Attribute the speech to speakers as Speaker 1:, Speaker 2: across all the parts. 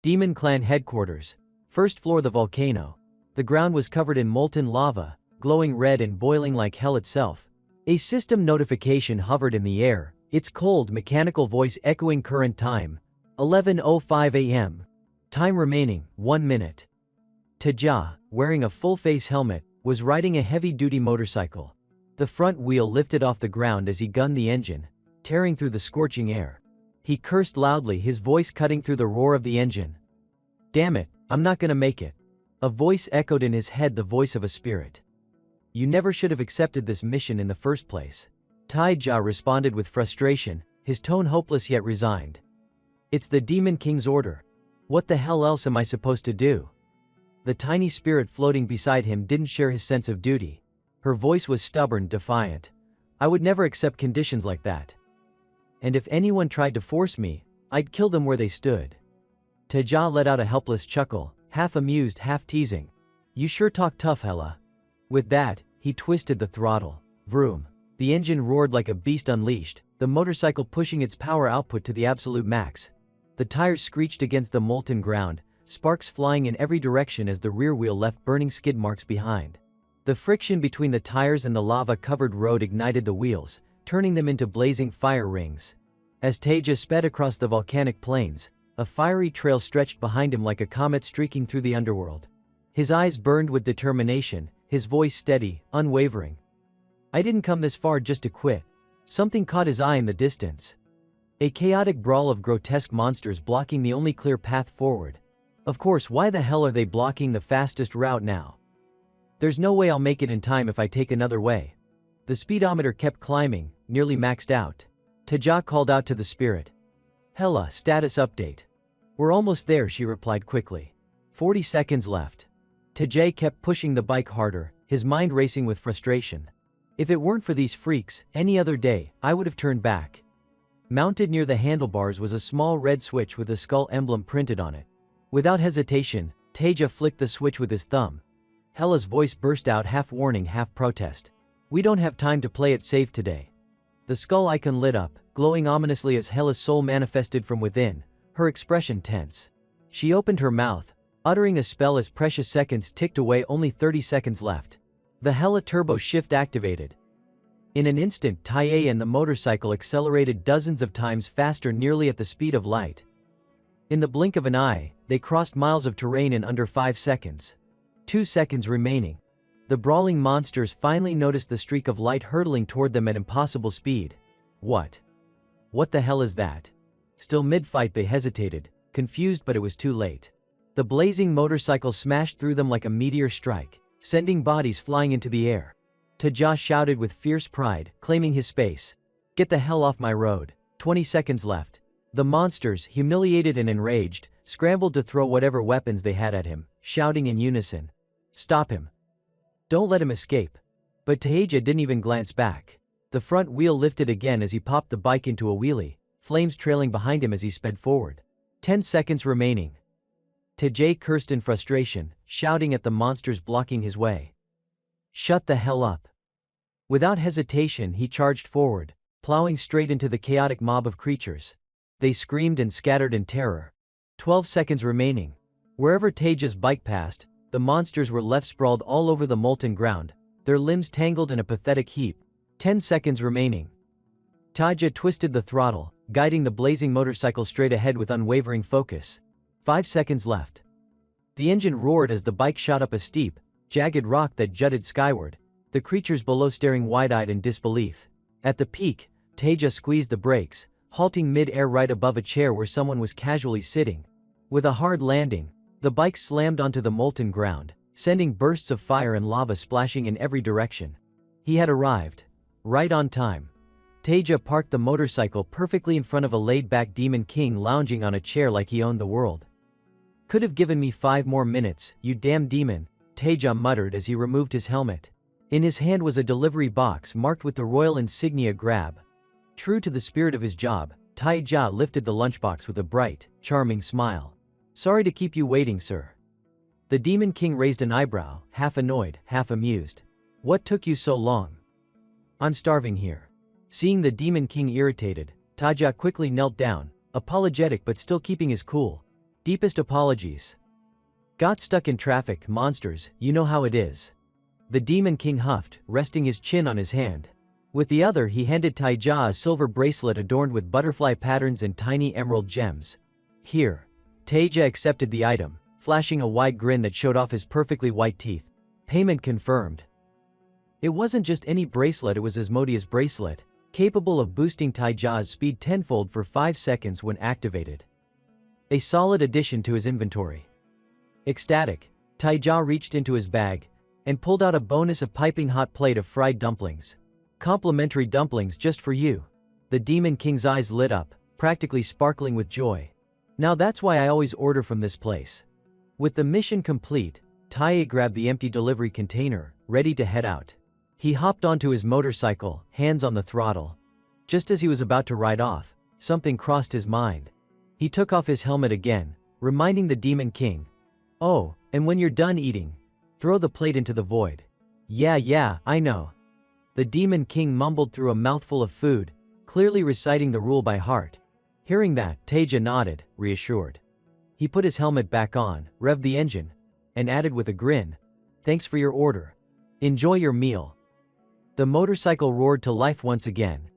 Speaker 1: Demon Clan Headquarters. First floor. The volcano. The ground was covered in molten lava, glowing red and boiling like hell itself. A system notification hovered in the air, its cold mechanical voice echoing current time. 11:05 a.m. Time remaining, 1 minute. Taja, wearing a full-face helmet, was riding a heavy-duty motorcycle. The front wheel lifted off the ground as he gunned the engine, tearing through the scorching air. He cursed loudly, his voice cutting through the roar of the engine. "Damn it, I'm not gonna make it." A voice echoed in his head, the voice of a spirit. "You never should have accepted this mission in the first place." Taija responded with frustration, his tone hopeless yet resigned. "It's the Demon King's order. What the hell else am I supposed to do?" The tiny spirit floating beside him didn't share his sense of duty. Her voice was stubborn, defiant. "I would never accept conditions like that. And if anyone tried to force me, I'd kill them where they stood." Taja let out a helpless chuckle, half amused, half teasing. "You sure talk tough, Hella." With that, he twisted the throttle. Vroom. The engine roared like a beast unleashed, the motorcycle pushing its power output to the absolute max. The tires screeched against the molten ground, sparks flying in every direction as the rear wheel left burning skid marks behind. The friction between the tires and the lava-covered road ignited the wheels, turning them into blazing fire rings. As Taja sped across the volcanic plains, a fiery trail stretched behind him like a comet streaking through the underworld. His eyes burned with determination, his voice steady, unwavering. "I didn't come this far just to quit." Something caught his eye in the distance. A chaotic brawl of grotesque monsters blocking the only clear path forward. Of course, why the hell are they blocking the fastest route now? "There's no way I'll make it in time if I take another way." The speedometer kept climbing, nearly maxed out. Taja called out to the spirit. "Hella, status update." "We're almost there," she replied quickly. 40 seconds left. Taja kept pushing the bike harder, his mind racing with frustration. "If it weren't for these freaks, any other day, I would have turned back." Mounted near the handlebars was a small red switch with a skull emblem printed on it. Without hesitation, Taja flicked the switch with his thumb. Hella's voice burst out, half warning, half protest. "We don't have time to play it safe today." The skull icon lit up, glowing ominously as Hella's soul manifested from within, her expression tense. She opened her mouth, uttering a spell as precious seconds ticked away, only 30 seconds left. The Hella turbo shift activated. In an instant, Tae and the motorcycle accelerated dozens of times faster, nearly at the speed of light. In the blink of an eye, they crossed miles of terrain in under 5 seconds. 2 seconds remaining. The brawling monsters finally noticed the streak of light hurtling toward them at impossible speed. What the hell is that? Still mid-fight they hesitated, confused, but it was too late. The blazing motorcycle smashed through them like a meteor strike, sending bodies flying into the air. Taja shouted with fierce pride, claiming his space. "Get the hell off my road." 20 seconds left. The monsters, humiliated and enraged, scrambled to throw whatever weapons they had at him, shouting in unison. "Stop him. Don't let him escape." But Taja didn't even glance back. The front wheel lifted again as he popped the bike into a wheelie, flames trailing behind him as he sped forward. 10 seconds remaining. Taja cursed in frustration, shouting at the monsters blocking his way. "Shut the hell up." Without hesitation, he charged forward, plowing straight into the chaotic mob of creatures. They screamed and scattered in terror. 12 seconds remaining. Wherever Taja's bike passed, the monsters were left sprawled all over the molten ground, their limbs tangled in a pathetic heap. 10 seconds remaining. Taja twisted the throttle, guiding the blazing motorcycle straight ahead with unwavering focus. 5 seconds left. The engine roared as the bike shot up a steep, jagged rock that jutted skyward, the creatures below staring wide-eyed in disbelief. At the peak, Taja squeezed the brakes, halting mid-air right above a chair where someone was casually sitting. With a hard landing, the bike slammed onto the molten ground, sending bursts of fire and lava splashing in every direction. He had arrived. Right on time. Taja parked the motorcycle perfectly in front of a laid-back Demon King lounging on a chair like he owned the world. "Could have given me 5 more minutes, you damn demon," Taja muttered as he removed his helmet. In his hand was a delivery box marked with the royal insignia grab. True to the spirit of his job, Taja lifted the lunchbox with a bright, charming smile. "Sorry to keep you waiting, sir." The Demon King raised an eyebrow, half annoyed, half amused. "What took you so long?" "I'm starving here." Seeing the Demon King irritated, Taja quickly knelt down, apologetic but still keeping his cool. Deepest apologies. Got stuck in traffic, monsters, you know how it is. The Demon King huffed, resting his chin on his hand. With the other he handed Taija a silver bracelet adorned with butterfly patterns and tiny emerald gems. Here. Taija accepted the item, flashing a wide grin that showed off his perfectly white teeth. Payment confirmed. It wasn't just any bracelet, it was Asmodeus' bracelet, capable of boosting Taija's speed tenfold for 5 seconds when activated. A solid addition to his inventory. Ecstatic, Taija reached into his bag and pulled out a bonus, a piping hot plate of fried dumplings. Complimentary dumplings just for you. The Demon King's eyes lit up, practically sparkling with joy. Now that's why I always order from this place. With the mission complete, Taija grabbed the empty delivery container, ready to head out. He hopped onto his motorcycle, hands on the throttle. Just as he was about to ride off, something crossed his mind. He took off his helmet again, reminding the Demon King, "Oh, and when you're done eating, throw the plate into the void." Yeah, I know." The Demon King mumbled through a mouthful of food, clearly reciting the rule by heart. Hearing that, Taija nodded, reassured. He put his helmet back on, revved the engine, and added with a grin, "Thanks for your order. Enjoy your meal." The motorcycle roared to life once again.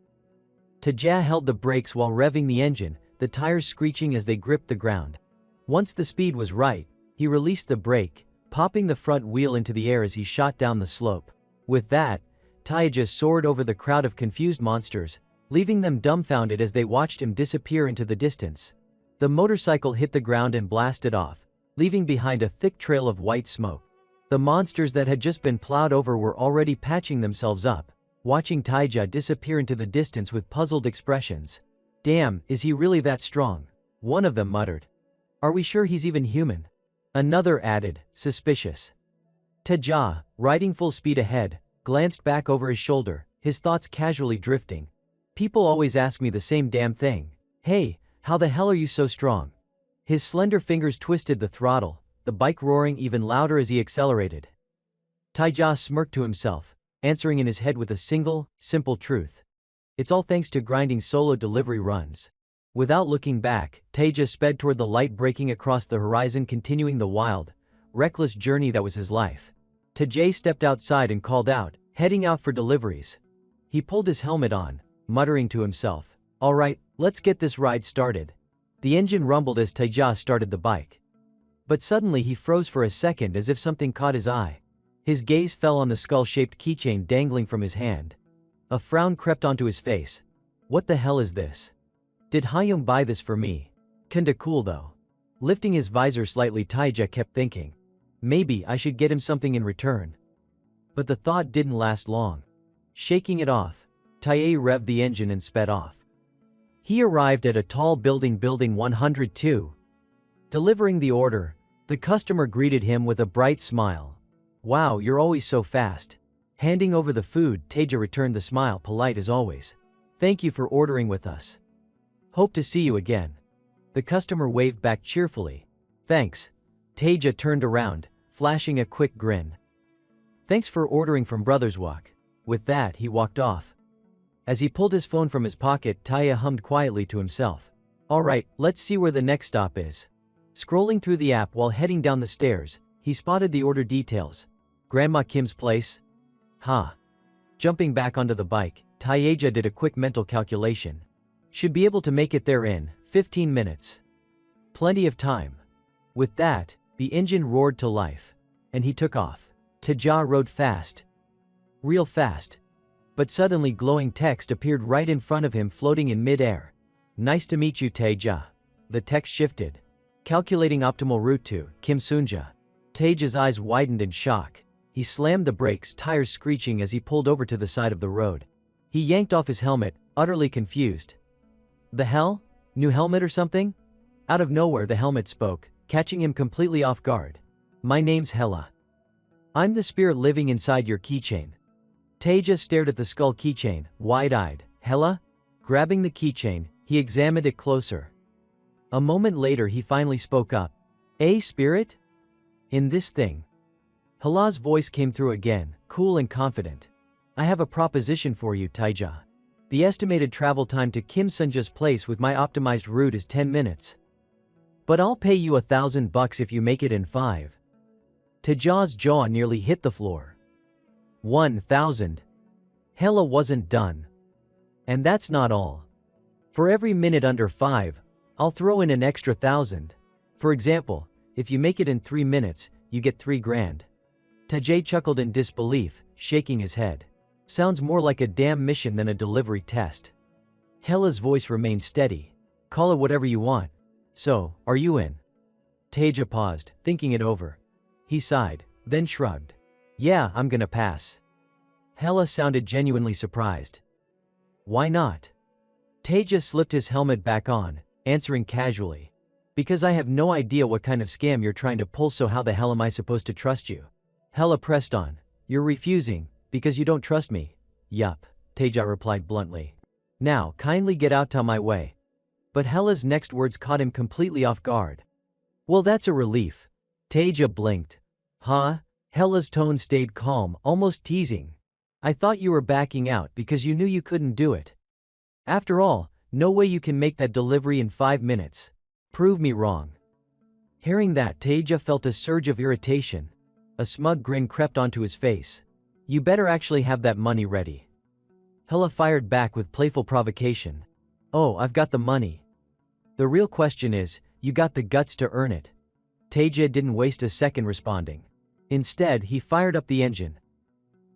Speaker 1: Taija held the brakes while revving the engine, the tires screeching as they gripped the ground. Once the speed was right, he released the brake, popping the front wheel into the air as he shot down the slope. With that, Taija soared over the crowd of confused monsters, leaving them dumbfounded as they watched him disappear into the distance. The motorcycle hit the ground and blasted off, leaving behind a thick trail of white smoke. The monsters that had just been plowed over were already patching themselves up, watching Taija disappear into the distance with puzzled expressions. "Damn, is he really that strong?" one of them muttered. "Are we sure he's even human?" Another added, suspicious. Taija, riding full speed ahead, glanced back over his shoulder, his thoughts casually drifting. "People always ask me the same damn thing. Hey, how the hell are you so strong?" His slender fingers twisted the throttle, the bike roaring even louder as he accelerated. Taija smirked to himself, answering in his head with a single, simple truth. It's all thanks to grinding solo delivery runs. Without looking back, Taija sped toward the light breaking across the horizon, continuing the wild, reckless journey that was his life. Taija stepped outside and called out, heading out for deliveries. He pulled his helmet on, muttering to himself, "All right, let's get this ride started." The engine rumbled as Taija started the bike. But suddenly he froze for a second as if something caught his eye. His gaze fell on the skull-shaped keychain dangling from his hand. A frown crept onto his face. What the hell is this? Did Hyung buy this for me? Kinda cool though. Lifting his visor slightly, Taija kept thinking, maybe I should get him something in return. But the thought didn't last long. Shaking it off, Taija revved the engine and sped off. He arrived at a tall building 102. Delivering the order, the customer greeted him with a bright smile. "Wow, you're always so fast." Handing over the food, Taija returned the smile, polite as always. "Thank you for ordering with us. Hope to see you again." The customer waved back cheerfully. "Thanks." Taija turned around, flashing a quick grin. "Thanks for ordering from Brothers Walk." With that, he walked off. As he pulled his phone from his pocket, Taija hummed quietly to himself. "Alright, let's see where the next stop is." Scrolling through the app while heading down the stairs, he spotted the order details. Grandma Kim's place? Jumping back onto the bike, Taija did a quick mental calculation. Should be able to make it there in 15 minutes. Plenty of time. With that, the engine roared to life, and he took off. Taija rode fast. Real fast. But suddenly glowing text appeared right in front of him, floating in mid-air. "Nice to meet you, Taija." The text shifted. "Calculating optimal route to Kim Sunja." Taija's eyes widened in shock. He slammed the brakes, tires screeching as he pulled over to the side of the road. He yanked off his helmet, utterly confused. The hell? New helmet or something? Out of nowhere the helmet spoke, catching him completely off guard. "My name's Hela. I'm the spirit living inside your keychain." Taija stared at the skull keychain, wide-eyed. "Hela?" Grabbing the keychain, he examined it closer. A moment later he finally spoke up. "A spirit? In this thing?" Hela's voice came through again, cool and confident. "I have a proposition for you, Taija. The estimated travel time to Kim Sunja's place with my optimized route is 10 minutes. But I'll pay you $1,000 if you make it in 5. Taja's jaw nearly hit the floor. 1,000. Hela wasn't done. And that's not all. For every minute under 5, I'll throw in an extra 1,000. For example, if you make it in 3 minutes, you get 3 grand. Tajay chuckled in disbelief, shaking his head. Sounds more like a damn mission than a delivery test. Hela's voice remained steady. Call it whatever you want. So, are you in? Taja paused, thinking it over. He sighed, then shrugged. Yeah, I'm gonna pass. Hela sounded genuinely surprised. Why not? Taja slipped his helmet back on, answering casually. Because I have no idea what kind of scam you're trying to pull, so how the hell am I supposed to trust you? Hela pressed on. You're refusing, because you don't trust me. Yup, Taja replied bluntly. Now, kindly get out of my way. But Hela's next words caught him completely off guard. Well, that's a relief. Taja blinked. Huh? Hela's tone stayed calm, almost teasing. I thought you were backing out because you knew you couldn't do it. After all, no way you can make that delivery in 5 minutes. Prove me wrong. Hearing that, Taja felt a surge of irritation. A smug grin crept onto his face. You better actually have that money ready. Hela fired back with playful provocation. Oh, I've got the money. The real question is, you got the guts to earn it. Taja didn't waste a second responding. Instead, he fired up the engine.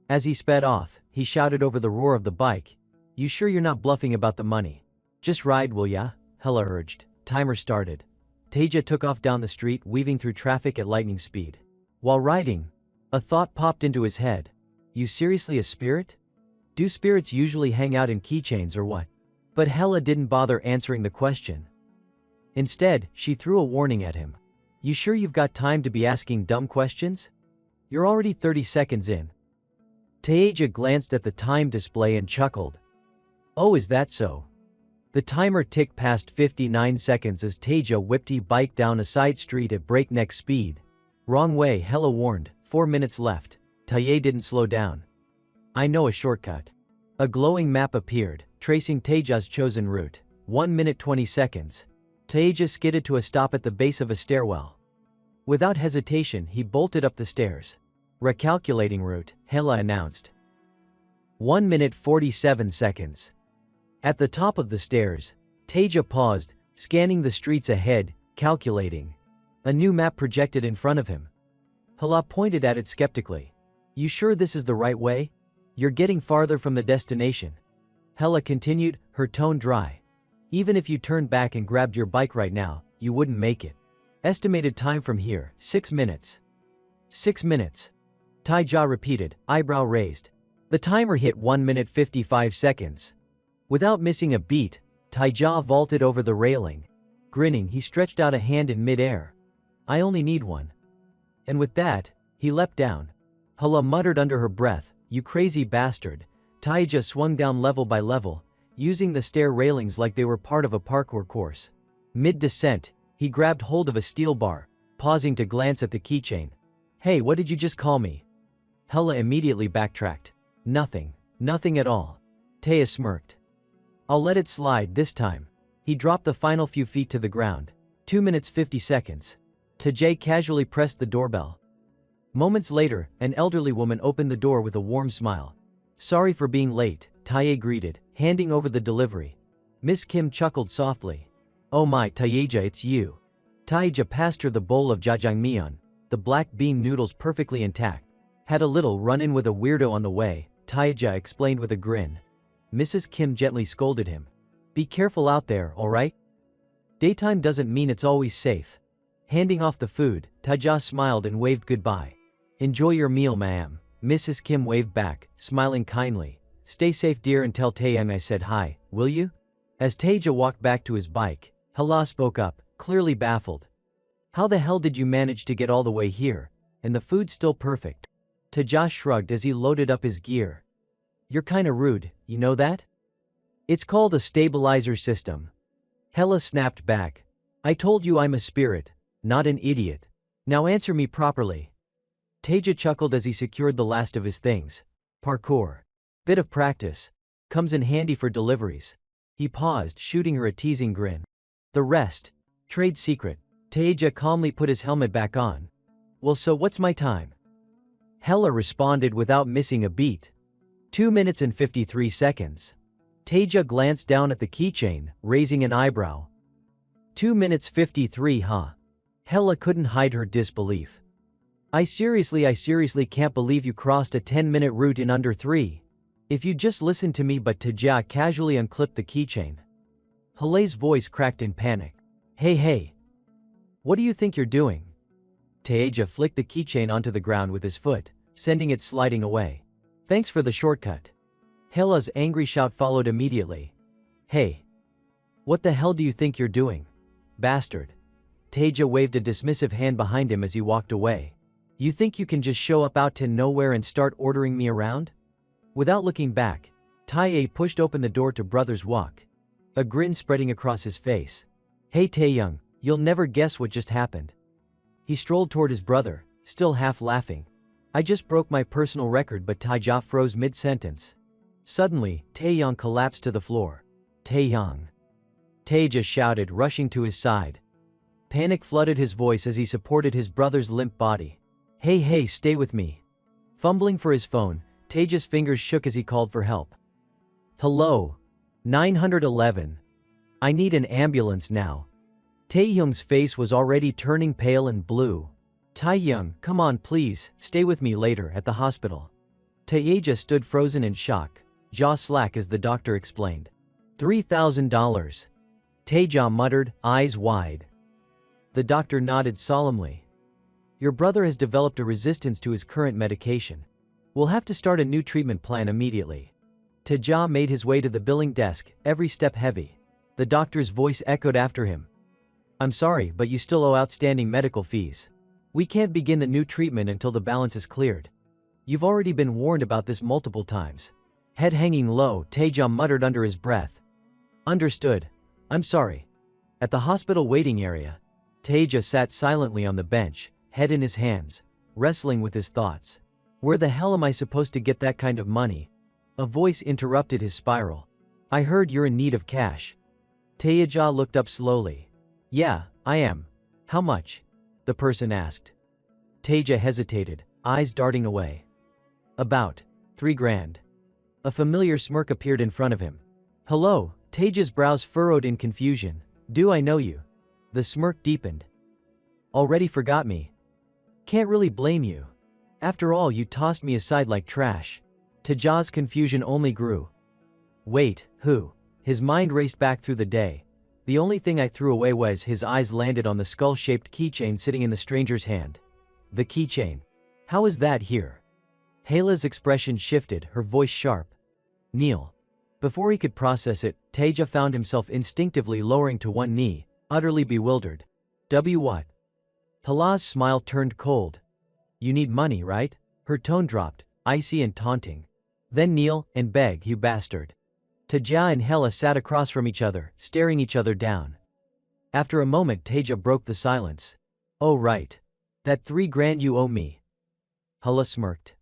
Speaker 1: As he sped off, he shouted over the roar of the bike. You sure you're not bluffing about the money? Just ride, will ya? Hela urged. Timer started. Taja took off down the street, weaving through traffic at lightning speed. While riding, a thought popped into his head. You seriously a spirit? Do spirits usually hang out in keychains or what? But Hela didn't bother answering the question. Instead, she threw a warning at him. You sure you've got time to be asking dumb questions? You're already 30 seconds in. Taja glanced at the time display and chuckled. Oh, is that so? The timer ticked past 59 seconds as Taja whipped his bike down a side street at breakneck speed. Wrong way, Hela warned. 4 minutes left. Taja didn't slow down. I know a shortcut. A glowing map appeared, tracing Taja's chosen route. 1 minute 20 seconds. Taja skidded to a stop at the base of a stairwell. Without hesitation, he bolted up the stairs. Recalculating route, Hela announced. 1 minute 47 seconds. At the top of the stairs, Taja paused, scanning the streets ahead, calculating. A new map projected in front of him. Hela pointed at it skeptically. You sure this is the right way? You're getting farther from the destination. Hela continued, her tone dry. Even if you turned back and grabbed your bike right now, you wouldn't make it. Estimated time from here, 6 minutes. 6 minutes. Taja repeated, eyebrow raised. The timer hit 1 minute 55 seconds. Without missing a beat, Taja vaulted over the railing. Grinning, he stretched out a hand in mid-air. I only need one. And with that, he leapt down. Hela muttered under her breath, you crazy bastard. Taja swung down level by level, using the stair railings like they were part of a parkour course. Mid-descent, he grabbed hold of a steel bar, pausing to glance at the keychain. Hey, what did you just call me? Hela immediately backtracked. Nothing. Nothing at all. Taja smirked. I'll let it slide this time. He dropped the final few feet to the ground. 2 minutes 50 seconds. Taja casually pressed the doorbell. Moments later, an elderly woman opened the door with a warm smile. Sorry for being late, Taja greeted, handing over the delivery. Miss Kim chuckled softly. Oh my, Taja, it's you. Taja passed her the bowl of jjajangmyeon, the black bean noodles perfectly intact. Had a little run-in with a weirdo on the way, Taja explained with a grin. Mrs. Kim gently scolded him. Be careful out there, alright? Daytime doesn't mean it's always safe. Handing off the food, Taja smiled and waved goodbye. Enjoy your meal, ma'am. Mrs. Kim waved back, smiling kindly. Stay safe, dear, and tell Taeyang I said hi, will you? As Taja walked back to his bike, Hela spoke up, clearly baffled. How the hell did you manage to get all the way here? And the food's still perfect. Taja shrugged as he loaded up his gear. You're kinda rude, you know that? It's called a stabilizer system. Hela snapped back. I told you I'm a spirit, not an idiot. Now answer me properly. Taja chuckled as he secured the last of his things. Parkour. Bit of practice. Comes in handy for deliveries. He paused, shooting her a teasing grin. The rest. Trade secret. Taeja calmly put his helmet back on. Well, so what's my time? Hela responded without missing a beat. 2 minutes and 53 seconds. Taeja glanced down at the keychain, raising an eyebrow. 2 minutes 53, huh? Hela couldn't hide her disbelief. I seriously can't believe you crossed a 10-minute route in under 3. If you just listen to me, but Taeja casually unclipped the keychain. Hele's voice cracked in panic. Hey. What do you think you're doing? Taeja flicked the keychain onto the ground with his foot, sending it sliding away. Thanks for the shortcut. Hela's angry shout followed immediately. Hey. What the hell do you think you're doing? Bastard. Taeja waved a dismissive hand behind him as he walked away. You think you can just show up out to nowhere and start ordering me around? Without looking back, Tae pushed open the door to Brother's Walk, a grin spreading across his face. Hey Taeyoung, you'll never guess what just happened. He strolled toward his brother, still half laughing. I just broke my personal record, but Taeja froze mid-sentence. Suddenly, Taeyoung collapsed to the floor. Taeyoung. Taeja shouted, rushing to his side. Panic flooded his voice as he supported his brother's limp body. Hey, stay with me. Fumbling for his phone, Taeja's fingers shook as he called for help. Hello? 911. I need an ambulance now. Taehyung's face was already turning pale and blue. Taehyung, come on please, stay with me later at the hospital. Taeja stood frozen in shock, jaw slack as the doctor explained. $3,000. Taeja muttered, eyes wide. The doctor nodded solemnly. Your brother has developed a resistance to his current medication. We'll have to start a new treatment plan immediately. Taeja made his way to the billing desk, every step heavy. The doctor's voice echoed after him. I'm sorry, but you still owe outstanding medical fees. We can't begin the new treatment until the balance is cleared. You've already been warned about this multiple times. Head hanging low, Taeja muttered under his breath. Understood. I'm sorry. At the hospital waiting area, Taeja sat silently on the bench, head in his hands, wrestling with his thoughts. Where the hell am I supposed to get that kind of money? A voice interrupted his spiral. I heard you're in need of cash. Taeja looked up slowly. Yeah, I am. How much? The person asked. Taeja hesitated, eyes darting away. About $3,000. A familiar smirk appeared in front of him. Hello, Taeja's brows furrowed in confusion. Do I know you? The smirk deepened. Already forgot me. Can't really blame you. After all, you tossed me aside like trash. Taeja's confusion only grew. Wait, who? His mind raced back through the day. The only thing I threw away was his eyes landed on the skull-shaped keychain sitting in the stranger's hand. The keychain. How is that here? Hela's expression shifted, her voice sharp. Kneel. Before he could process it, Taeja found himself instinctively lowering to one knee, utterly bewildered. What? Hela's smile turned cold. You need money, right? Her tone dropped, icy and taunting. Then kneel and beg, you bastard. Taeja and Hela sat across from each other, staring each other down. After a moment, Taeja broke the silence. Oh right. That $3,000 you owe me. Hela smirked.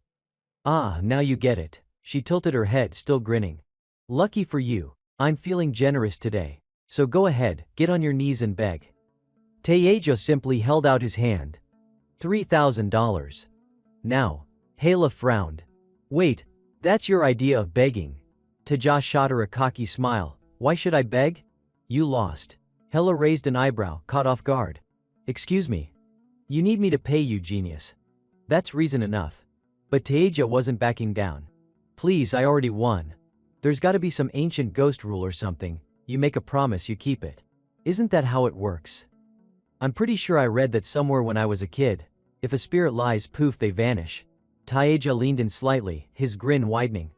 Speaker 1: Ah, now you get it. She tilted her head, still grinning. Lucky for you, I'm feeling generous today. So go ahead, get on your knees and beg. Taeja simply held out his hand. $3,000. Now. Hela frowned. Wait, that's your idea of begging? Taeja shot her a cocky smile. Why should I beg? You lost. Hela raised an eyebrow, caught off guard. Excuse me. You need me to pay you, genius. That's reason enough. But Taeja wasn't backing down. Please, I already won. There's gotta be some ancient ghost rule or something. You make a promise, you keep it. Isn't that how it works? I'm pretty sure I read that somewhere when I was a kid. If a spirit lies, poof, they vanish. Taeja leaned in slightly, his grin widening.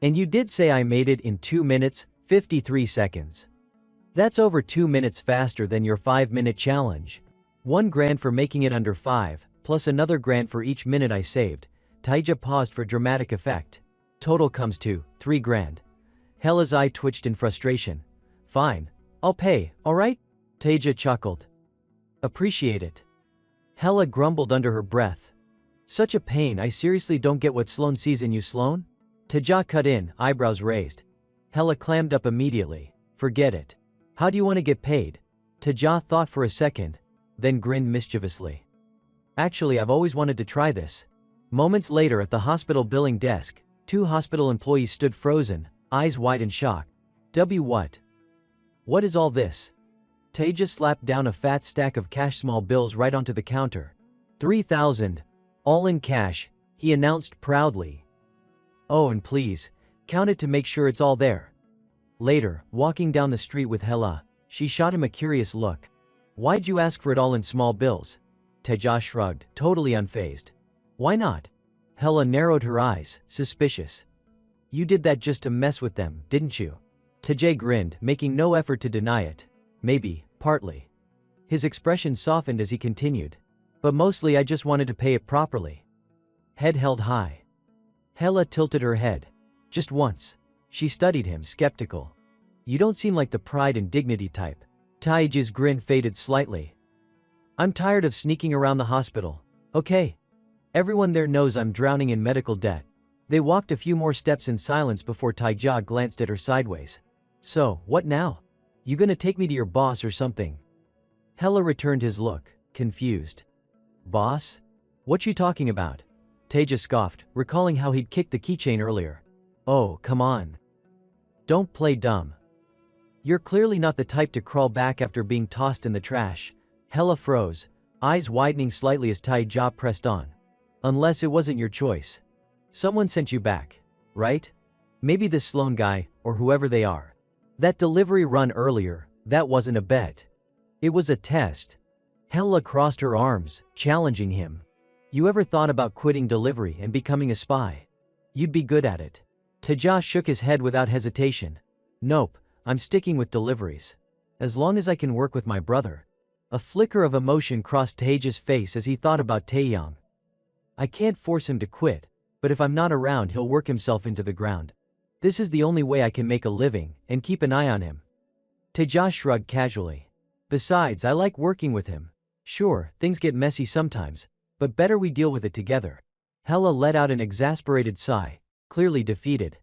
Speaker 1: And you did say I made it in 2 minutes, 53 seconds. That's over 2 minutes faster than your 5-minute challenge. $1,000 for making it under 5, plus another $1,000 for each minute I saved. Taeja paused for dramatic effect. Total comes to $3,000. Hela's eye twitched in frustration. Fine. I'll pay, alright? Taeja chuckled. Appreciate it. Hela grumbled under her breath. Such a pain, I seriously don't get what Sloan sees in you, Sloan? Taeja cut in, eyebrows raised. Hela clammed up immediately. Forget it. How do you want to get paid? Taeja thought for a second. then grinned mischievously. Actually, I've always wanted to try this. Moments later at the hospital billing desk, two hospital employees stood frozen, eyes wide in shock. What? What is all this? Teja slapped down a fat stack of cash small bills right onto the counter. 3,000. All in cash, he announced proudly. Oh, and please, count it to make sure it's all there. Later, walking down the street with Hela, she shot him a curious look. Why'd you ask for it all in small bills? Teja shrugged, totally unfazed. Why not? Hela narrowed her eyes, suspicious. You did that just to mess with them, didn't you? Teja grinned, making no effort to deny it. Maybe, partly. His expression softened as he continued. But mostly I just wanted to pay it properly. Head held high. Hela tilted her head. Just once. She studied him, skeptical. You don't seem like the pride and dignity type. Teja's grin faded slightly. I'm tired of sneaking around the hospital. Okay. Everyone there knows I'm drowning in medical debt. They walked a few more steps in silence before Teja glanced at her sideways. So, what now? You gonna take me to your boss or something? Hela returned his look, confused. Boss? What you talking about? Teja scoffed, recalling how he'd kicked the keychain earlier. Oh, come on. Don't play dumb. You're clearly not the type to crawl back after being tossed in the trash. Hela froze, eyes widening slightly as Teja pressed on. Unless it wasn't your choice. Someone sent you back, right? Maybe this Sloan guy, or whoever they are. That delivery run earlier, that wasn't a bet. It was a test. Hela crossed her arms, challenging him. You ever thought about quitting delivery and becoming a spy? You'd be good at it. Teja shook his head without hesitation. Nope, I'm sticking with deliveries. As long as I can work with my brother. A flicker of emotion crossed Teja's face as he thought about Taeyang. I can't force him to quit, but if I'm not around he'll work himself into the ground. This is the only way I can make a living, and keep an eye on him. Teja shrugged casually. Besides, I like working with him. Sure, things get messy sometimes, but better we deal with it together. Hela let out an exasperated sigh, clearly defeated.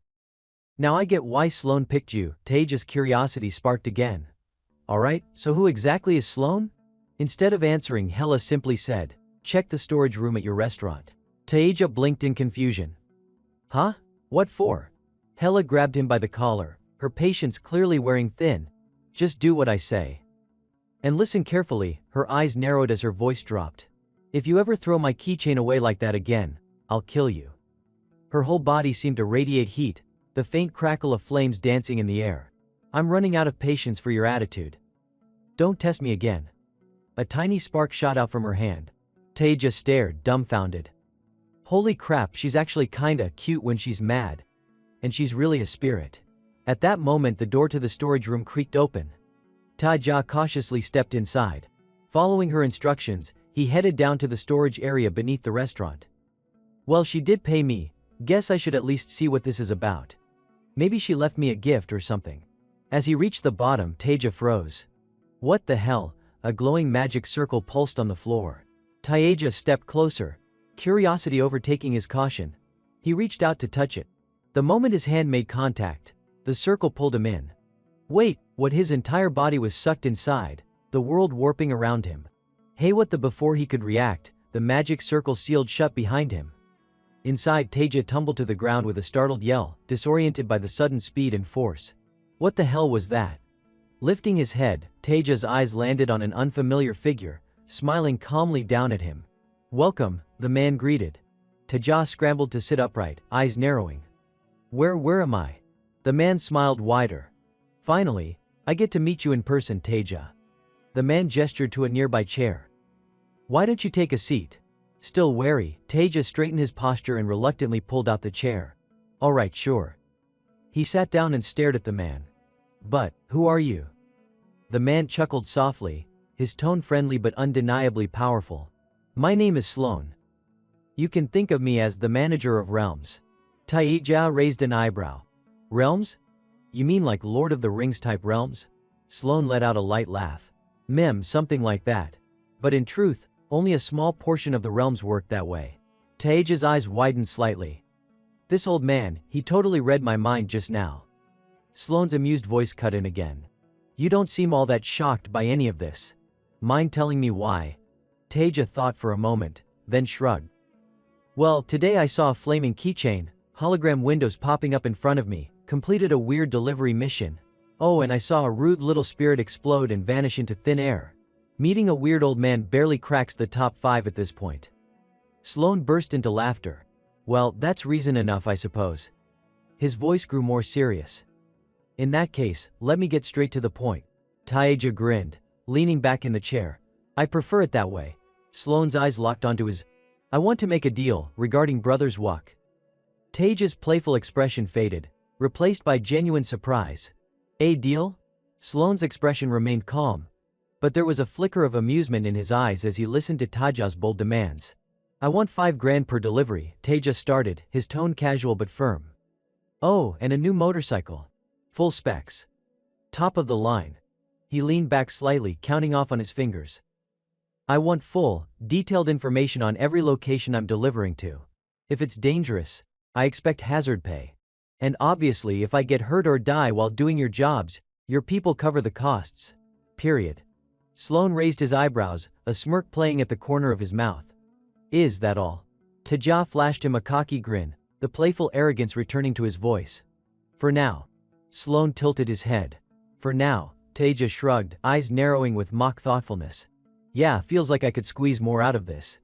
Speaker 1: Now I get why Sloan picked you, Teja's curiosity sparked again. Alright, so who exactly is Sloan? Instead of answering, Hela simply said, check the storage room at your restaurant. Teja blinked in confusion. Huh? What for? Hela grabbed him by the collar, her patience clearly wearing thin. Just do what I say. And listen carefully, her eyes narrowed as her voice dropped. If you ever throw my keychain away like that again, I'll kill you. Her whole body seemed to radiate heat, the faint crackle of flames dancing in the air. I'm running out of patience for your attitude. Don't test me again. A tiny spark shot out from her hand. Teja stared, dumbfounded. Holy crap, she's actually kinda cute when she's mad. And she's really a spirit. At that moment the door to the storage room creaked open. Teja cautiously stepped inside. Following her instructions, he headed down to the storage area beneath the restaurant. Well, she did pay me, guess I should at least see what this is about. Maybe she left me a gift or something. As he reached the bottom, Teja froze. What the hell? A glowing magic circle pulsed on the floor. Teja stepped closer, curiosity overtaking his caution. He reached out to touch it. The moment his hand made contact, the circle pulled him in. Wait, what? His entire body was sucked inside, the world warping around him. Hey, what the? Before he could react, the magic circle sealed shut behind him. Inside, Teja tumbled to the ground with a startled yell, disoriented by the sudden speed and force. What the hell was that? Lifting his head, Teja's eyes landed on an unfamiliar figure, smiling calmly down at him. Welcome, the man greeted. Teja scrambled to sit upright, eyes narrowing. Where am I? The man smiled wider. Finally, I get to meet you in person, Teja. The man gestured to a nearby chair. Why don't you take a seat? Still wary, Teja straightened his posture and reluctantly pulled out the chair. Alright, sure. He sat down and stared at the man. But, who are you? The man chuckled softly, his tone friendly but undeniably powerful. My name is Sloan. You can think of me as the manager of realms. Teja raised an eyebrow. Realms? You mean like Lord of the Rings type realms? Sloan let out a light laugh. Something like that. But in truth, only a small portion of the realms work that way. Teja's eyes widened slightly. This old man, he totally read my mind just now. Sloan's amused voice cut in again. You don't seem all that shocked by any of this. Mind telling me why? Taija thought for a moment, then shrugged. Well, today I saw a flaming keychain, hologram windows popping up in front of me, completed a weird delivery mission. Oh, and I saw a rude little spirit explode and vanish into thin air. Meeting a weird old man barely cracks the top 5 at this point. Sloane burst into laughter. Well, that's reason enough, I suppose. His voice grew more serious. In that case, let me get straight to the point. Taija grinned, leaning back in the chair. I prefer it that way. Sloane's eyes locked onto his. I want to make a deal regarding Brothers Walk. Taija's playful expression faded, replaced by genuine surprise. A deal? Sloane's expression remained calm, but there was a flicker of amusement in his eyes as he listened to Taija's bold demands. I want $5,000 per delivery, Taija started, his tone casual but firm. Oh, and a new motorcycle. Full specs. Top of the line. He leaned back slightly, counting off on his fingers. I want full, detailed information on every location I'm delivering to. If it's dangerous, I expect hazard pay. And obviously if I get hurt or die while doing your jobs, your people cover the costs. Period. Sloane raised his eyebrows, a smirk playing at the corner of his mouth. Is that all? Taija flashed him a cocky grin, the playful arrogance returning to his voice. For now. Sloane tilted his head. For now, Taija shrugged, eyes narrowing with mock thoughtfulness. Yeah, feels like I could squeeze more out of this.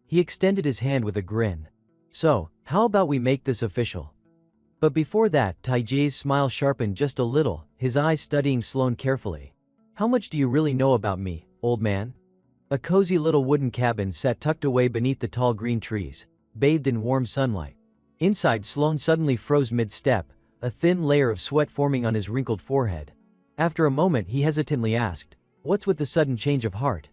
Speaker 1: He extended his hand with a grin. So, how about we make this official? But before that, Taija's smile sharpened just a little, his eyes studying Sloane carefully. How much do you really know about me, old man? A cozy little wooden cabin sat tucked away beneath the tall green trees, bathed in warm sunlight. Inside, Sloane suddenly froze mid-step, a thin layer of sweat forming on his wrinkled forehead. After a moment he hesitantly asked, what's with the sudden change of heart?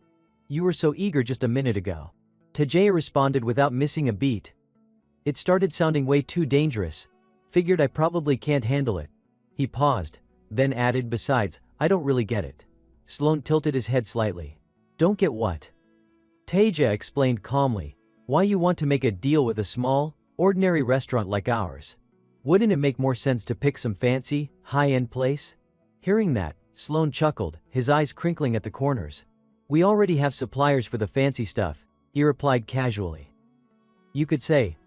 Speaker 1: You were so eager just a minute ago. Taija responded without missing a beat. It started sounding way too dangerous. Figured I probably can't handle it. He paused, then added, besides, I don't really get it. Sloane tilted his head slightly. Don't get what? Taija explained calmly. Why you want to make a deal with a small, ordinary restaurant like ours? Wouldn't it make more sense to pick some fancy, high-end place? Hearing that, Sloane chuckled, his eyes crinkling at the corners. We already have suppliers for the fancy stuff, he replied casually. You could say,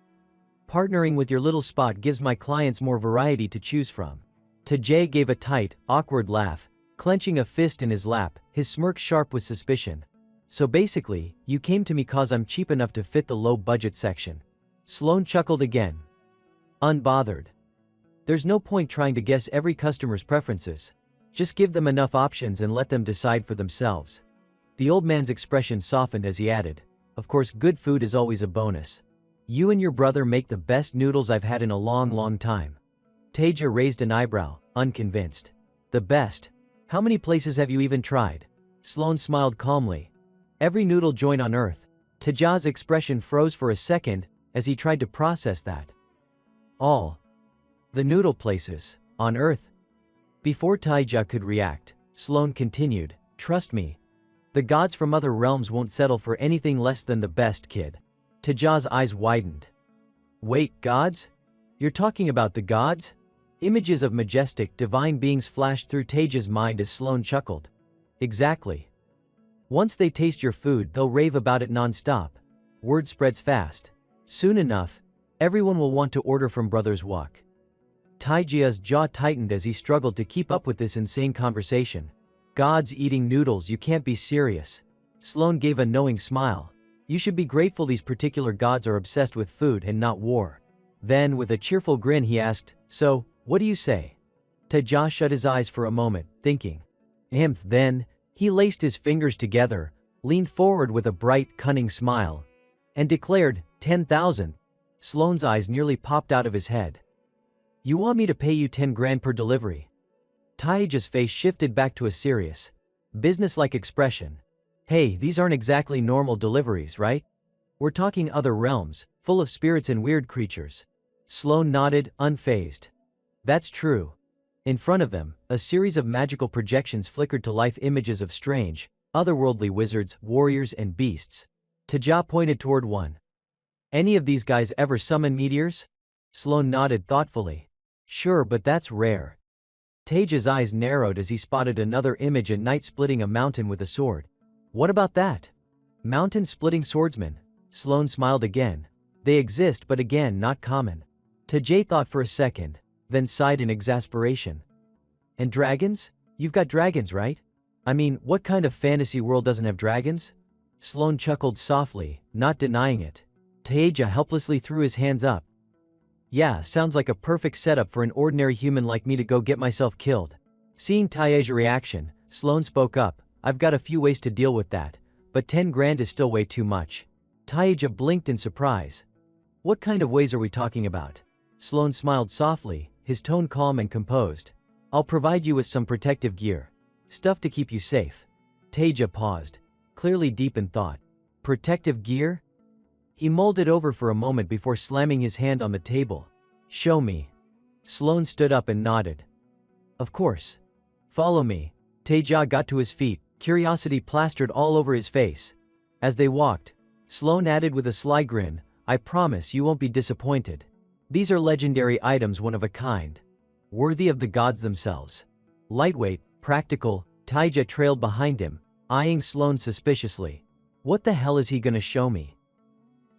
Speaker 1: partnering with your little spot gives my clients more variety to choose from. Taija gave a tight, awkward laugh, clenching a fist in his lap, his smirk sharp with suspicion. So basically, you came to me cause I'm cheap enough to fit the low-budget section. Sloane chuckled again. Unbothered. There's no point trying to guess every customer's preferences. Just give them enough options and let them decide for themselves. The old man's expression softened as he added, of course good food is always a bonus. You and your brother make the best noodles I've had in a long time. Taija raised an eyebrow, unconvinced. The best? How many places have you even tried? Sloane smiled calmly. Every noodle joint on earth. Taija's expression froze for a second, as he tried to process that. All the noodle places on earth. Before Taija could react, Sloane continued, trust me. The gods from other realms won't settle for anything less than the best, kid. Taija's eyes widened. Wait, gods? You're talking about the gods? Images of majestic, divine beings flashed through Taija's mind as Sloane chuckled. Exactly. Once they taste your food, they'll rave about it non-stop. Word spreads fast. Soon enough, everyone will want to order from Brothers Walk. Taija's jaw tightened as he struggled to keep up with this insane conversation. Gods eating noodles, you can't be serious. Sloane gave a knowing smile. You should be grateful these particular gods are obsessed with food and not war. Then, with a cheerful grin, he asked, so, what do you say? Taija shut his eyes for a moment, thinking. Then, he laced his fingers together, leaned forward with a bright, cunning smile, and declared, 10,000. Sloane's eyes nearly popped out of his head. You want me to pay you 10 grand per delivery? Taija's face shifted back to a serious, businesslike expression. Hey, these aren't exactly normal deliveries, right? We're talking other realms, full of spirits and weird creatures. Sloane nodded, unfazed. That's true. In front of them, a series of magical projections flickered to life images of strange, otherworldly wizards, warriors, and beasts. Taija pointed toward one. Any of these guys ever summon meteors? Sloane nodded thoughtfully. Sure, but that's rare. Taija's eyes narrowed as he spotted another image, a knight splitting a mountain with a sword. What about that? Mountain-splitting swordsmen. Sloane smiled again. They exist, but again not common. Tajay thought for a second, then sighed in exasperation. And dragons? You've got dragons, right? I mean, what kind of fantasy world doesn't have dragons? Sloane chuckled softly, not denying it. Taeja helplessly threw his hands up. Yeah, sounds like a perfect setup for an ordinary human like me to go get myself killed. Seeing Taeja's reaction, Sloane spoke up. I've got a few ways to deal with that, but 10 grand is still way too much. Taeja blinked in surprise. What kind of ways are we talking about? Sloane smiled softly, his tone calm and composed. I'll provide you with some protective gear. Stuff to keep you safe. Taeja paused, clearly deep in thought. Protective gear? He mulled it over for a moment before slamming his hand on the table. Show me. Sloane stood up and nodded. Of course. Follow me. Taeja got to his feet, curiosity plastered all over his face. As they walked, Sloane added with a sly grin, I promise you won't be disappointed. These are legendary items, one of a kind. Worthy of the gods themselves. Lightweight, practical. Taeja trailed behind him, eyeing Sloane suspiciously. What the hell is he gonna show me?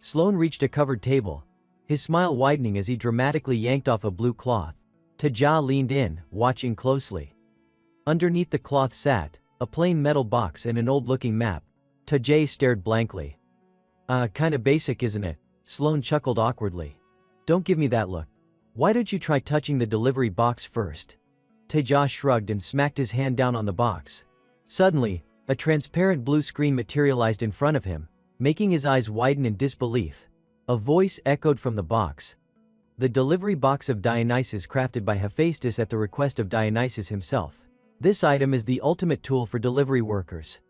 Speaker 1: Sloane reached a covered table, his smile widening as he dramatically yanked off a blue cloth. Taeja leaned in, watching closely. Underneath the cloth sat a plain metal box and an old-looking map. Taeja stared blankly. Kinda basic, isn't it? Sloane chuckled awkwardly. Don't give me that look. Why don't you try touching the delivery box first? Taeja shrugged and smacked his hand down on the box. Suddenly, a transparent blue screen materialized in front of him, making his eyes widen in disbelief. A voice echoed from the box. The delivery box of Dionysus, crafted by Hephaestus at the request of Dionysus himself. This item is the ultimate tool for delivery workers.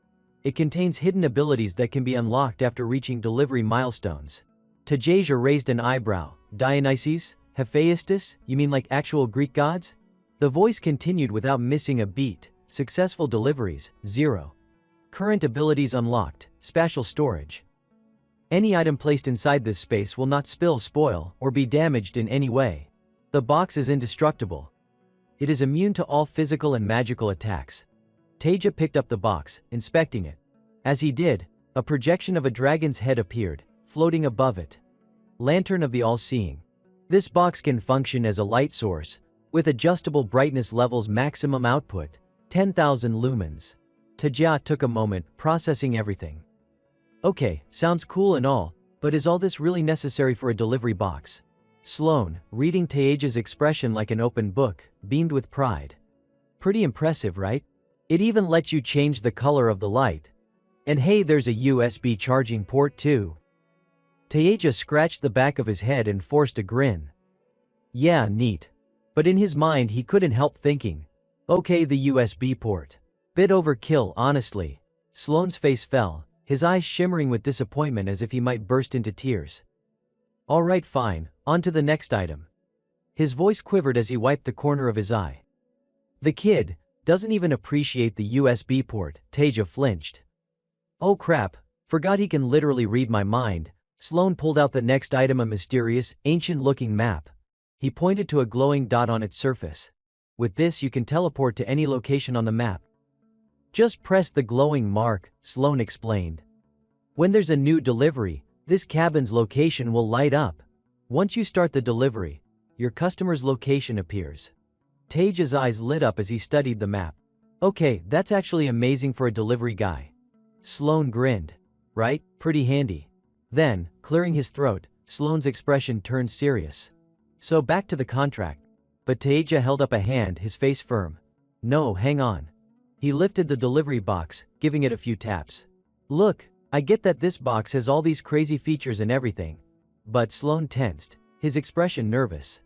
Speaker 1: It contains hidden abilities that can be unlocked after reaching delivery milestones. Taeja raised an eyebrow. Dionysus? Hephaestus? You mean like actual Greek gods? The voice continued without missing a beat. Successful deliveries, 0. Current abilities unlocked, spatial storage. Any item placed inside this space will not spill, spoil, or be damaged in any way. The box is indestructible. It is immune to all physical and magical attacks. Taeja picked up the box, inspecting it. As he did, a projection of a dragon's head appeared, floating above it. Lantern of the All-Seeing. This box can function as a light source, with adjustable brightness levels, maximum output, 10,000 lumens. Taeja took a moment, processing everything. Okay, sounds cool and all, but is all this really necessary for a delivery box? Sloane, reading Taeja's expression like an open book, beamed with pride. Pretty impressive, right? It even lets you change the color of the light. And hey, there's a USB charging port too. Taeja scratched the back of his head and forced a grin. Yeah, neat. But in his mind he couldn't help thinking, okay, the USB port. Bit overkill, honestly. Sloane's face fell, his eyes shimmering with disappointment as if he might burst into tears. Alright, fine, on to the next item. His voice quivered as he wiped the corner of his eye. The kid doesn't even appreciate the USB port. Taeja flinched. Oh crap, forgot he can literally read my mind. Sloane pulled out the next item, a mysterious, ancient-looking map. He pointed to a glowing dot on its surface. With this you can teleport to any location on the map. Just press the glowing mark, Sloane explained. When there's a new delivery, this cabin's location will light up. Once you start the delivery, your customer's location appears. Taeja's eyes lit up as he studied the map. Okay, that's actually amazing for a delivery guy. Sloane grinned. Right, pretty handy. Then, clearing his throat, Sloane's expression turned serious. So back to the contract. But Taeja held up a hand, his face firm. No, hang on. He lifted the delivery box, giving it a few taps. Look, I get that this box has all these crazy features and everything. But Sloane tensed, his expression nervous.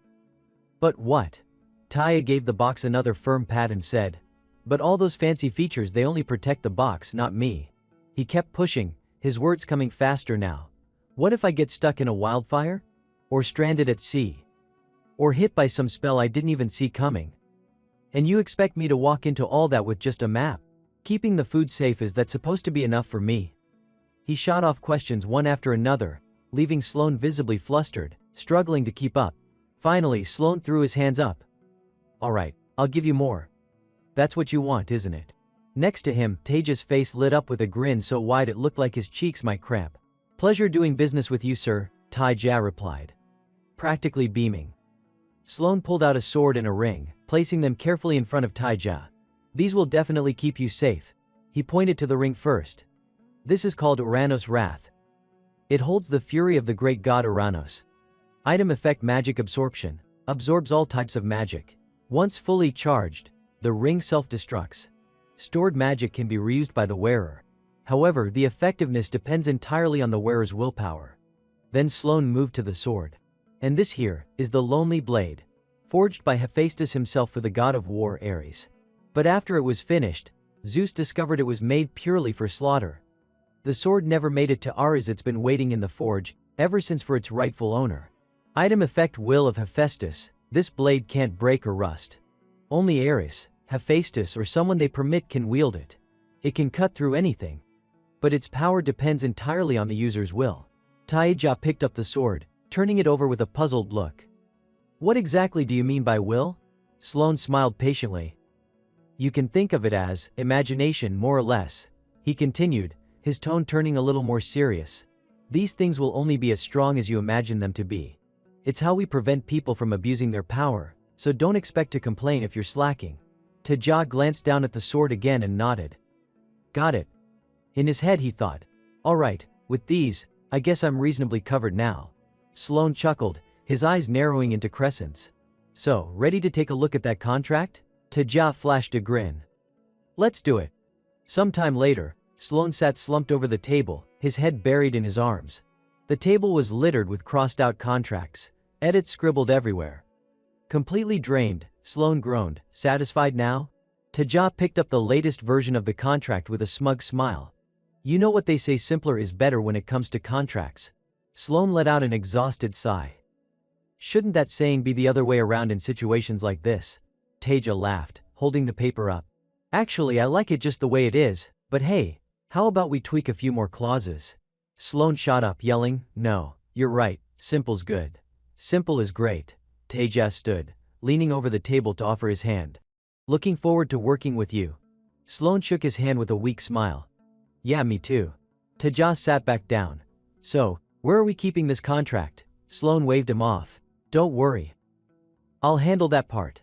Speaker 1: But what? Taeja gave the box another firm pat and said, but all those fancy features, they only protect the box, not me. He kept pushing, his words coming faster now. What if I get stuck in a wildfire? Or stranded at sea? Or hit by some spell I didn't even see coming? And you expect me to walk into all that with just a map? Keeping the food safe, is that supposed to be enough for me? He shot off questions one after another, leaving Sloane visibly flustered, struggling to keep up. Finally, Sloane threw his hands up. Alright, I'll give you more. That's what you want, isn't it? Next to him, Taja's face lit up with a grin so wide it looked like his cheeks might cramp. "Pleasure doing business with you, sir," Taija replied, practically beaming. Sloan pulled out a sword and a ring, placing them carefully in front of Taija. "These will definitely keep you safe." He pointed to the ring first. "This is called Uranos' Wrath. It holds the fury of the great god Uranos. Item effect: magic absorption. Absorbs all types of magic. Once fully charged, the ring self-destructs. Stored magic can be reused by the wearer. However, the effectiveness depends entirely on the wearer's willpower." Then Sloan moved to the sword. "And this here is the Lonely Blade, forged by Hephaestus himself for the god of war Ares. But after it was finished, Zeus discovered it was made purely for slaughter. The sword never made it to Ares. It's been waiting in the forge ever since for its rightful owner. Item effect: will of Hephaestus. This blade can't break or rust. Only Ares, Hephaestus, or someone they permit can wield it. It can cut through anything. But its power depends entirely on the user's will." Taija picked up the sword, turning it over with a puzzled look. "What exactly do you mean by will?" Sloan smiled patiently. "You can think of it as imagination, more or less," he continued, his tone turning a little more serious. "These things will only be as strong as you imagine them to be. It's how we prevent people from abusing their power, so don't expect to complain if you're slacking." Taija glanced down at the sword again and nodded. "Got it." In his head he thought, "Alright, with these, I guess I'm reasonably covered now." Sloan chuckled, his eyes narrowing into crescents. "So, ready to take a look at that contract?" Taija flashed a grin. "Let's do it." Sometime later, Sloan sat slumped over the table, his head buried in his arms. The table was littered with crossed-out contracts, edits scribbled everywhere. Completely drained, Sloan groaned. "Satisfied now?" Taija picked up the latest version of the contract with a smug smile. "You know what they say, simpler is better when it comes to contracts." Sloan let out an exhausted sigh. "Shouldn't that saying be the other way around in situations like this?" Taija laughed, holding the paper up. "Actually, I like it just the way it is, but hey, how about we tweak a few more clauses?" Sloan shot up, yelling, "No, you're right, simple's good. Simple is great." Taija stood, leaning over the table to offer his hand. "Looking forward to working with you." Sloan shook his hand with a weak smile. "Yeah, me too." Taija sat back down. "So, where are we keeping this contract?" Sloan waved him off. "Don't worry. I'll handle that part."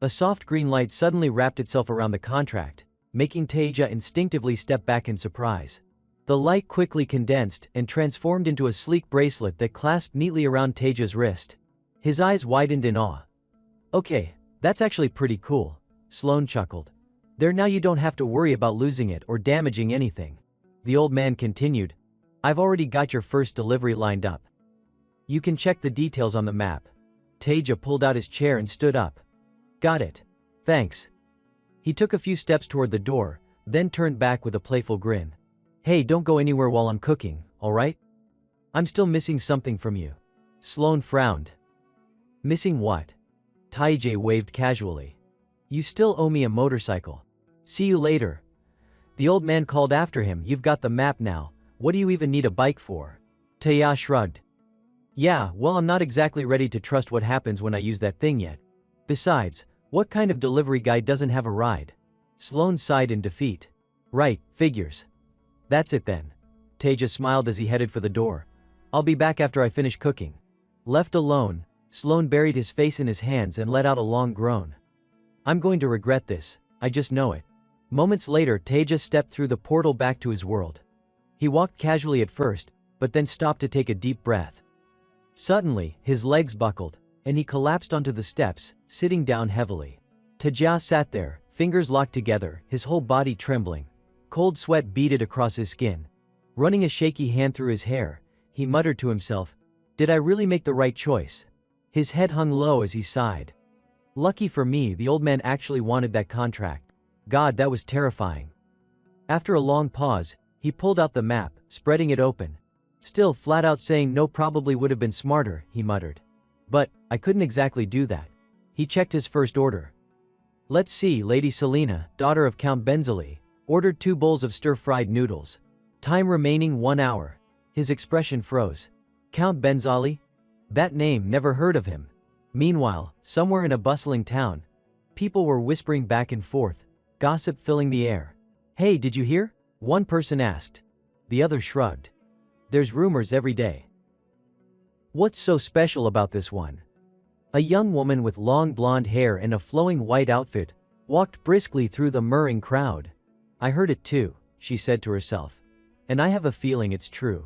Speaker 1: A soft green light suddenly wrapped itself around the contract, making Taija instinctively step back in surprise. The light quickly condensed and transformed into a sleek bracelet that clasped neatly around Taija's wrist. His eyes widened in awe. "Okay, that's actually pretty cool," Sloan chuckled. "There, now you don't have to worry about losing it or damaging anything." The old man continued, "I've already got your first delivery lined up. You can check the details on the map." Taija pulled out his chair and stood up. "Got it. Thanks." He took a few steps toward the door, then turned back with a playful grin. "Hey, don't go anywhere while I'm cooking, alright? I'm still missing something from you." Sloan frowned. "Missing what?" Taija waved casually. "You still owe me a motorcycle. See you later." The old man called after him, "You've got the map now, what do you even need a bike for?" Taija shrugged. "Yeah, well, I'm not exactly ready to trust what happens when I use that thing yet. Besides, what kind of delivery guy doesn't have a ride?" Sloan sighed in defeat. "Right, figures. That's it then." Taija smiled as he headed for the door. "I'll be back after I finish cooking." Left alone, Sloan buried his face in his hands and let out a long groan. "I'm going to regret this, I just know it." Moments later, Taija stepped through the portal back to his world. He walked casually at first, but then stopped to take a deep breath. Suddenly, his legs buckled, and he collapsed onto the steps, sitting down heavily. Taija sat there, fingers locked together, his whole body trembling. Cold sweat beaded across his skin. Running a shaky hand through his hair, he muttered to himself, "Did I really make the right choice?" His head hung low as he sighed. Lucky for me, the old man actually wanted that contract. God, that was terrifying. After a long pause, he pulled out the map, spreading it open. "Still, flat out saying no probably would have been smarter," he muttered. "But, I couldn't exactly do that." He checked his first order. "Let's see, Lady Selena, daughter of Count Benzali, ordered 2 bowls of stir-fried noodles. Time remaining 1 hour." His expression froze. Count Benzali? That name, never heard of him. Meanwhile, somewhere in a bustling town, people were whispering back and forth. gossip filling the air. Hey, did you hear? One person asked. The other shrugged. There's rumors every day. What's so special about this one? A young woman with long blonde hair and a flowing white outfit walked briskly through the murmuring crowd. I heard it too, she said to herself. And I have a feeling it's true.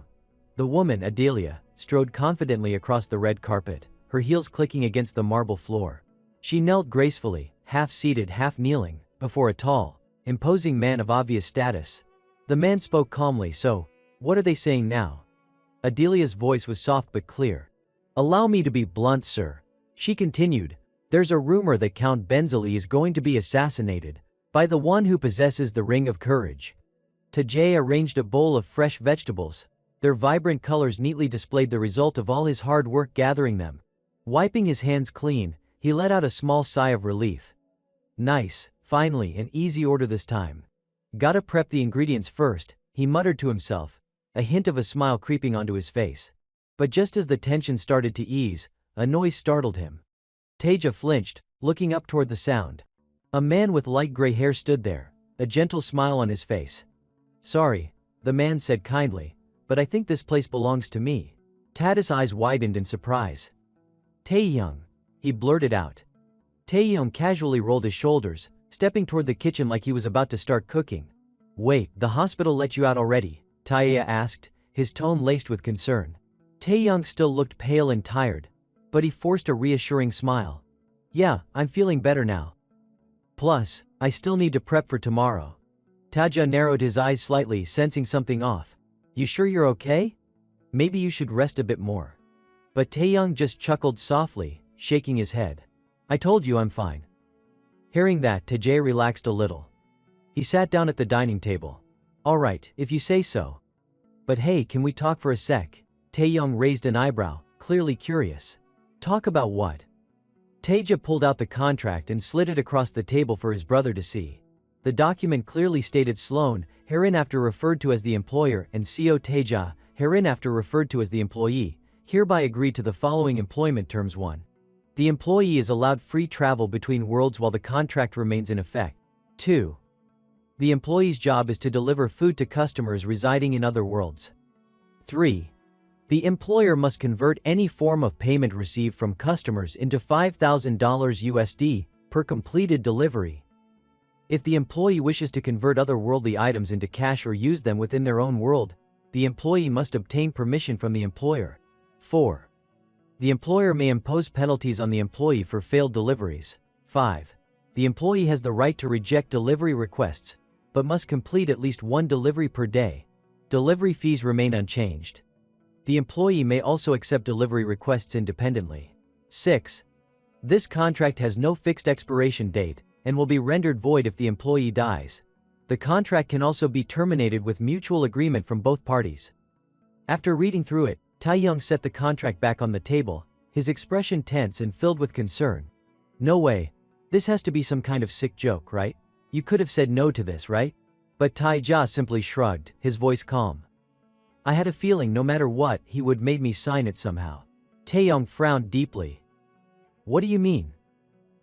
Speaker 1: The woman, Adelia, strode confidently across the red carpet, her heels clicking against the marble floor. She knelt gracefully, half seated, half kneeling, before a tall, imposing man of obvious status. The man spoke calmly. So, what are they saying now? Adelia's voice was soft but clear. Allow me to be blunt, sir. She continued. There's a rumor that Count Benzeli is going to be assassinated by the one who possesses the Ring of Courage. Tajay arranged a bowl of fresh vegetables. Their vibrant colors neatly displayed the result of all his hard work gathering them. Wiping his hands clean, he let out a small sigh of relief. Nice, finally, an easy order this time. Gotta prep the ingredients first, he muttered to himself, a hint of a smile creeping onto his face. But just as the tension started to ease, a noise startled him. Teja flinched, looking up toward the sound. A man with light gray hair stood there, a gentle smile on his face. Sorry, the man said kindly, but I think this place belongs to me. Tada's eyes widened in surprise. Taehyung, he blurted out. Taehyung casually rolled his shoulders, stepping toward the kitchen like he was about to start cooking. Wait, the hospital let you out already? Taeya asked, his tone laced with concern. Taehyung still looked pale and tired, but he forced a reassuring smile. Yeah, I'm feeling better now. Plus, I still need to prep for tomorrow. Taja narrowed his eyes slightly, sensing something off. You sure you're okay? Maybe you should rest a bit more. But Taehyung just chuckled softly, shaking his head. I told you I'm fine. Hearing that, Tajay relaxed a little. He sat down at the dining table. All right, if you say so. But hey, can we talk for a sec? Taehyung raised an eyebrow, clearly curious. Talk about what? Taeja pulled out the contract and slid it across the table for his brother to see. The document clearly stated Sloan, hereinafter referred to as the employer, and Co Taeja, hereinafter referred to as the employee, hereby agreed to the following employment terms. 1. The employee is allowed free travel between worlds while the contract remains in effect. 2. The employee's job is to deliver food to customers residing in other worlds. 3. The employer must convert any form of payment received from customers into $5,000 USD per completed delivery. If the employee wishes to convert otherworldly items into cash or use them within their own world, the employee must obtain permission from the employer. 4. The employer may impose penalties on the employee for failed deliveries. 5. The employee has the right to reject delivery requests, but must complete at least one delivery per day. Delivery fees remain unchanged. The employee may also accept delivery requests independently. 6. This contract has no fixed expiration date and will be rendered void if the employee dies. The contract can also be terminated with mutual agreement from both parties. After reading through it, Taehyung set the contract back on the table, his expression tense and filled with concern. No way. This has to be some kind of sick joke, right? You could have said no to this, right? But Taeja simply shrugged, his voice calm. I had a feeling no matter what, he would make me sign it somehow. Taehyung frowned deeply. What do you mean?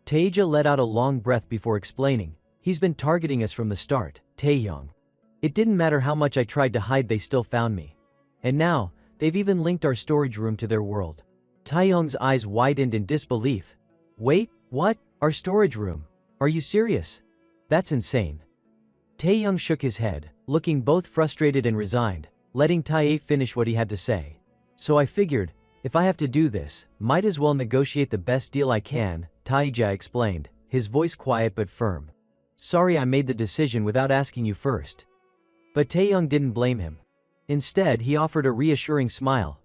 Speaker 1: Taeja let out a long breath before explaining. He's been targeting us from the start, Taehyung. It didn't matter how much I tried to hide, they still found me. And now, they've even linked our storage room to their world. Taehyung's eyes widened in disbelief. Wait, what? Our storage room? Are you serious? That's insane. Taehyung shook his head, looking both frustrated and resigned, letting Tae finish what he had to say. So I figured, if I have to do this, might as well negotiate the best deal I can, Taeja explained, his voice quiet but firm. Sorry I made the decision without asking you first. But Taehyung didn't blame him. Instead, he offered a reassuring smile.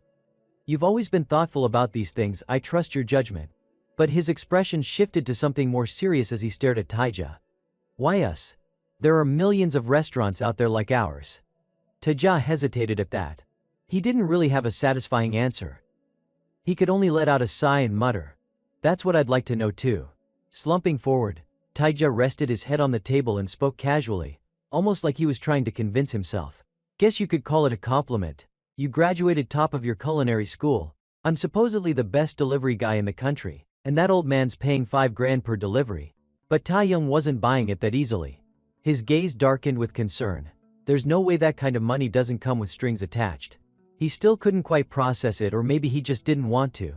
Speaker 1: You've always been thoughtful about these things, I trust your judgment. But his expression shifted to something more serious as he stared at Taeja. Why us? There are millions of restaurants out there like ours. Taeja hesitated at that. He didn't really have a satisfying answer. He could only let out a sigh and mutter. That's what I'd like to know too. Slumping forward, Taeja rested his head on the table and spoke casually, almost like he was trying to convince himself. Guess you could call it a compliment. You graduated top of your culinary school. I'm supposedly the best delivery guy in the country, and that old man's paying $5,000 per delivery. But Taehyung wasn't buying it that easily. His gaze darkened with concern. There's no way that kind of money doesn't come with strings attached. He still couldn't quite process it, or maybe he just didn't want to.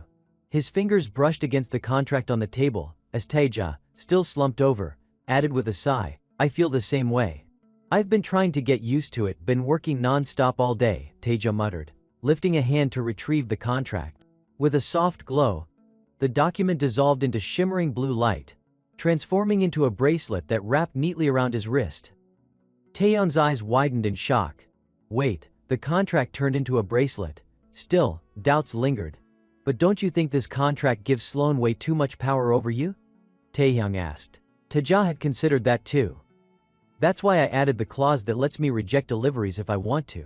Speaker 1: His fingers brushed against the contract on the table, as Taeja, still slumped over, added with a sigh, I feel the same way. I've been trying to get used to it, been working non-stop all day, Taeja muttered, lifting a hand to retrieve the contract. With a soft glow, the document dissolved into shimmering blue light, transforming into a bracelet that wrapped neatly around his wrist. Taeyeon's eyes widened in shock. Wait, the contract turned into a bracelet. Still, doubts lingered. But don't you think this contract gives Sloan way too much power over you? Taehyung asked. Taeja had considered that too. That's why I added the clause that lets me reject deliveries if I want to.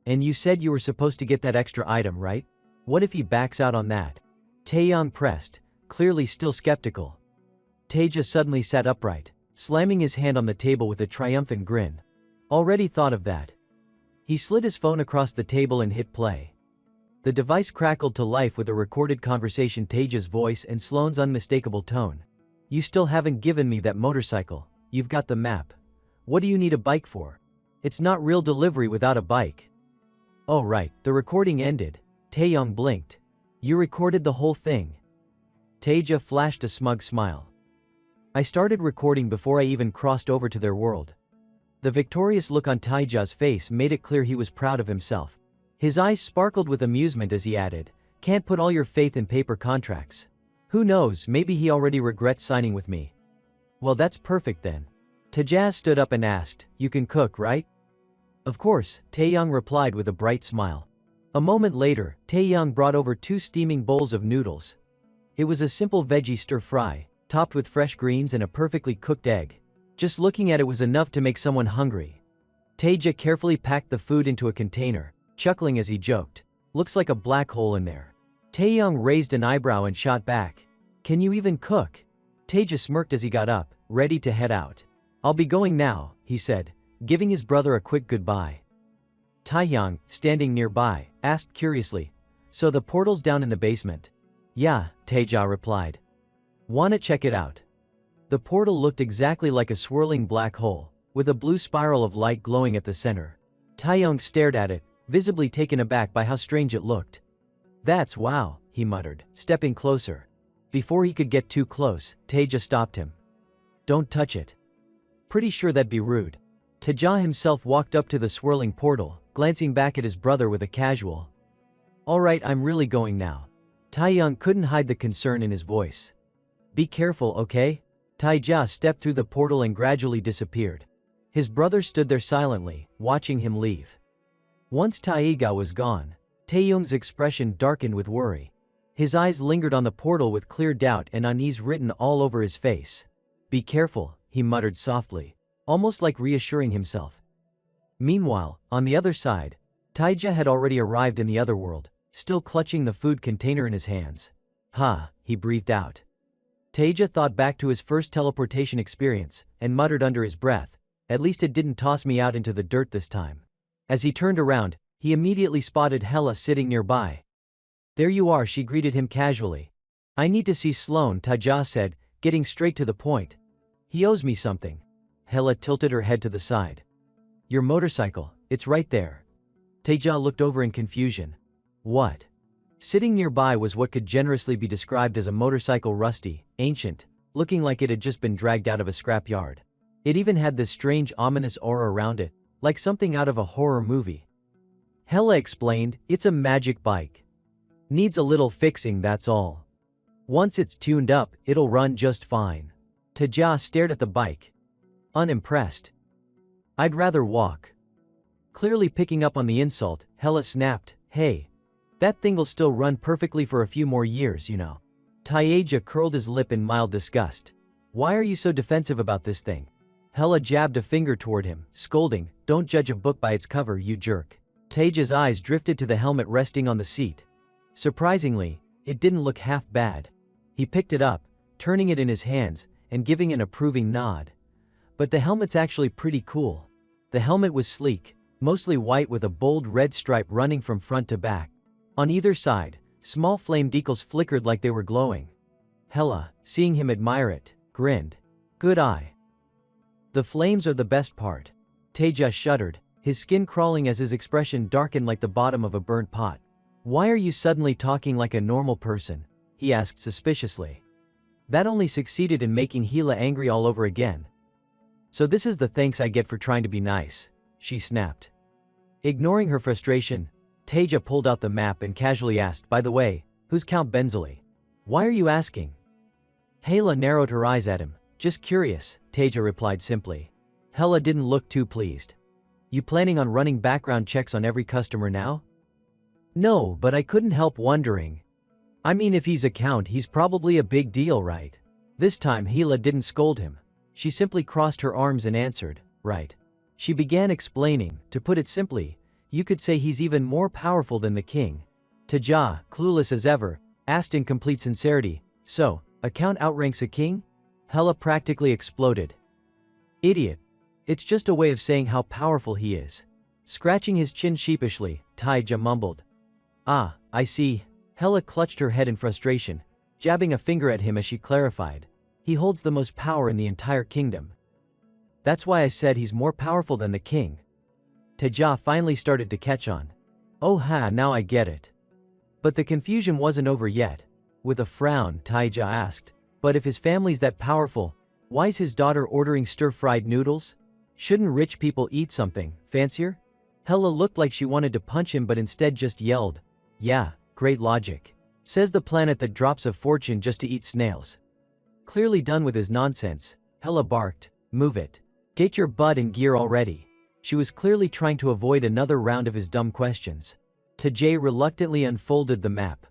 Speaker 1: And you said you were supposed to get that extra item, right? What if he backs out on that? Taehyung pressed, clearly still skeptical. Taeja suddenly sat upright, slamming his hand on the table with a triumphant grin. Already thought of that. He slid his phone across the table and hit play. The device crackled to life with a recorded conversation, Taeja's voice and Sloane's unmistakable tone. You still haven't given me that motorcycle. You've got the map. What do you need a bike for? It's not real delivery without a bike. Oh right, the recording ended. Taehyung blinked. You recorded the whole thing? Taeja flashed a smug smile. I started recording before I even crossed over to their world. The victorious look on Taeja's face made it clear he was proud of himself. His eyes sparkled with amusement as he added, can't put all your faith in paper contracts. Who knows, maybe he already regrets signing with me. Well, that's perfect then. Taeja stood up and asked, you can cook, right? Of course, Taehyung replied with a bright smile. A moment later, Taehyung brought over 2 steaming bowls of noodles. It was a simple veggie stir-fry, topped with fresh greens and a perfectly cooked egg. Just looking at it was enough to make someone hungry. Taeja carefully packed the food into a container, chuckling as he joked, looks like a black hole in there. Taehyung raised an eyebrow and shot back. Can you even cook? Taeja smirked as he got up, ready to head out. I'll be going now, he said, giving his brother a quick goodbye. Taehyung, standing nearby, asked curiously, so the portal's down in the basement? Yeah, Taeja replied. Wanna check it out? The portal looked exactly like a swirling black hole, with a blue spiral of light glowing at the center. Taehyung stared at it, visibly taken aback by how strange it looked. That's wow, he muttered, stepping closer. Before he could get too close, Taeja stopped him. Don't touch it. Pretty sure that'd be rude. Taeja himself walked up to the swirling portal, glancing back at his brother with a casual, alright, I'm really going now. Taehyung couldn't hide the concern in his voice. Be careful, okay? Taeja stepped through the portal and gradually disappeared. His brother stood there silently, watching him leave. Once Taeja was gone, Taehyung's expression darkened with worry. His eyes lingered on the portal with clear doubt and unease written all over his face. Be careful, he muttered softly, almost like reassuring himself. Meanwhile, on the other side, Taeja had already arrived in the other world, still clutching the food container in his hands. Ha, he breathed out. Taeja thought back to his first teleportation experience, and muttered under his breath, at least it didn't toss me out into the dirt this time. As he turned around, he immediately spotted Hela sitting nearby. There you are, she greeted him casually. I need to see Sloan, Taeja said, getting straight to the point. He owes me something. Hela tilted her head to the side. Your motorcycle, it's right there. Taeja looked over in confusion. What? Sitting nearby was what could generously be described as a motorcycle, rusty, ancient, looking like it had just been dragged out of a scrapyard. It even had this strange ominous aura around it, like something out of a horror movie. Hela explained, it's a magic bike. Needs a little fixing, that's all. Once it's tuned up, it'll run just fine. Taeja stared at the bike, unimpressed. I'd rather walk. Clearly picking up on the insult, Hela snapped, hey. That thing'll still run perfectly for a few more years, you know. Taeja curled his lip in mild disgust. Why are you so defensive about this thing? Hela jabbed a finger toward him, scolding, don't judge a book by its cover, you jerk. Taeja's eyes drifted to the helmet resting on the seat. Surprisingly, it didn't look half bad. He picked it up, turning it in his hands, and giving an approving nod. But the helmet's actually pretty cool. The helmet was sleek, mostly white with a bold red stripe running from front to back. On either side, small flame decals flickered like they were glowing. Hela, seeing him admire it, grinned. Good eye. The flames are the best part. Taeja shuddered, his skin crawling as his expression darkened like the bottom of a burnt pot. Why are you suddenly talking like a normal person? He asked suspiciously. That only succeeded in making Hila angry all over again. So this is the thanks I get for trying to be nice, she snapped. Ignoring her frustration, Taeja pulled out the map and casually asked, by the way, who's Count Benzeli? Why are you asking? Hela narrowed her eyes at him. Just curious, Taeja replied simply. Hela didn't look too pleased. You planning on running background checks on every customer now? No, but I couldn't help wondering. I mean, if he's a count, he's probably a big deal, right? This time Hela didn't scold him. She simply crossed her arms and answered, right. She began explaining, to put it simply, you could say he's even more powerful than the king. Taeja, clueless as ever, asked in complete sincerity, so, a count outranks a king? Hela practically exploded. Idiot. It's just a way of saying how powerful he is. Scratching his chin sheepishly, Taeja mumbled. Ah, I see. Hela clutched her head in frustration, jabbing a finger at him as she clarified. He holds the most power in the entire kingdom. That's why I said he's more powerful than the king. Taeja finally started to catch on. Oh ha, now I get it. But the confusion wasn't over yet. With a frown, Taeja asked, but if his family's that powerful, why's his daughter ordering stir-fried noodles? Shouldn't rich people eat something fancier? Hela looked like she wanted to punch him but instead just yelled, yeah, great logic. Says the planet that drops a fortune just to eat snails. Clearly done with his nonsense, Hela barked, move it. Get your butt in gear already. She was clearly trying to avoid another round of his dumb questions. Taeja reluctantly unfolded the map.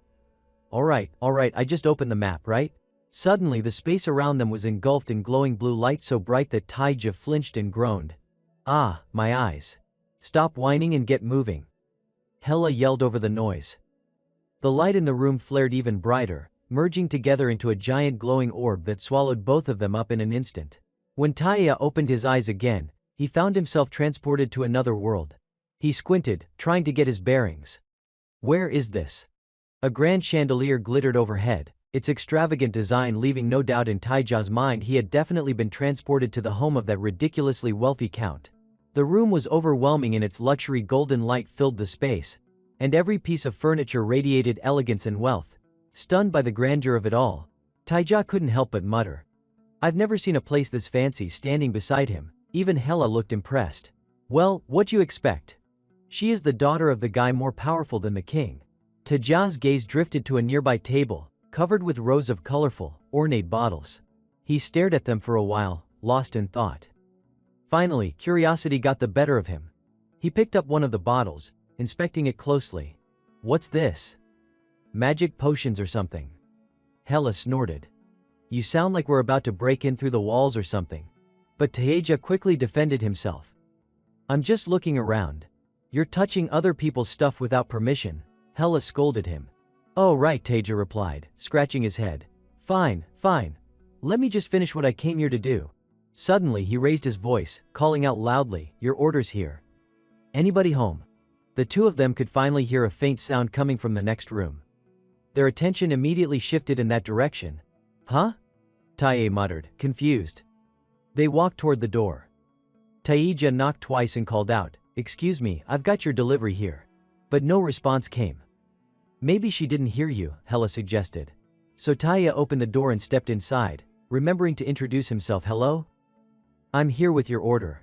Speaker 1: Alright, I just opened the map, right? Suddenly the space around them was engulfed in glowing blue light so bright that Taeja flinched and groaned. Ah, my eyes. Stop whining and get moving. Hela yelled over the noise. The light in the room flared even brighter, merging together into a giant glowing orb that swallowed both of them up in an instant. When Taeja opened his eyes again, he found himself transported to another world. He squinted, trying to get his bearings. Where is this? A grand chandelier glittered overhead, its extravagant design leaving no doubt in Taeja's mind he had definitely been transported to the home of that ridiculously wealthy count. The room was overwhelming in its luxury. Golden light filled the space, and every piece of furniture radiated elegance and wealth. Stunned by the grandeur of it all, Taeja couldn't help but mutter. I've never seen a place this fancy. Standing beside him, even Hela looked impressed. Well, what you expect? She is the daughter of the guy more powerful than the king. Taeja's gaze drifted to a nearby table, covered with rows of colorful, ornate bottles. He stared at them for a while, lost in thought. Finally, curiosity got the better of him. He picked up one of the bottles, inspecting it closely. What's this? Magic potions or something? Hela snorted. You sound like we're about to break in through the walls or something. But Taeja quickly defended himself. I'm just looking around. You're touching other people's stuff without permission, Hela scolded him. Oh right, Taeja replied, scratching his head. Fine. Let me just finish what I came here to do. Suddenly he raised his voice, calling out loudly, your orders here. Anybody home? The two of them could finally hear a faint sound coming from the next room. Their attention immediately shifted in that direction. Huh? Tae muttered, confused. They walked toward the door. Taeja knocked twice and called out, excuse me, I've got your delivery here. But no response came. Maybe she didn't hear you, Hela suggested. So Taeja opened the door and stepped inside, remembering to introduce himself. Hello? I'm here with your order.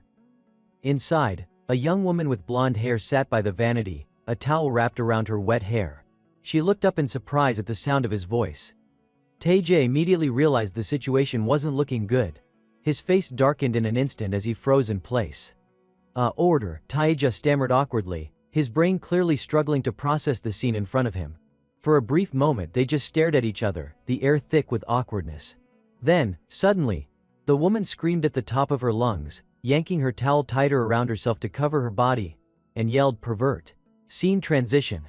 Speaker 1: Inside, a young woman with blonde hair sat by the vanity, a towel wrapped around her wet hair. She looked up in surprise at the sound of his voice. Taeja immediately realized the situation wasn't looking good. His face darkened in an instant as he froze in place. Order, Taeja stammered awkwardly, his brain clearly struggling to process the scene in front of him. For a brief moment they just stared at each other, the air thick with awkwardness. Then, suddenly, the woman screamed at the top of her lungs, yanking her towel tighter around herself to cover her body, and yelled, pervert. Scene transition.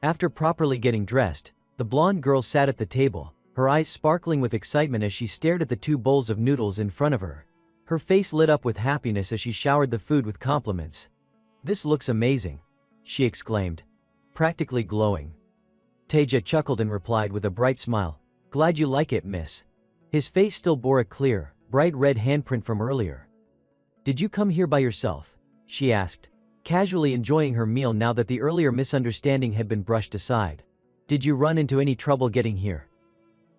Speaker 1: After properly getting dressed, the blonde girl sat at the table, her eyes sparkling with excitement as she stared at the two bowls of noodles in front of her. Her face lit up with happiness as she showered the food with compliments. This looks amazing, she exclaimed, practically glowing. Taeja chuckled and replied with a bright smile, glad you like it, miss. His face still bore a clear, bright red handprint from earlier. Did you come here by yourself? She asked, casually enjoying her meal now that the earlier misunderstanding had been brushed aside. Did you run into any trouble getting here?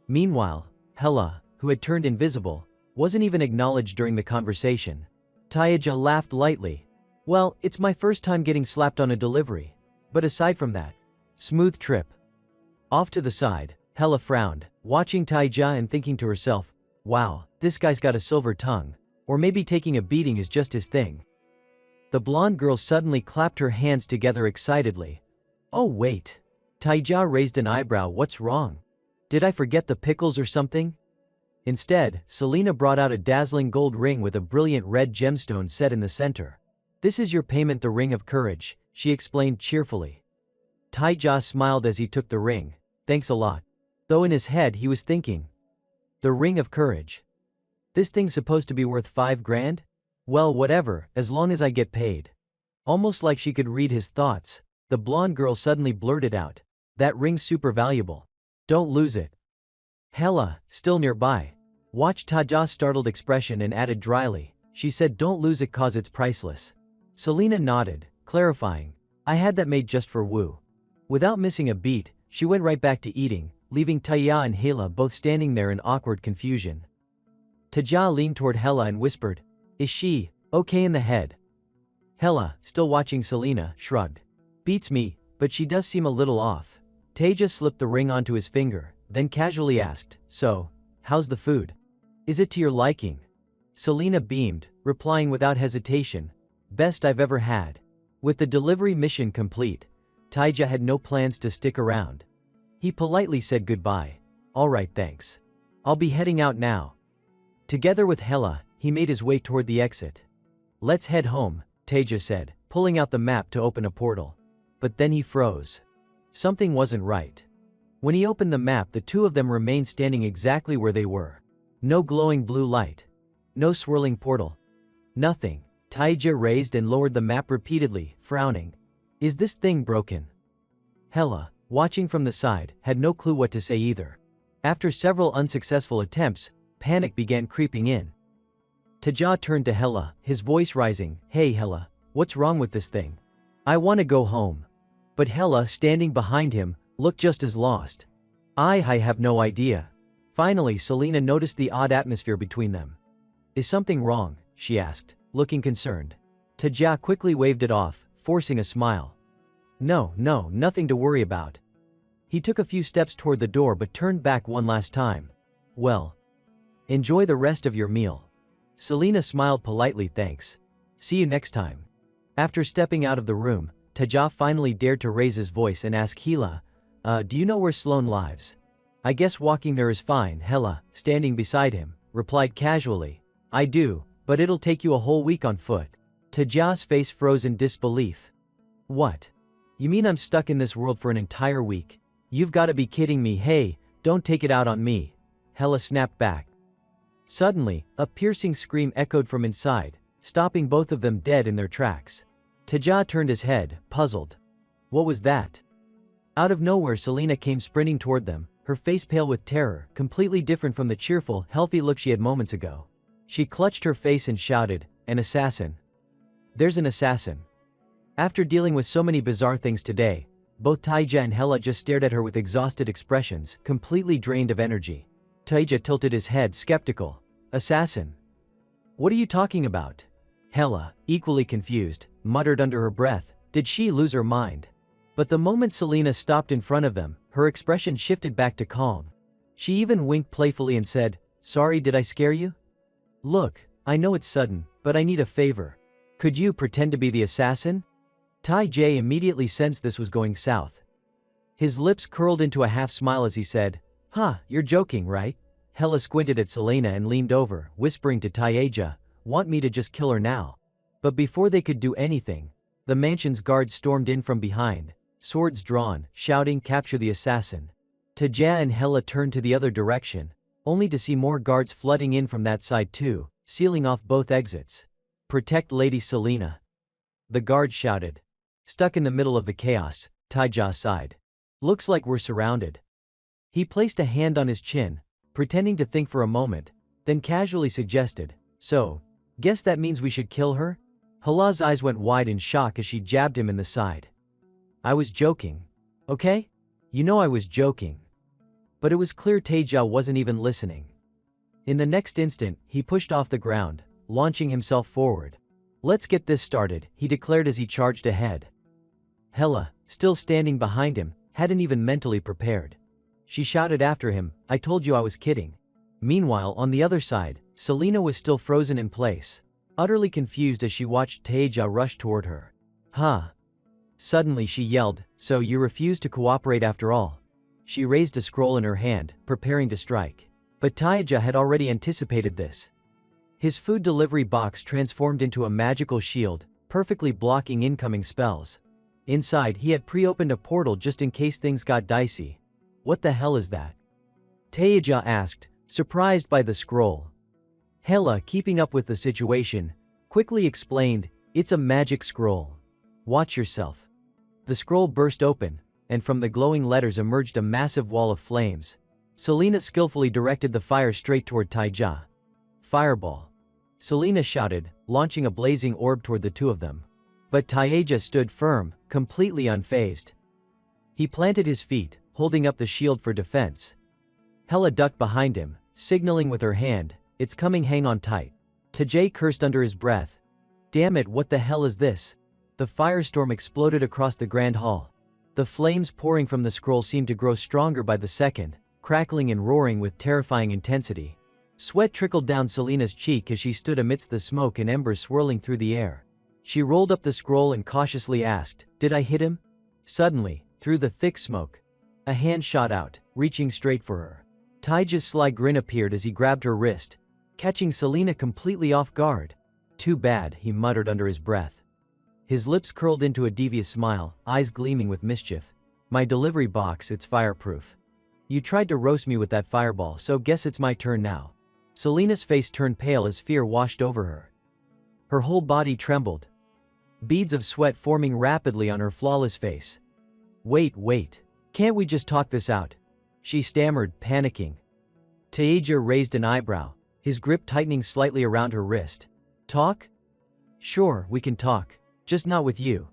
Speaker 1: Meanwhile, Hela, who had turned invisible, wasn't even acknowledged during the conversation. Taija laughed lightly. Well, it's my first time getting slapped on a delivery. But aside from that, smooth trip. Off to the side, Hela frowned, watching Taija and thinking to herself, wow, this guy's got a silver tongue. Or maybe taking a beating is just his thing. The blonde girl suddenly clapped her hands together excitedly. Oh wait. Taija raised an eyebrow. What's wrong? Did I forget the pickles or something? Instead, Selena brought out a dazzling gold ring with a brilliant red gemstone set in the center. This is your payment, the Ring of Courage, she explained cheerfully. Taija smiled as he took the ring. Thanks a lot. Though in his head he was thinking. The Ring of Courage. This thing's supposed to be worth 5 grand? Well, whatever, as long as I get paid. Almost like she could read his thoughts, the blonde girl suddenly blurted out. That ring's super valuable. Don't lose it. Hela, still nearby, watched Taija's startled expression and added dryly. She said don't lose it cause it's priceless. Selena nodded, clarifying. I had that made just for Wu. Without missing a beat, she went right back to eating, leaving Taija and Hela both standing there in awkward confusion. Taija leaned toward Hela and whispered, is she okay in the head? Hela, still watching Selena, shrugged. Beats me, but she does seem a little off. Taija slipped the ring onto his finger, then casually asked, so, how's the food? Is it to your liking? Selena beamed, replying without hesitation, best I've ever had. With the delivery mission complete, Taija had no plans to stick around. He politely said goodbye. Alright, thanks. I'll be heading out now. Together with Hela, he made his way toward the exit. Let's head home, Taija said, pulling out the map to open a portal. But then he froze. Something wasn't right. When he opened the map, the two of them remained standing exactly where they were. No glowing blue light. No swirling portal. Nothing. Taija raised and lowered the map repeatedly, frowning. Is this thing broken? Hela, watching from the side, had no clue what to say either. After several unsuccessful attempts, panic began creeping in. Taija turned to Hela, his voice rising. Hey Hela, what's wrong with this thing? I want to go home. But Hela, standing behind him, looked just as lost. I have no idea. Finally, Selena noticed the odd atmosphere between them. Is something wrong? She asked, looking concerned. Taija quickly waved it off, forcing a smile. No, nothing to worry about. He took a few steps toward the door but turned back one last time. Well, enjoy the rest of your meal. Selena smiled politely. Thanks. See you next time. After stepping out of the room, Taija finally dared to raise his voice and ask Hela, do you know where Sloane lives? I guess walking there is fine. Hela, standing beside him, replied casually. I do, but it'll take you a whole week on foot. Taija's face froze in disbelief. What? You mean I'm stuck in this world for an entire week? You've got to be kidding me. Hey, don't take it out on me. Hela snapped back. Suddenly, a piercing scream echoed from inside, stopping both of them dead in their tracks. Taija turned his head, puzzled. What was that? Out of nowhere, Selena came sprinting toward them, her face pale with terror, completely different from the cheerful, healthy look she had moments ago. She clutched her face and shouted, an assassin. There's an assassin. After dealing with so many bizarre things today, both Taija and Hela just stared at her with exhausted expressions, completely drained of energy. Taija tilted his head, skeptical. Assassin? What are you talking about? Hela, equally confused, muttered under her breath, did she lose her mind? But the moment Selena stopped in front of them, her expression shifted back to calm. She even winked playfully and said, sorry, did I scare you? Look, I know it's sudden, but I need a favor. Could you pretend to be the assassin? Taija immediately sensed this was going south. His lips curled into a half smile as he said, you're joking, right? Hela squinted at Selena and leaned over, whispering to Taija, want me to just kill her now? But before they could do anything, the mansion's guards stormed in from behind, swords drawn, shouting, capture the assassin. Taija and Hela turned to the other direction, only to see more guards flooding in from that side too, sealing off both exits. Protect Lady Selena. The guards shouted. Stuck in the middle of the chaos, Taija sighed. Looks like we're surrounded. He placed a hand on his chin, pretending to think for a moment, then casually suggested, so, Guess that means we should kill her? Hala's eyes went wide in shock as she jabbed him in the side. I was joking. Okay? You know I was joking. But it was clear Taeja wasn't even listening. In the next instant, he pushed off the ground, launching himself forward. Let's get this started, he declared as he charged ahead. Hela, still standing behind him, hadn't even mentally prepared. She shouted after him, I told you I was kidding. Meanwhile, on the other side, Selena was still frozen in place, utterly confused as she watched Taeja rush toward her. Huh? Suddenly she yelled, so you refused to cooperate after all. She raised a scroll in her hand, preparing to strike. But Taeja had already anticipated this. His food delivery box transformed into a magical shield, perfectly blocking incoming spells. Inside, he had pre-opened a portal just in case things got dicey. What the hell is that? Taeja asked, surprised by the scroll. Hela, keeping up with the situation, quickly explained, it's a magic scroll. Watch yourself. The scroll burst open, and from the glowing letters emerged a massive wall of flames. Selena skillfully directed the fire straight toward Taeja. Fireball. Selena shouted, launching a blazing orb toward the two of them. But Taeja stood firm, completely unfazed. He planted his feet, holding up the shield for defense. Hela ducked behind him, signaling with her hand, it's coming, hang on tight. Taeja cursed under his breath. Damn it, what the hell is this? The firestorm exploded across the grand hall. The flames pouring from the scroll seemed to grow stronger by the second, crackling and roaring with terrifying intensity. Sweat trickled down Selena's cheek as she stood amidst the smoke and embers swirling through the air. She rolled up the scroll and cautiously asked, did I hit him? Suddenly, through the thick smoke, a hand shot out, reaching straight for her. Taeja's sly grin appeared as he grabbed her wrist, catching Selena completely off guard. Too bad, he muttered under his breath. His lips curled into a devious smile, eyes gleaming with mischief. My delivery box, it's fireproof. You tried to roast me with that fireball, so guess it's my turn now. Selena's face turned pale as fear washed over her. Her whole body trembled, beads of sweat forming rapidly on her flawless face. Wait. Can't we just talk this out? She stammered, panicking. Taeja raised an eyebrow, his grip tightening slightly around her wrist. Talk? Sure, we can talk. Just not with you.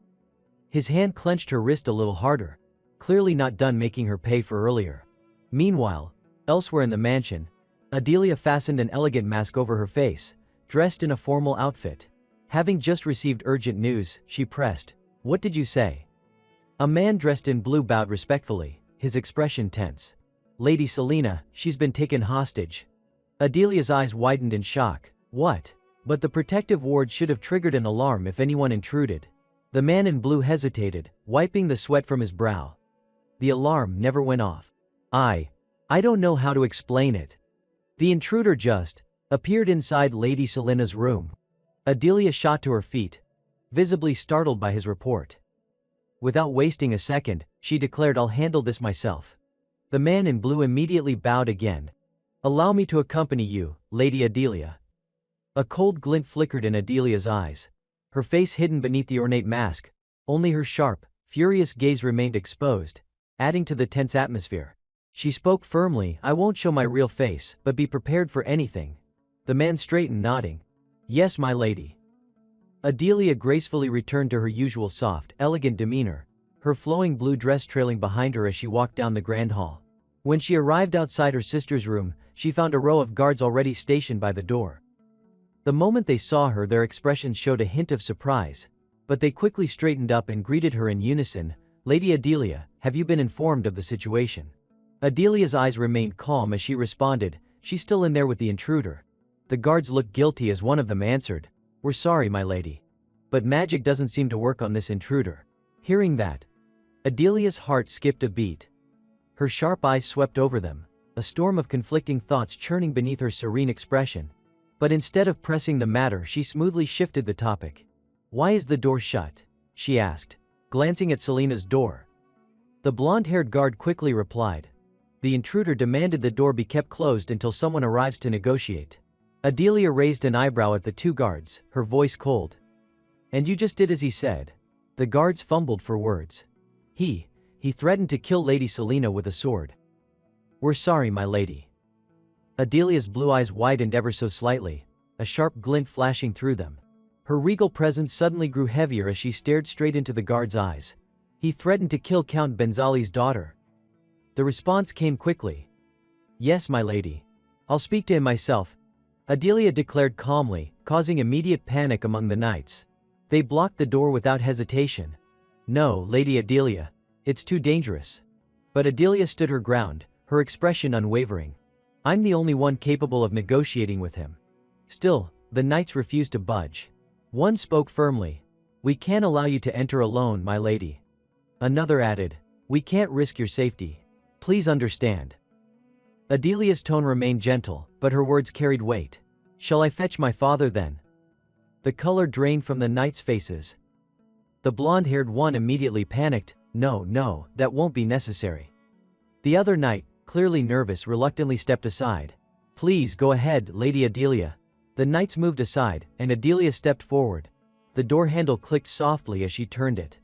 Speaker 1: His hand clenched her wrist a little harder, clearly not done making her pay for earlier. Meanwhile, elsewhere in the mansion, Adelia fastened an elegant mask over her face, dressed in a formal outfit. Having just received urgent news, she pressed, what did you say? A man dressed in blue bowed respectfully, his expression tense. Lady Selena, she's been taken hostage. Adelia's eyes widened in shock. What? But the protective ward should have triggered an alarm if anyone intruded. The man in blue hesitated, wiping the sweat from his brow. The alarm never went off. I don't know how to explain it. The intruder just appeared inside Lady Selena's room. Adelia shot to her feet, visibly startled by his report. Without wasting a second, she declared, I'll handle this myself. The man in blue immediately bowed again. Allow me to accompany you, Lady Adelia. A cold glint flickered in Adelia's eyes. Her face hidden beneath the ornate mask, only her sharp, furious gaze remained exposed, adding to the tense atmosphere. She spoke firmly, I won't show my real face, but be prepared for anything. The man straightened, nodding. Yes, my lady. Adelia gracefully returned to her usual soft, elegant demeanor, her flowing blue dress trailing behind her as she walked down the grand hall. When she arrived outside her sister's room, she found a row of guards already stationed by the door. The moment they saw her, their expressions showed a hint of surprise, but they quickly straightened up and greeted her in unison. Lady Adelia, have you been informed of the situation? Adelia's eyes remained calm as she responded, she's still in there with the intruder. The guards looked guilty as one of them answered, we're sorry, my lady. But magic doesn't seem to work on this intruder. Hearing that, Adelia's heart skipped a beat. Her sharp eyes swept over them, a storm of conflicting thoughts churning beneath her serene expression. But instead of pressing the matter, she smoothly shifted the topic. Why is the door shut? She asked, glancing at Selena's door. The blonde-haired guard quickly replied. The intruder demanded the door be kept closed until someone arrives to negotiate. Adelia raised an eyebrow at the two guards, her voice cold. And you just did as he said. The guards fumbled for words. He threatened to kill Lady Selena with a sword. We're sorry, my lady. Adelia's blue eyes widened ever so slightly. a sharp glint flashing through them. Her regal presence suddenly grew heavier as she stared straight into the guard's eyes. He threatened to kill Count Benzali's daughter. The response came quickly. Yes, my lady. I'll speak to him myself, Adelia declared calmly, causing immediate panic among the knights. They blocked the door without hesitation. No, Lady Adelia. It's too dangerous. But Adelia stood her ground, her expression unwavering. I'm the only one capable of negotiating with him. Still, the knights refused to budge. One spoke firmly. We can't allow you to enter alone, my lady. Another added. We can't risk your safety. Please understand. Adelia's tone remained gentle, but her words carried weight. Shall I fetch my father then? The color drained from the knights' faces. The blonde-haired one immediately panicked. No, that won't be necessary. The other knight, clearly nervous, reluctantly stepped aside. Please go ahead, Lady Adelia. The knights moved aside, and Adelia stepped forward. The door handle clicked softly as she turned it.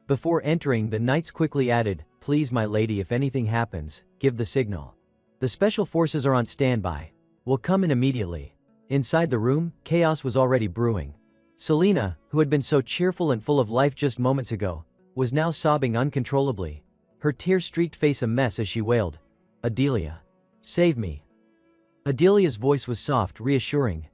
Speaker 1: Before entering, the knights quickly added, Please, my lady, if anything happens, give the signal. The special forces are on standby. We'll come in immediately. Inside the room, chaos was already brewing. Selena, who had been so cheerful and full of life just moments ago, was now sobbing uncontrollably, her tear-streaked face a mess as she wailed, Adelia. Save me. Adelia's voice was soft, reassuring.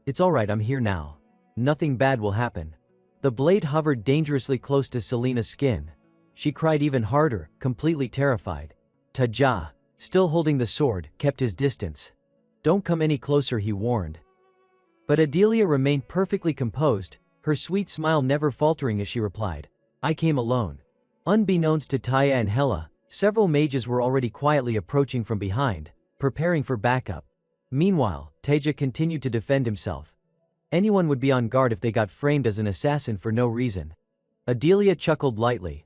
Speaker 1: It's all right, I'm here now. Nothing bad will happen. The blade hovered dangerously close to Selena's skin. She cried even harder, completely terrified. Taja, still holding the sword, kept his distance. Don't come any closer, he warned. But Adelia remained perfectly composed, her sweet smile never faltering as she replied, I came alone. Unbeknownst to Taya and Hela, several mages were already quietly approaching from behind, preparing for backup. Meanwhile, Teja continued to defend himself. Anyone would be on guard if they got framed as an assassin for no reason. Adelia chuckled lightly.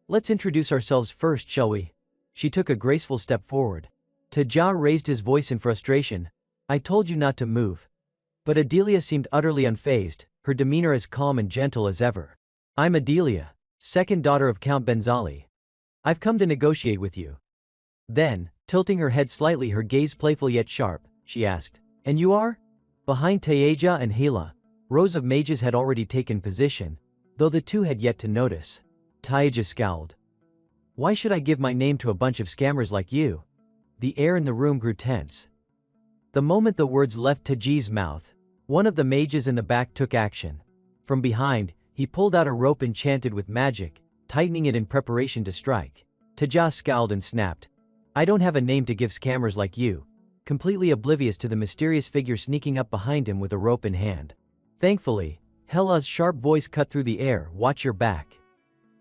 Speaker 1: Let's introduce ourselves first, shall we? She took a graceful step forward. Teja raised his voice in frustration. I told you not to move. But Adelia seemed utterly unfazed, her demeanor as calm and gentle as ever. I'm Adelia, second daughter of Count Benzali. I've come to negotiate with you. Then, tilting her head slightly, her gaze playful yet sharp, she asked, And you are? Behind Taeja and Hela, rows of mages had already taken position, though the two had yet to notice. Taeja scowled. Why should I give my name to a bunch of scammers like you? The air in the room grew tense. The moment the words left Taji's mouth, one of the mages in the back took action. From behind, he pulled out a rope enchanted with magic, tightening it in preparation to strike. Taja scowled and snapped. I don't have a name to give scammers like you, completely oblivious to the mysterious figure sneaking up behind him with a rope in hand. Thankfully, Hela's sharp voice cut through the air, watch your back.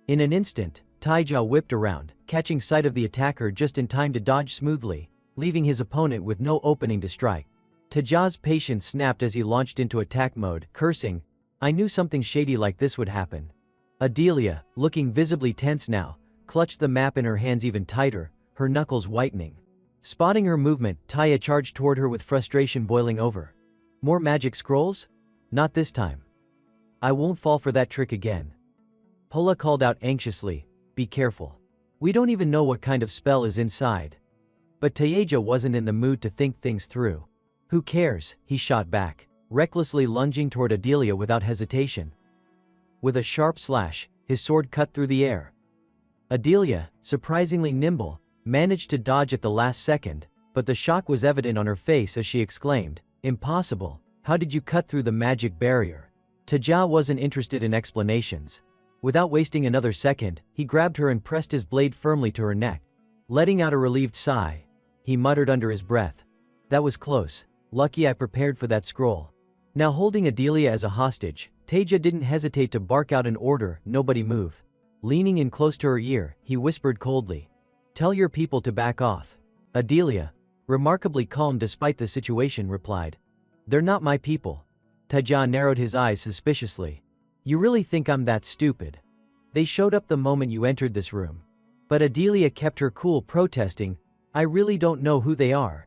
Speaker 1: In an instant, Taija whipped around, catching sight of the attacker just in time to dodge smoothly, leaving his opponent with no opening to strike. Taja's patience snapped as he launched into attack mode, cursing, I knew something shady like this would happen. Adelia, looking visibly tense now, clutched the map in her hands even tighter, her knuckles whitening. Spotting her movement, Taya charged toward her with frustration boiling over. More magic scrolls? Not this time. I won't fall for that trick again. Pola called out anxiously, be careful. We don't even know what kind of spell is inside. But Taeja wasn't in the mood to think things through. Who cares, he shot back, recklessly lunging toward Adelia without hesitation. With a sharp slash, his sword cut through the air. Adelia, surprisingly nimble, managed to dodge at the last second, but the shock was evident on her face as she exclaimed, Impossible, how did you cut through the magic barrier? Taja wasn't interested in explanations. Without wasting another second, he grabbed her and pressed his blade firmly to her neck. Letting out a relieved sigh, he muttered under his breath. That was close. Lucky I prepared for that scroll. Now holding Adelia as a hostage, Taeja didn't hesitate to bark out an order, nobody move. Leaning in close to her ear, he whispered coldly. Tell your people to back off. Adelia, remarkably calm despite the situation, replied. They're not my people. Taeja narrowed his eyes suspiciously. You really think I'm that stupid? They showed up the moment you entered this room. But Adelia kept her cool, protesting, I really don't know who they are.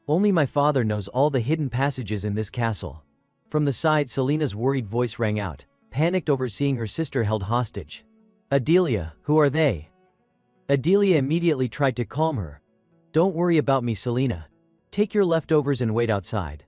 Speaker 1: Only my father knows all the hidden passages in this castle. From the side, Selena's worried voice rang out, panicked over seeing her sister held hostage. Adelia, who are they? Adelia immediately tried to calm her. Don't worry about me, Selena. Take your leftovers and wait outside.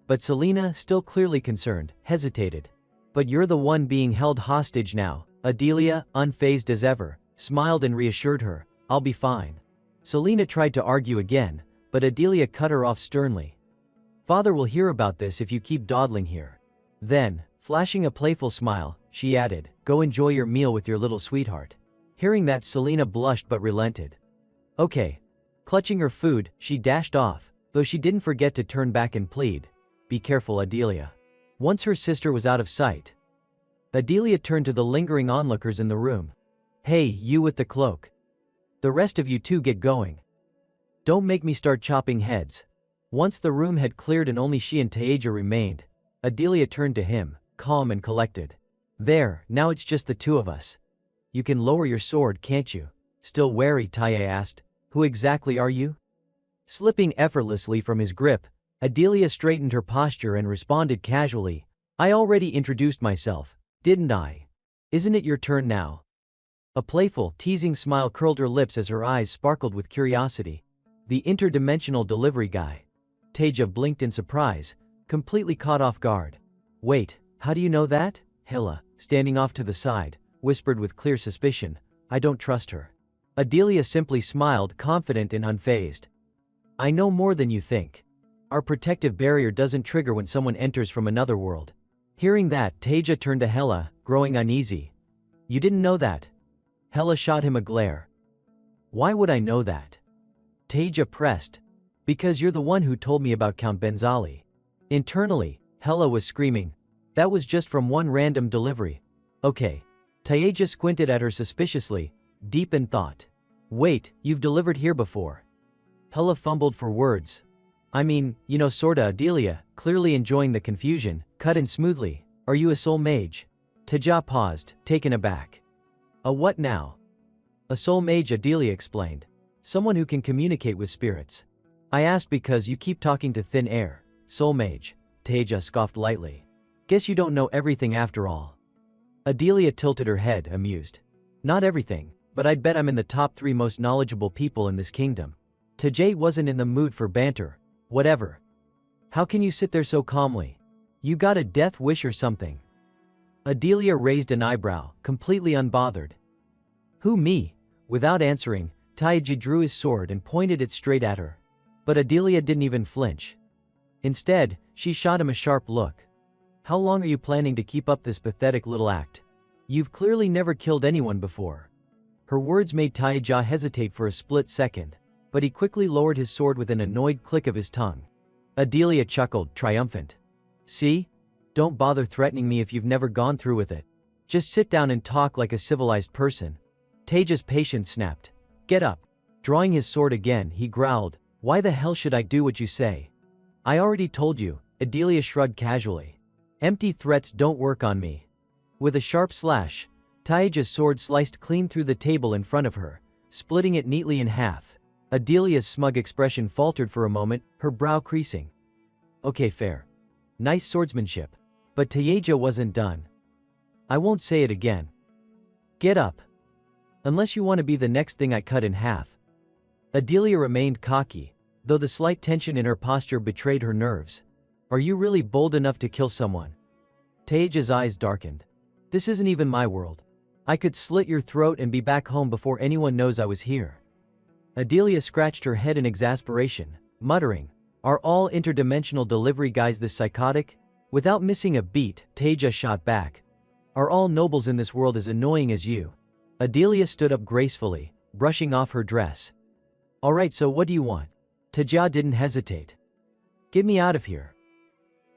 Speaker 1: But Selena, still clearly concerned, hesitated. But you're the one being held hostage now. Adelia, unfazed as ever, smiled and reassured her, I'll be fine. Selena tried to argue again, but Adelia cut her off sternly. Father will hear about this if you keep dawdling here. Then, flashing a playful smile, she added, go enjoy your meal with your little sweetheart. Hearing that, Selena blushed but relented. Okay. Clutching her food, she dashed off, though she didn't forget to turn back and plead, be careful, Adelia. Once her sister was out of sight, Adelia turned to the lingering onlookers in the room. Hey, you with the cloak. The rest of you two get going. Don't make me start chopping heads. Once the room had cleared and only she and Taeja remained, Adelia turned to him, calm and collected. There, now it's just the two of us. You can lower your sword, can't you? Still wary, Tae asked. Who exactly are you? Slipping effortlessly from his grip, Adelia straightened her posture and responded casually. I already introduced myself, didn't I? Isn't it your turn now? A playful, teasing smile curled her lips as her eyes sparkled with curiosity. The interdimensional delivery guy. Taeja blinked in surprise, completely caught off guard. Wait, how do you know that? Hilla, standing off to the side, whispered with clear suspicion. I don't trust her. Adelia simply smiled, confident and unfazed. I know more than you think. Our protective barrier doesn't trigger when someone enters from another world. Hearing that, Taeja turned to Hela, growing uneasy. You didn't know that? Hela shot him a glare. Why would I know that? Taeja pressed. Because you're the one who told me about Count Benzali. Internally, Hela was screaming. That was just from one random delivery. Okay. Taeja squinted at her suspiciously, deep in thought. Wait, you've delivered here before. Hela fumbled for words. I mean, sorta. Adelia, clearly enjoying the confusion, cut in smoothly. Are you a soul mage? Taeja paused, taken aback. A what now? A soul mage, Adelia explained. Someone who can communicate with spirits. I asked because you keep talking to thin air. Soul mage. Taeja scoffed lightly. Guess you don't know everything after all. Adelia tilted her head, amused. Not everything, but I'd bet I'm in the top 3 most knowledgeable people in this kingdom. Taeja wasn't in the mood for banter. Whatever. How can you sit there so calmly? You got a death wish or something? Adelia raised an eyebrow, completely unbothered. Who, me? Without answering, Taeja drew his sword and pointed it straight at her. But Adelia didn't even flinch. Instead, she shot him a sharp look. How long are you planning to keep up this pathetic little act? You've clearly never killed anyone before. Her words made Taeja hesitate for a split second, but he quickly lowered his sword with an annoyed click of his tongue. Adelia chuckled, triumphant. See? Don't bother threatening me if you've never gone through with it. Just sit down and talk like a civilized person. Taeja's patience snapped. Get up. Drawing his sword again, he growled, Why the hell should I do what you say? I already told you, Adelia shrugged casually. Empty threats don't work on me. With a sharp slash, Taeja's sword sliced clean through the table in front of her, splitting it neatly in half. Adelia's smug expression faltered for a moment, her brow creasing. Okay, fair. Nice swordsmanship. But Taeja wasn't done. I won't say it again. Get up. Unless you want to be the next thing I cut in half. Adelia remained cocky, though the slight tension in her posture betrayed her nerves. Are you really bold enough to kill someone? Taeja's eyes darkened. This isn't even my world. I could slit your throat and be back home before anyone knows I was here. Adelia scratched her head in exasperation, muttering, Are all interdimensional delivery guys this psychotic? Without missing a beat, Taeja shot back. Are all nobles in this world as annoying as you? Adelia stood up gracefully, brushing off her dress. Alright, so what do you want? Taeja didn't hesitate. Get me out of here.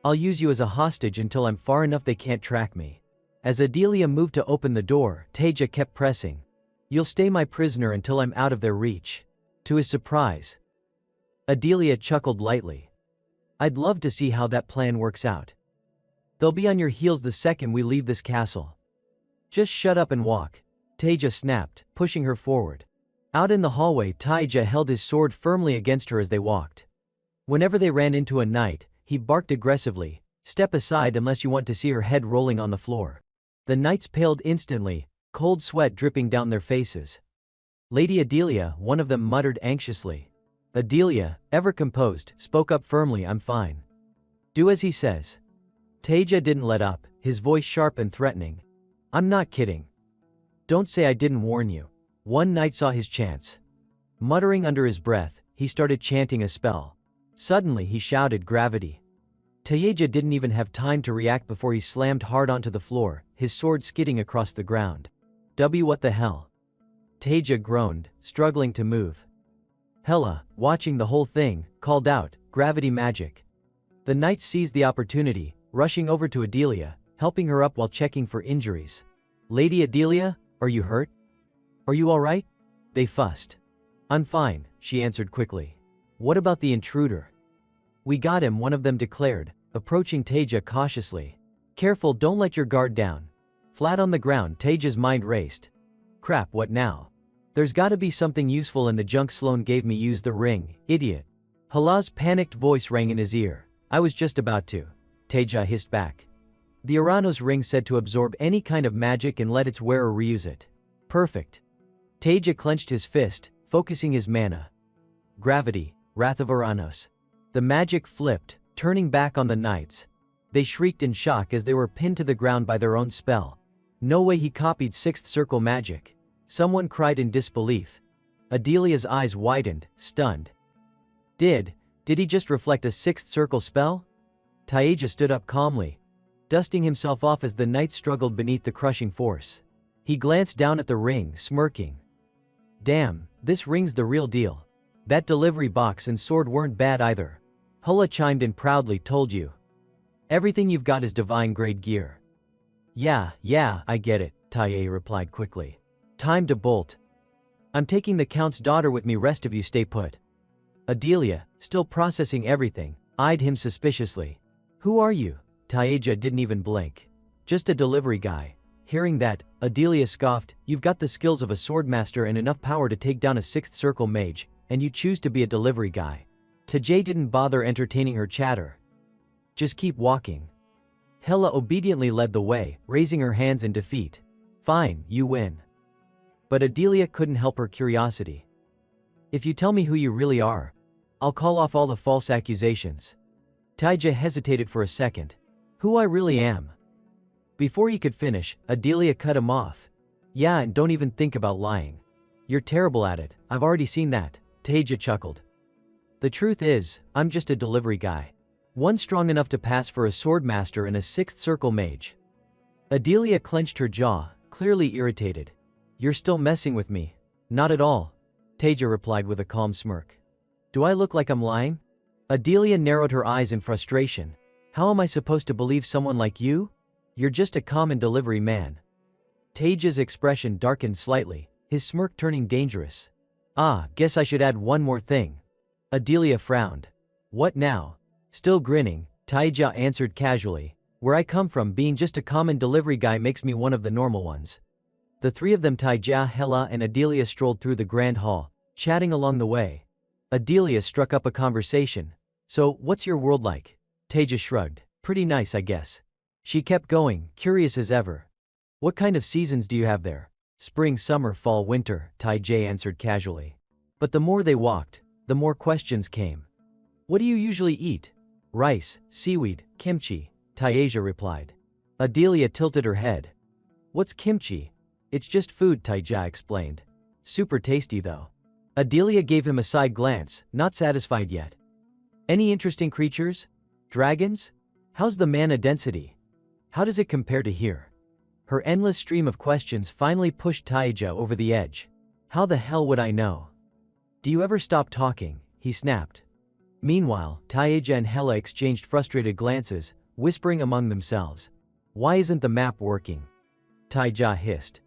Speaker 1: I'll use you as a hostage until I'm far enough they can't track me. As Adelia moved to open the door, Taeja kept pressing. You'll stay my prisoner until I'm out of their reach. To his surprise, Adelia chuckled lightly. I'd love to see how that plan works out. They'll be on your heels the second we leave this castle. Just shut up and walk. Taeja snapped, pushing her forward. Out in the hallway, Taeja held his sword firmly against her as they walked. Whenever they ran into a knight, he barked aggressively, Step aside unless you want to see her head rolling on the floor. The knights paled instantly, cold sweat dripping down their faces. Lady Adelia, one of them muttered anxiously. Adelia, ever composed, spoke up firmly, I'm fine. Do as he says. Taeja didn't let up, his voice sharp and threatening. I'm not kidding. Don't say I didn't warn you. One night saw his chance. Muttering under his breath, he started chanting a spell. Suddenly he shouted gravity. Taeja didn't even have time to react before he slammed hard onto the floor, his sword skidding across the ground. What the hell? Taeja groaned, struggling to move. Hela, watching the whole thing, called out, gravity magic. The knights seized the opportunity, rushing over to Adelia, helping her up while checking for injuries. Lady Adelia, are you hurt? Are you alright? They fussed. I'm fine, she answered quickly. What about the intruder? We got him, one of them declared, approaching Taeja cautiously. Careful, don't let your guard down. Flat on the ground, Taeja's mind raced. Crap, what now? There's gotta be something useful in the junk Sloane gave me. Use the ring, idiot. Hala's panicked voice rang in his ear. I was just about to. Taeja hissed back. The Urano's ring said to absorb any kind of magic and let its wearer reuse it. Perfect. Taeja clenched his fist, focusing his mana. Gravity, Wrath of Uranos. The magic flipped, turning back on the knights. They shrieked in shock as they were pinned to the ground by their own spell. No way he copied sixth circle magic. Someone cried in disbelief. Adelia's eyes widened, stunned. Did he just reflect a sixth circle spell? Taeja stood up calmly, dusting himself off as the knight struggled beneath the crushing force. He glanced down at the ring, smirking. Damn, this ring's the real deal. That delivery box and sword weren't bad either. Hela chimed in proudly. Told you. Everything you've got is divine grade gear. Yeah, I get it, Taeja replied quickly. Time to bolt. I'm taking the Count's daughter with me, rest of you stay put. Adelia, still processing everything, eyed him suspiciously. Who are you? Taeja didn't even blink. Just a delivery guy. Hearing that, Adelia scoffed. You've got the skills of a swordmaster and enough power to take down a sixth circle mage, and you choose to be a delivery guy. Taeja didn't bother entertaining her chatter. Just keep walking. Hela obediently led the way, raising her hands in defeat. Fine, you win. But Adelia couldn't help her curiosity. If you tell me who you really are, I'll call off all the false accusations. Taeja hesitated for a second. Who I really am? Before he could finish, Adelia cut him off. Yeah, and don't even think about lying. You're terrible at it, I've already seen that, Taeja chuckled. The truth is, I'm just a delivery guy. One strong enough to pass for a swordmaster and a sixth circle mage. Adelia clenched her jaw, clearly irritated. You're still messing with me. Not at all, Taeja replied with a calm smirk. Do I look like I'm lying? Adelia narrowed her eyes in frustration. How am I supposed to believe someone like you? You're just a common delivery man. Taeja's expression darkened slightly, his smirk turning dangerous. Guess I should add one more thing. Adelia frowned. What now? Still grinning, Taeja answered casually. Where I come from, being just a common delivery guy makes me one of the normal ones. The three of them, Taeja, Hela and Adelia, strolled through the grand hall, chatting along the way. Adelia struck up a conversation. So, what's your world like? Taeja shrugged. Pretty nice, I guess. She kept going, curious as ever. What kind of seasons do you have there? Spring, summer, fall, winter, Taeja answered casually. But the more they walked, the more questions came. What do you usually eat? Rice, seaweed, kimchi, Taeja replied. Adelia tilted her head. What's kimchi? It's just food, Taeja explained. Super tasty though. Adelia gave him a side glance, not satisfied yet. Any interesting creatures? Dragons? How's the mana density? How does it compare to here? Her endless stream of questions finally pushed Taeja over the edge. How the hell would I know? Do you ever stop talking? He snapped. Meanwhile, Taeja and Hela exchanged frustrated glances, whispering among themselves. Why isn't the map working? Taeja hissed.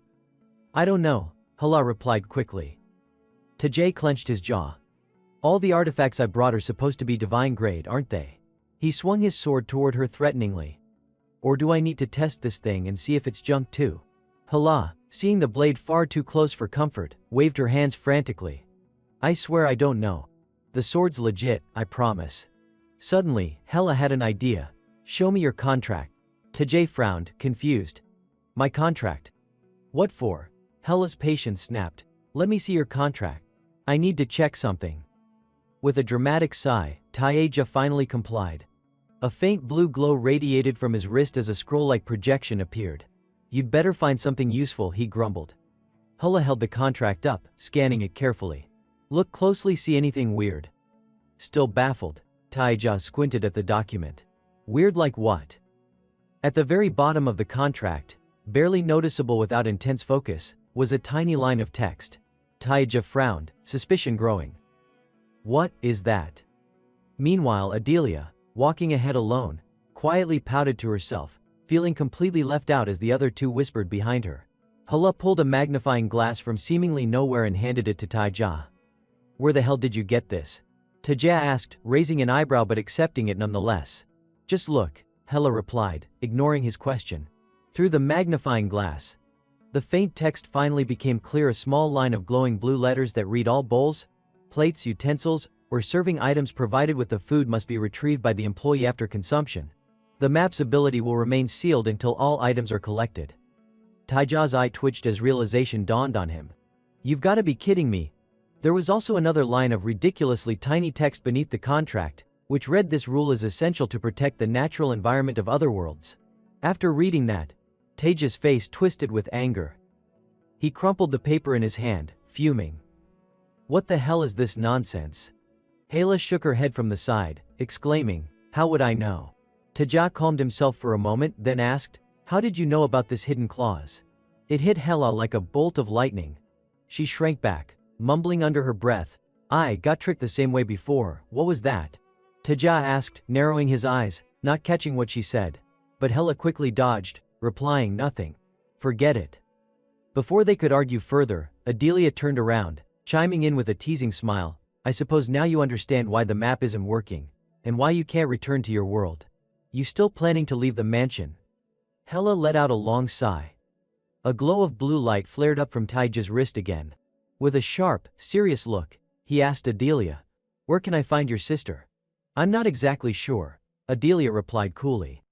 Speaker 1: I don't know, Hela replied quickly. Taeja clenched his jaw. All the artifacts I brought are supposed to be divine grade, aren't they? He swung his sword toward her threateningly. Or do I need to test this thing and see if it's junk too? Hela, seeing the blade far too close for comfort, waved her hands frantically. I swear I don't know. The sword's legit, I promise. Suddenly, Hela had an idea. Show me your contract. Taeja frowned, confused. My contract? What for? Hela's patience snapped. Let me see your contract. I need to check something. With a dramatic sigh, Taeja finally complied. A faint blue glow radiated from his wrist as a scroll-like projection appeared. "You'd better find something useful," he grumbled. Hela held the contract up, scanning it carefully. "Look closely, see anything weird?" Still baffled, Taija squinted at the document. "Weird like what?" At the very bottom of the contract, barely noticeable without intense focus, was a tiny line of text. Taija frowned, suspicion growing. "What is that?" Meanwhile, Adelia, walking ahead alone, quietly pouted to herself, feeling completely left out as the other two whispered behind her. Hela pulled a magnifying glass from seemingly nowhere and handed it to Taija. "Where the hell did you get this?" Taija asked, raising an eyebrow but accepting it nonetheless. "Just look," Hela replied, ignoring his question. Through the magnifying glass, the faint text finally became clear, a small line of glowing blue letters that read, "All bowls, plates, utensils, or serving items provided with the food must be retrieved by the employee after consumption. The map's ability will remain sealed until all items are collected." Taija's eye twitched as realization dawned on him. "You've got to be kidding me." There was also another line of ridiculously tiny text beneath the contract, which read, "This rule is essential to protect the natural environment of other worlds." After reading that, Taija's face twisted with anger. He crumpled the paper in his hand, fuming. "What the hell is this nonsense?" Hela shook her head from the side, exclaiming, "How would I know?" Taija calmed himself for a moment, then asked, "How did you know about this hidden clause?" It hit Hela like a bolt of lightning. She shrank back, mumbling under her breath, "I got tricked the same way before. What was that?" Taija asked, narrowing his eyes, not catching what she said. But Hela quickly dodged, replying, "Nothing. Forget it." Before they could argue further, Adelia turned around, chiming in with a teasing smile, "I suppose now you understand why the map isn't working, and why you can't return to your world. You still planning to leave the mansion?" Hela let out a long sigh. A glow of blue light flared up from Taija's wrist again. With a sharp, serious look, he asked Adelia, "Where can I find your sister?" "I'm not exactly sure," Adelia replied coolly.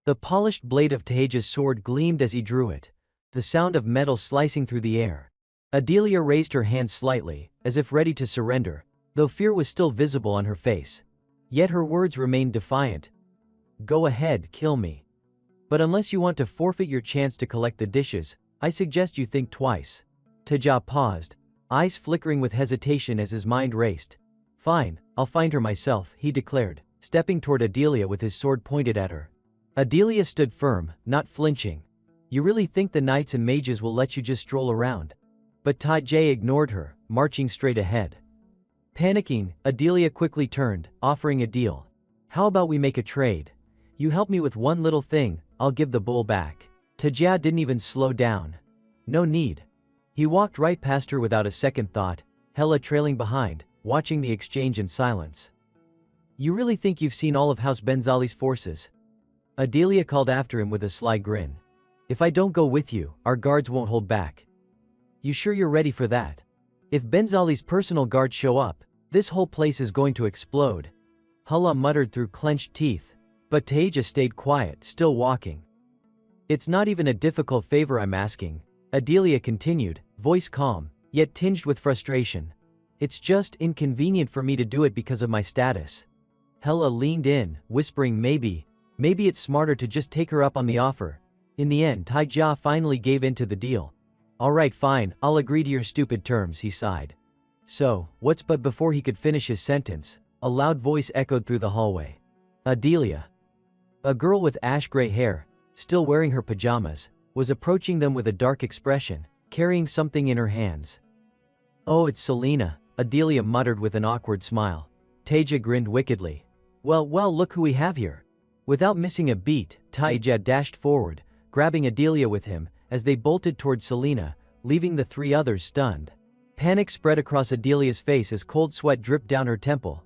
Speaker 1: The polished blade of Taija's sword gleamed as he drew it, the sound of metal slicing through the air. Adelia raised her hand slightly, as if ready to surrender, though fear was still visible on her face. Yet her words remained defiant. "Go ahead, kill me. But unless you want to forfeit your chance to collect the dishes, I suggest you think twice." Taija paused, eyes flickering with hesitation as his mind raced. "Fine, I'll find her myself," he declared, stepping toward Adelia with his sword pointed at her. Adelia stood firm, not flinching. "You really think the knights and mages will let you just stroll around?" But Taija ignored her, marching straight ahead. Panicking, Adelia quickly turned, offering a deal. "How about we make a trade? You help me with one little thing, I'll give the bull back." Taija didn't even slow down. "No need." He walked right past her without a second thought, Hela trailing behind, watching the exchange in silence. "You really think you've seen all of House Benzali's forces?" Adelia called after him with a sly grin. "If I don't go with you, our guards won't hold back." "You sure you're ready for that? If Benzali's personal guards show up, this whole place is going to explode." Hela muttered through clenched teeth, but Taija stayed quiet, still walking. "It's not even a difficult favor I'm asking," Adelia continued, voice calm, yet tinged with frustration. "It's just inconvenient for me to do it because of my status." Hela leaned in, whispering, maybe it's smarter to just take her up on the offer." In the end, Taija finally gave in to the deal. "Alright, fine, I'll agree to your stupid terms," he sighed. "So, what's..." But before he could finish his sentence, a loud voice echoed through the hallway. "Adelia." A girl with ash-gray hair, still wearing her pajamas, was approaching them with a dark expression, carrying something in her hands. "Oh, it's Selena," Adelia muttered with an awkward smile. Taija grinned wickedly. Well, look who we have here." Without missing a beat, Taija dashed forward, grabbing Adelia with him, as they bolted toward Selena, leaving the three others stunned. Panic spread across Adelia's face as cold sweat dripped down her temple.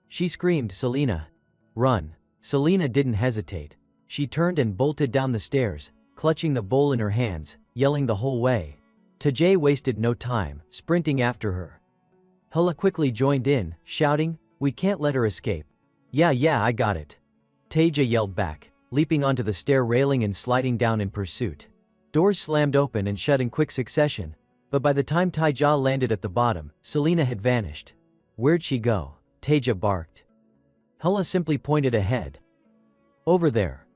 Speaker 1: She screamed, "Selena! Run!" Selena didn't hesitate. She turned and bolted down the stairs, clutching the bowl in her hands, yelling the whole way. Taija wasted no time, sprinting after her. Hela quickly joined in, shouting, "We can't let her escape." Yeah, I got it," Taija yelled back, leaping onto the stair railing and sliding down in pursuit. Doors slammed open and shut in quick succession, but by the time Taija landed at the bottom, Selena had vanished. "Where'd she go?" Taija barked. Hela simply pointed ahead. Over there.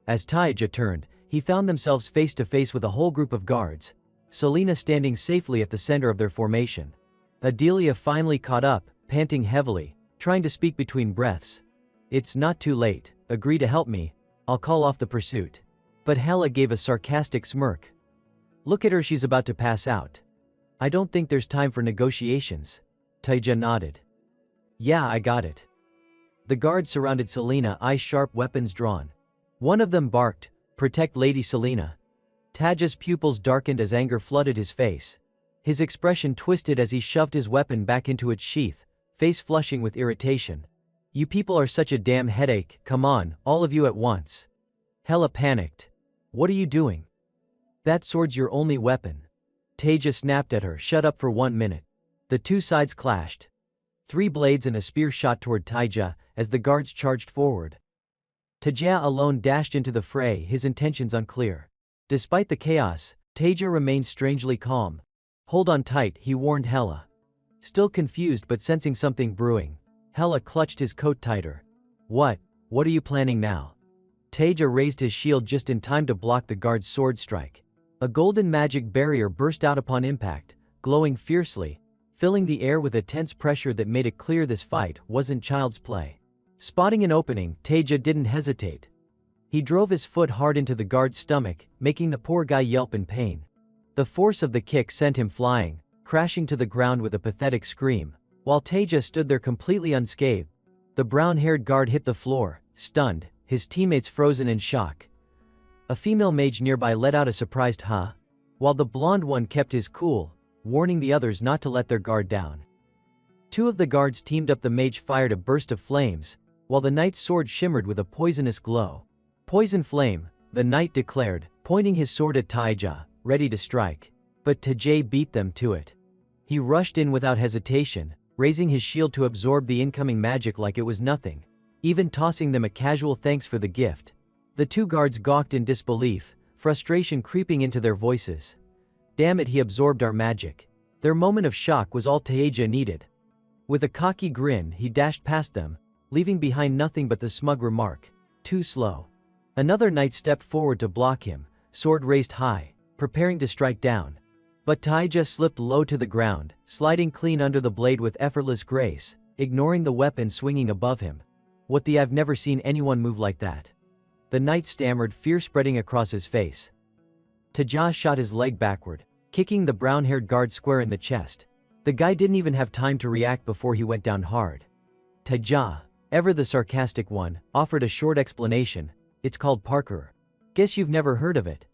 Speaker 1: As Taija turned, he found themselves face to face with a whole group of guards, Selena standing safely at the center of their formation. Adelia finally caught up, panting heavily, trying to speak between breaths. It's not too late, agree to help me, I'll call off the pursuit. But Hela gave a sarcastic smirk. Look at her, she's about to pass out. I don't think there's time for negotiations. Taija nodded. Yeah, I got it. The guards surrounded Selena, eyes-sharp, weapons drawn. One of them barked, "Protect Lady Selena." Taija's pupils darkened as anger flooded his face. His expression twisted as he shoved his weapon back into its sheath, face flushing with irritation. You people are such a damn headache, come on, all of you at once. Hela panicked. What are you doing? That sword's your only weapon. Taija snapped at her, shut up for 1 minute. The two sides clashed. 3 blades and a spear shot toward Taija, as the guards charged forward. Taija alone dashed into the fray, his intentions unclear. Despite the chaos, Taija remained strangely calm. Hold on tight, he warned Hela. Still confused but sensing something brewing, Hela clutched his coat tighter. What are you planning now? Taija raised his shield just in time to block the guard's sword strike. A golden magic barrier burst out upon impact, glowing fiercely, filling the air with a tense pressure that made it clear this fight wasn't child's play. Spotting an opening, Taija didn't hesitate. He drove his foot hard into the guard's stomach, making the poor guy yelp in pain. The force of the kick sent him flying, crashing to the ground with a pathetic scream, while Taija stood there completely unscathed. The brown-haired guard hit the floor, stunned, his teammates frozen in shock. A female mage nearby let out a surprised "huh?" while the blonde one kept his cool, warning the others not to let their guard down. 2 of the guards teamed up. The mage fired a burst of flames, while the knight's sword shimmered with a poisonous glow. Poison flame, the knight declared, pointing his sword at Taija, ready to strike. But Taija beat them to it. He rushed in without hesitation, raising his shield to absorb the incoming magic like it was nothing, even tossing them a casual thanks for the gift. The 2 guards gawked in disbelief, frustration creeping into their voices. Damn it, he absorbed our magic. Their moment of shock was all Taija needed. With a cocky grin, he dashed past them, leaving behind nothing but the smug remark, too slow. Another knight stepped forward to block him, sword raised high, preparing to strike down. But Taija slipped low to the ground, sliding clean under the blade with effortless grace, ignoring the weapon swinging above him. I've never seen anyone move like that. The knight stammered, fear spreading across his face. Taija shot his leg backward, kicking the brown-haired guard square in the chest. The guy didn't even have time to react before he went down hard. Taija, ever the sarcastic one, offered a short explanation. It's called parkour. Guess you've never heard of it.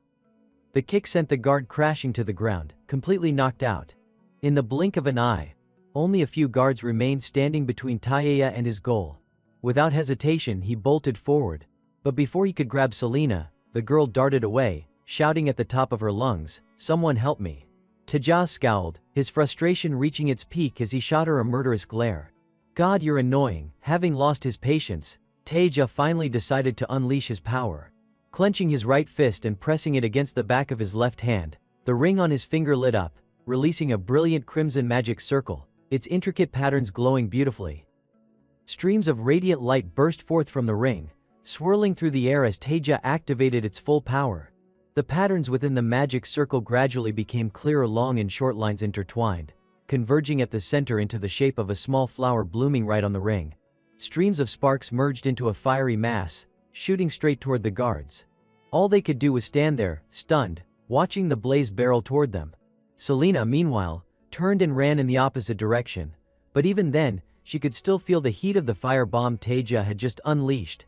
Speaker 1: The kick sent the guard crashing to the ground, completely knocked out. In the blink of an eye, only a few guards remained standing between Taija and his goal. Without hesitation, he bolted forward. But before he could grab Selena, the girl darted away, shouting at the top of her lungs, "Someone help me." Taija scowled, his frustration reaching its peak as he shot her a murderous glare. God, you're annoying. Having lost his patience, Taija finally decided to unleash his power. Clenching his right fist and pressing it against the back of his left hand, the ring on his finger lit up, releasing a brilliant crimson magic circle, its intricate patterns glowing beautifully. Streams of radiant light burst forth from the ring, swirling through the air as Taija activated its full power. The patterns within the magic circle gradually became clearer, long and short lines intertwined, converging at the center into the shape of a small flower blooming right on the ring. Streams of sparks merged into a fiery mass, shooting straight toward the guards. All they could do was stand there, stunned, watching the blaze barrel toward them. Selena, meanwhile, turned and ran in the opposite direction, but even then, she could still feel the heat of the firebomb Taija had just unleashed.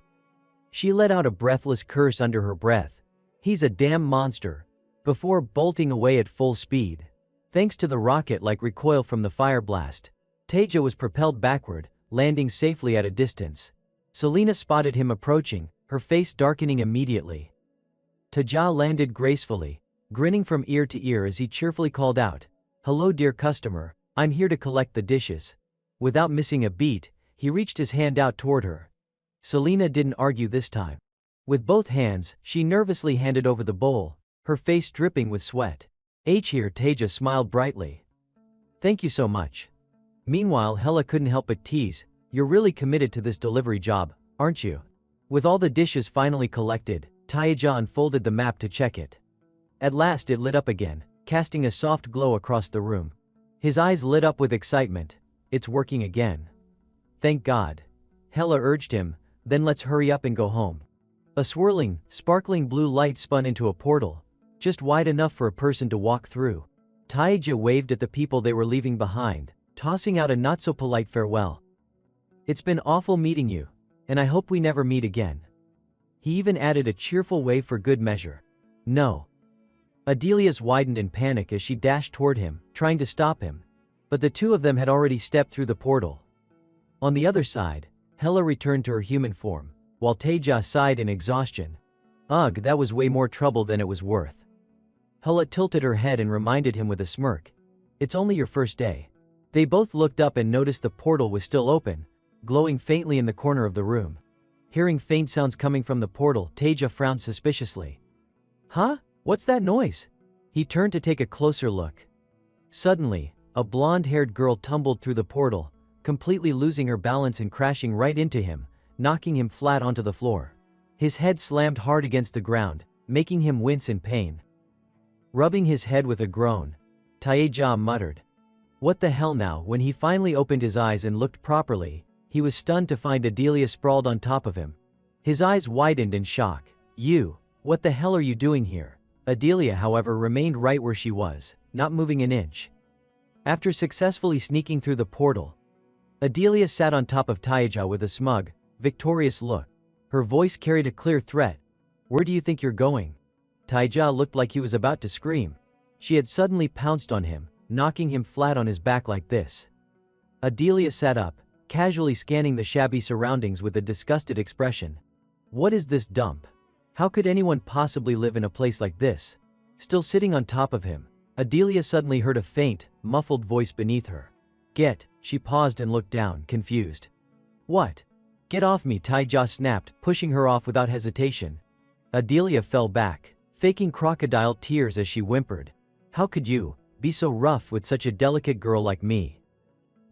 Speaker 1: She let out a breathless curse under her breath. "He's a damn monster," before bolting away at full speed. Thanks to the rocket-like recoil from the fire blast, Taija was propelled backward, landing safely at a distance. Selena spotted him approaching, her face darkening immediately. Taija landed gracefully, grinning from ear to ear as he cheerfully called out, "Hello dear customer, I'm here to collect the dishes." Without missing a beat, he reached his hand out toward her. Selena didn't argue this time. With both hands, she nervously handed over the bowl, her face dripping with sweat. Here, Taija smiled brightly. "Thank you so much." Meanwhile, Hela couldn't help but tease, "You're really committed to this delivery job, aren't you?" With all the dishes finally collected, Taeja unfolded the map to check it. At last it lit up again, casting a soft glow across the room. His eyes lit up with excitement. It's working again. Thank God. Hela urged him, then let's hurry up and go home. A swirling, sparkling blue light spun into a portal, just wide enough for a person to walk through. Taeja waved at the people they were leaving behind, tossing out a not-so-polite farewell. It's been awful meeting you, and I hope we never meet again. He even added a cheerful wave for good measure. No. Adelia's widened in panic as she dashed toward him, trying to stop him. But the two of them had already stepped through the portal. On the other side, Hela returned to her human form, while Taeja sighed in exhaustion. Ugh, that was way more trouble than it was worth. Hela tilted her head and reminded him with a smirk. It's only your first day. They both looked up and noticed the portal was still open, glowing faintly in the corner of the room. Hearing faint sounds coming from the portal, Taeja frowned suspiciously. Huh? What's that noise? He turned to take a closer look. Suddenly, a blonde-haired girl tumbled through the portal, completely losing her balance and crashing right into him, knocking him flat onto the floor. His head slammed hard against the ground, making him wince in pain. Rubbing his head with a groan, Taeja muttered. What the hell now? When he finally opened his eyes and looked properly, he was stunned to find Adelia sprawled on top of him. His eyes widened in shock. You, what the hell are you doing here? Adelia, however, remained right where she was, not moving an inch. After successfully sneaking through the portal, Adelia sat on top of Taeja with a smug, victorious look. Her voice carried a clear threat. Where do you think you're going? Taeja looked like he was about to scream. She had suddenly pounced on him, knocking him flat on his back like this. Adelia sat up, casually scanning the shabby surroundings with a disgusted expression. What is this dump? How could anyone possibly live in a place like this? Still sitting on top of him, Adelia suddenly heard a faint, muffled voice beneath her. Get, she paused and looked down, confused. What? Get off me, Taeja snapped, pushing her off without hesitation. Adelia fell back, faking crocodile tears as she whimpered. How could you be so rough with such a delicate girl like me?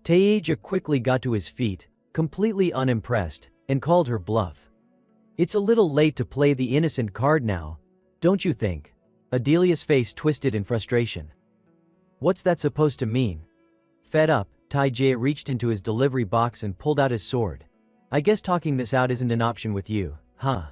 Speaker 1: Taeja quickly got to his feet, completely unimpressed, and called her bluff. It's a little late to play the innocent card now, don't you think? Adelia's face twisted in frustration. What's that supposed to mean? Fed up, Taeja reached into his delivery box and pulled out his sword. I guess talking this out isn't an option with you, huh?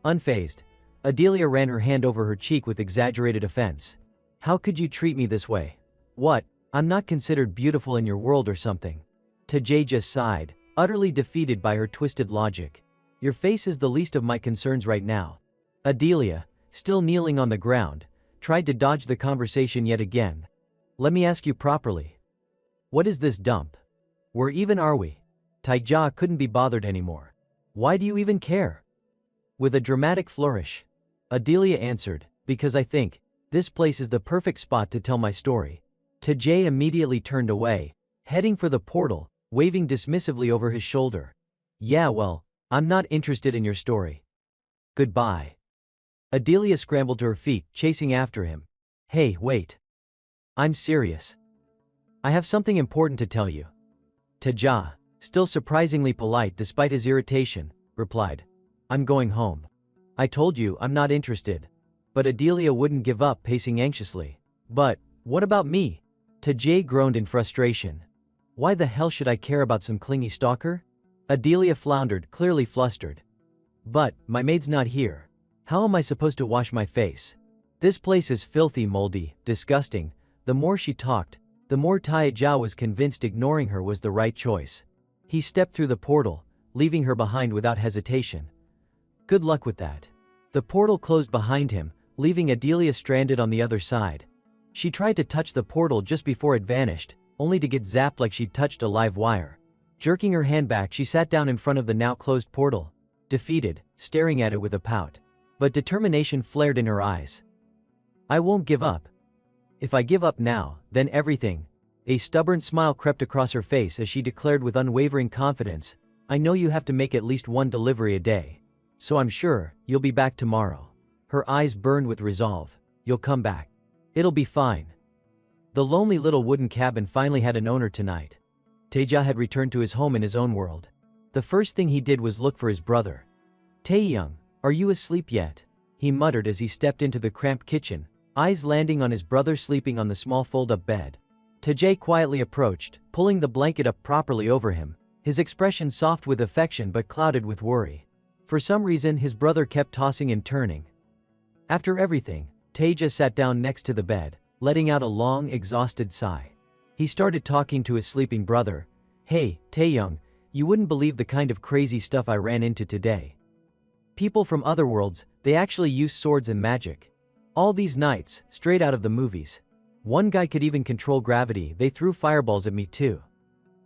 Speaker 1: Unfazed, Adelia ran her hand over her cheek with exaggerated offense. How could you treat me this way? What? I'm not considered beautiful in your world or something. Taeja sighed, utterly defeated by her twisted logic. Your face is the least of my concerns right now. Adelia, still kneeling on the ground, tried to dodge the conversation yet again. Let me ask you properly. What is this dump? Where even are we? Taeja couldn't be bothered anymore. Why do you even care? With a dramatic flourish, Adelia answered, because I think this place is the perfect spot to tell my story. Taeja immediately turned away, heading for the portal, waving dismissively over his shoulder. Yeah, well, I'm not interested in your story. Goodbye. Adelia scrambled to her feet, chasing after him. Hey, wait. I'm serious. I have something important to tell you. Taeja, still surprisingly polite despite his irritation, replied. I'm going home. I told you I'm not interested. But Adelia wouldn't give up, pacing anxiously. But, what about me? Taeja groaned in frustration. Why the hell should I care about some clingy stalker? Adelia floundered, clearly flustered. But, my maid's not here. How am I supposed to wash my face? This place is filthy, moldy, disgusting. The more she talked, the more Taeja was convinced ignoring her was the right choice. He stepped through the portal, leaving her behind without hesitation. Good luck with that. The portal closed behind him, leaving Adelia stranded on the other side. She tried to touch the portal just before it vanished, only to get zapped like she'd touched a live wire. Jerking her hand back, she sat down in front of the now closed portal, defeated, staring at it with a pout. But determination flared in her eyes. I won't give up. If I give up now, then everything. A stubborn smile crept across her face as she declared with unwavering confidence, I know you have to make at least one delivery a day. So I'm sure you'll be back tomorrow. Her eyes burned with resolve. You'll come back. It'll be fine. The lonely little wooden cabin finally had an owner tonight. Taeja had returned to his home in his own world. The first thing he did was look for his brother. Taeyoung, are you asleep yet? He muttered as he stepped into the cramped kitchen, eyes landing on his brother sleeping on the small fold-up bed. Tae quietly approached, pulling the blanket up properly over him, his expression soft with affection but clouded with worry. For some reason his brother kept tossing and turning. After everything, Tae sat down next to the bed, letting out a long, exhausted sigh. He started talking to his sleeping brother. Hey, Taeyoung, you wouldn't believe the kind of crazy stuff I ran into today. People from other worlds, they actually use swords and magic. All these knights, straight out of the movies. One guy could even control gravity, they threw fireballs at me too.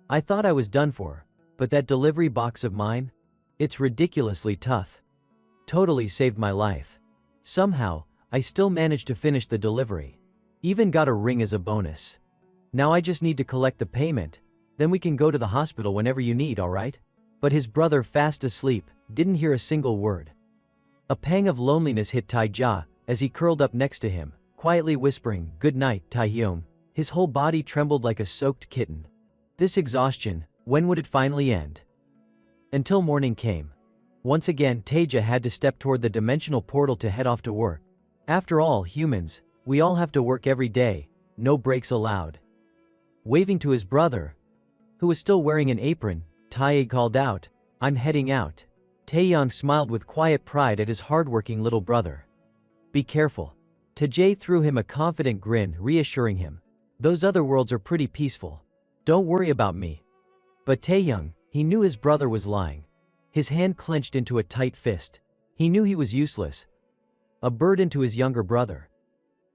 Speaker 1: I thought I was done for, but that delivery box of mine? It's ridiculously tough. Totally saved my life. Somehow, I still managed to finish the delivery. Even got a ring as a bonus. Now I just need to collect the payment, then we can go to the hospital whenever you need, alright? But his brother, fast asleep, didn't hear a single word. A pang of loneliness hit Tae as he curled up next to him, quietly whispering, "Good night, Taehyung." His whole body trembled like a soaked kitten. This exhaustion, when would it finally end? Until morning came. Once again Tae had to step toward the dimensional portal to head off to work. After all, humans, we all have to work every day, no breaks allowed. Waving to his brother, who was still wearing an apron, Tae called out, "I'm heading out." Taeyoung smiled with quiet pride at his hardworking little brother. "Be careful." Tae threw him a confident grin, reassuring him. "Those other worlds are pretty peaceful. Don't worry about me." But Taeyoung, he knew his brother was lying. His hand clenched into a tight fist. He knew he was useless. A burden to his younger brother.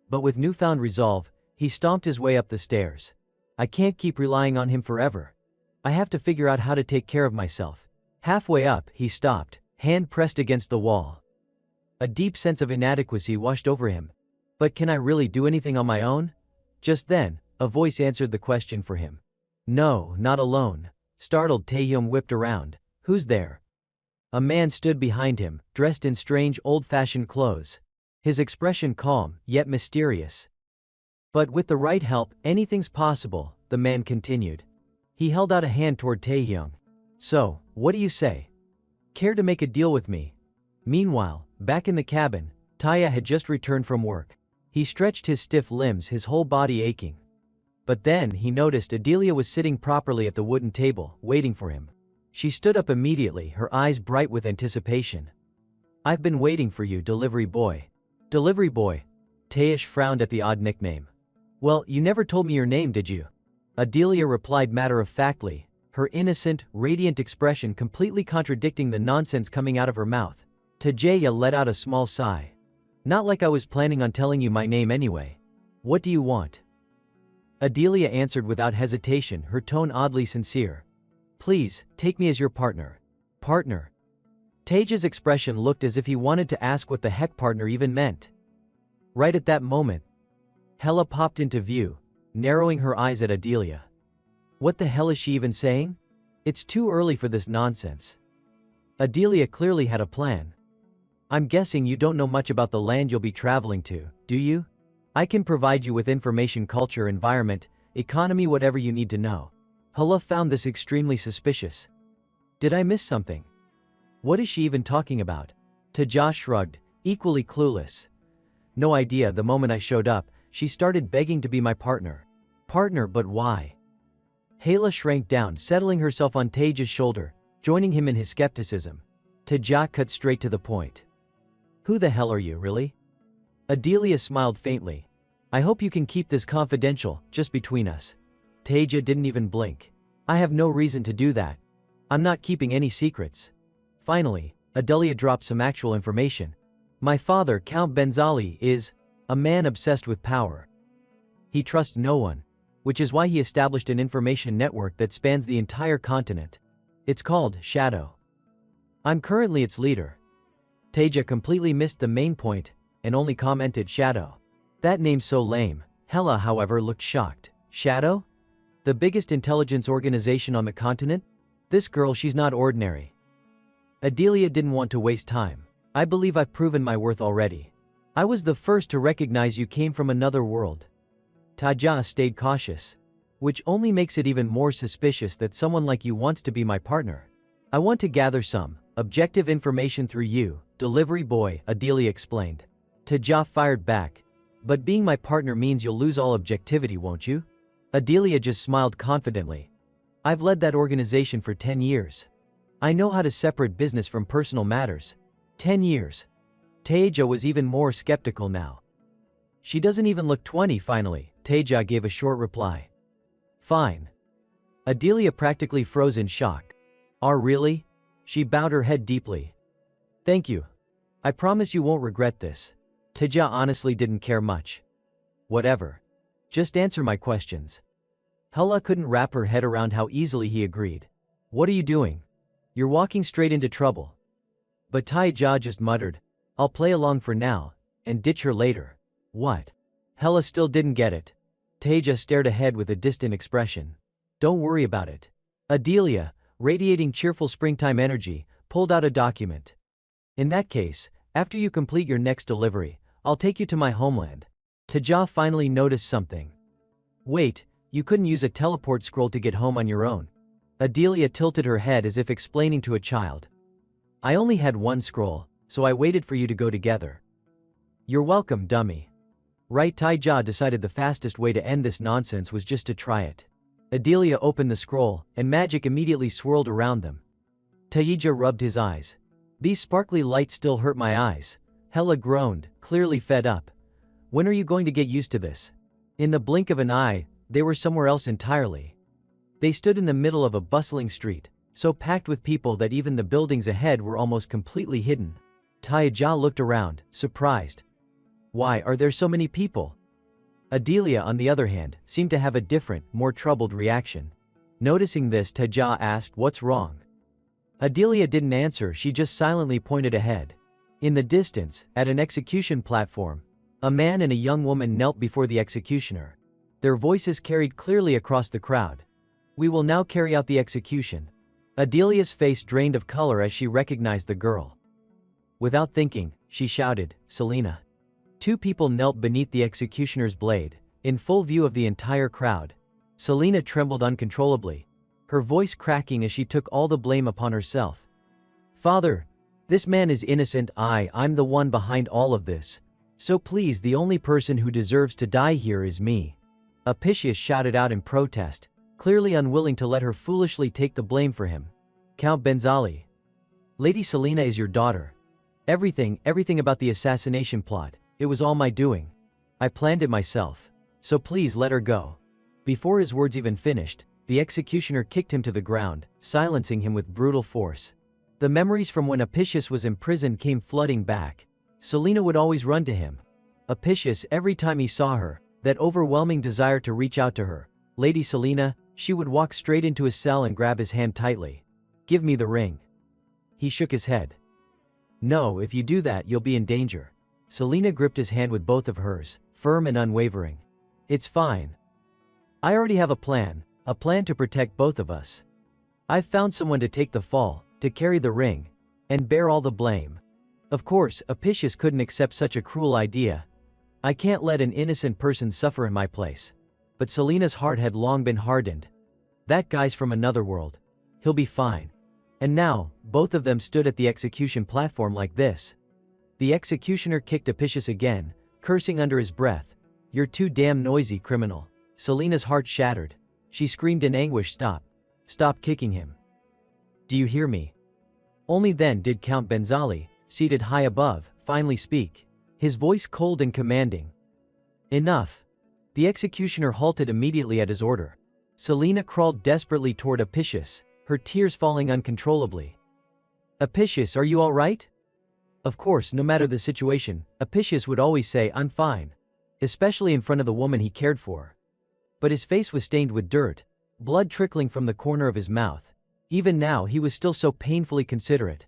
Speaker 1: But with newfound resolve, he stomped his way up the stairs. I can't keep relying on him forever. I have to figure out how to take care of myself. Halfway up, he stopped, hand pressed against the wall. A deep sense of inadequacy washed over him. But can I really do anything on my own? Just then, a voice answered the question for him. No, not alone. Startled, Taehyung whipped around. Who's there? A man stood behind him, dressed in strange old-fashioned clothes. His expression calm, yet mysterious. But with the right help, anything's possible, the man continued. He held out a hand toward Taehyung. So, what do you say? Care to make a deal with me? Meanwhile, back in the cabin, Taya had just returned from work. He stretched his stiff limbs, his whole body aching. But then he noticed Adelia was sitting properly at the wooden table, waiting for him. She stood up immediately, her eyes bright with anticipation. I've been waiting for you, delivery boy. Delivery boy? Taesh frowned at the odd nickname. Well, you never told me your name, did you? Adelia replied matter-of-factly, her innocent, radiant expression completely contradicting the nonsense coming out of her mouth. Taeja let out a small sigh. Not like I was planning on telling you my name anyway. What do you want? Adelia answered without hesitation, her tone oddly sincere. Please, take me as your partner. Partner? Taeja's expression looked as if he wanted to ask what the heck partner even meant. Right at that moment, Hela popped into view, narrowing her eyes at Adelia. What the hell is she even saying? It's too early for this nonsense. Adelia clearly had a plan. I'm guessing you don't know much about the land you'll be traveling to, do you? I can provide you with information, culture, environment, economy, whatever you need to know. Hela found this extremely suspicious. Did I miss something? What is she even talking about? Taeja shrugged, equally clueless. No idea. The moment I showed up, she started begging to be my partner. Partner, but why? Hela shrank down, settling herself on Taeja's shoulder, joining him in his skepticism. Taeja cut straight to the point. Who the hell are you, really? Adelia smiled faintly. I hope you can keep this confidential, just between us. Taeja didn't even blink. I have no reason to do that. I'm not keeping any secrets. Finally, Adelia dropped some actual information. My father, Count Benzali, is a man obsessed with power. He trusts no one, which is why he established an information network that spans the entire continent. It's called Shadow. I'm currently its leader. Taeja completely missed the main point and only commented Shadow. That name's so lame. Hela, however, looked shocked. Shadow? The biggest intelligence organization on the continent? This girl, she's not ordinary. Adelia didn't want to waste time. I believe I've proven my worth already. I was the first to recognize you came from another world. Taeja stayed cautious. Which only makes it even more suspicious that someone like you wants to be my partner. I want to gather some, Objective information through you, delivery boy, Adelia explained. Teja fired back. But being my partner means you'll lose all objectivity, won't you? Adelia just smiled confidently. I've led that organization for 10 years. I know how to separate business from personal matters. 10 years. Teja was even more skeptical now. She doesn't even look 20 finally, Teja gave a short reply. Fine. Adelia practically froze in shock. Really? She bowed her head deeply. Thank you. I promise you won't regret this. Teja honestly didn't care much. Whatever. Just answer my questions. Hella couldn't wrap her head around how easily he agreed. What are you doing? You're walking straight into trouble. But Teja just muttered, I'll play along for now, and ditch her later. What? Hella still didn't get it. Teja stared ahead with a distant expression. Don't worry about it. Adelia, radiating cheerful springtime energy, pulled out a document. In that case, after you complete your next delivery, I'll take you to my homeland. Teja finally noticed something. Wait, you couldn't use a teleport scroll to get home on your own. Adelia tilted her head as if explaining to a child. I only had one scroll, so I waited for you to go together. You're welcome, dummy. Right, Teja decided the fastest way to end this nonsense was just to try it. Adelia opened the scroll, and magic immediately swirled around them. Teja rubbed his eyes. These sparkly lights still hurt my eyes. Hella groaned, clearly fed up. When are you going to get used to this? In the blink of an eye, they were somewhere else entirely. They stood in the middle of a bustling street, so packed with people that even the buildings ahead were almost completely hidden. Teja looked around, surprised. Why are there so many people? Adelia, on the other hand, seemed to have a different, more troubled reaction. Noticing this, Teja asked, what's wrong? Adelia didn't answer, she just silently pointed ahead. In the distance, at an execution platform, a man and a young woman knelt before the executioner. Their voices carried clearly across the crowd. We will now carry out the execution. Adelia's face drained of color as she recognized the girl. Without thinking, she shouted, Selena. Two people knelt beneath the executioner's blade, in full view of the entire crowd. Selena trembled uncontrollably, her voice cracking as she took all the blame upon herself. Father, this man is innocent. I'm the one behind all of this. So please, the only person who deserves to die here is me. Apicius shouted out in protest, clearly unwilling to let her foolishly take the blame for him. Count Benzali. Lady Selena is your daughter. Everything about the assassination plot, it was all my doing. I planned it myself. So please let her go. Before his words even finished, the executioner kicked him to the ground, silencing him with brutal force. The memories from when Apicius was imprisoned came flooding back. Selena would always run to him. Apicius, every time he saw her, that overwhelming desire to reach out to her, Lady Selena, she would walk straight into his cell and grab his hand tightly. Give me the ring. He shook his head. No, if you do that, you'll be in danger. Selena gripped his hand with both of hers, firm and unwavering. It's fine. I already have a plan to protect both of us. I've found someone to take the fall, to carry the ring, and bear all the blame. Of course, Apicius couldn't accept such a cruel idea. I can't let an innocent person suffer in my place. But Selena's heart had long been hardened. That guy's from another world. He'll be fine. And now, both of them stood at the execution platform like this. The executioner kicked Apicius again, cursing under his breath. You're too damn noisy, criminal. Selena's heart shattered. She screamed in anguish, stop. Stop kicking him. Do you hear me? Only then did Count Benzali, seated high above, finally speak. His voice cold and commanding. Enough. The executioner halted immediately at his order. Selena crawled desperately toward Apicius, her tears falling uncontrollably. Apicius, are you all right? Of course, no matter the situation, Apicius would always say, I'm fine. Especially in front of the woman he cared for. But his face was stained with dirt, blood trickling from the corner of his mouth. Even now, he was still so painfully considerate.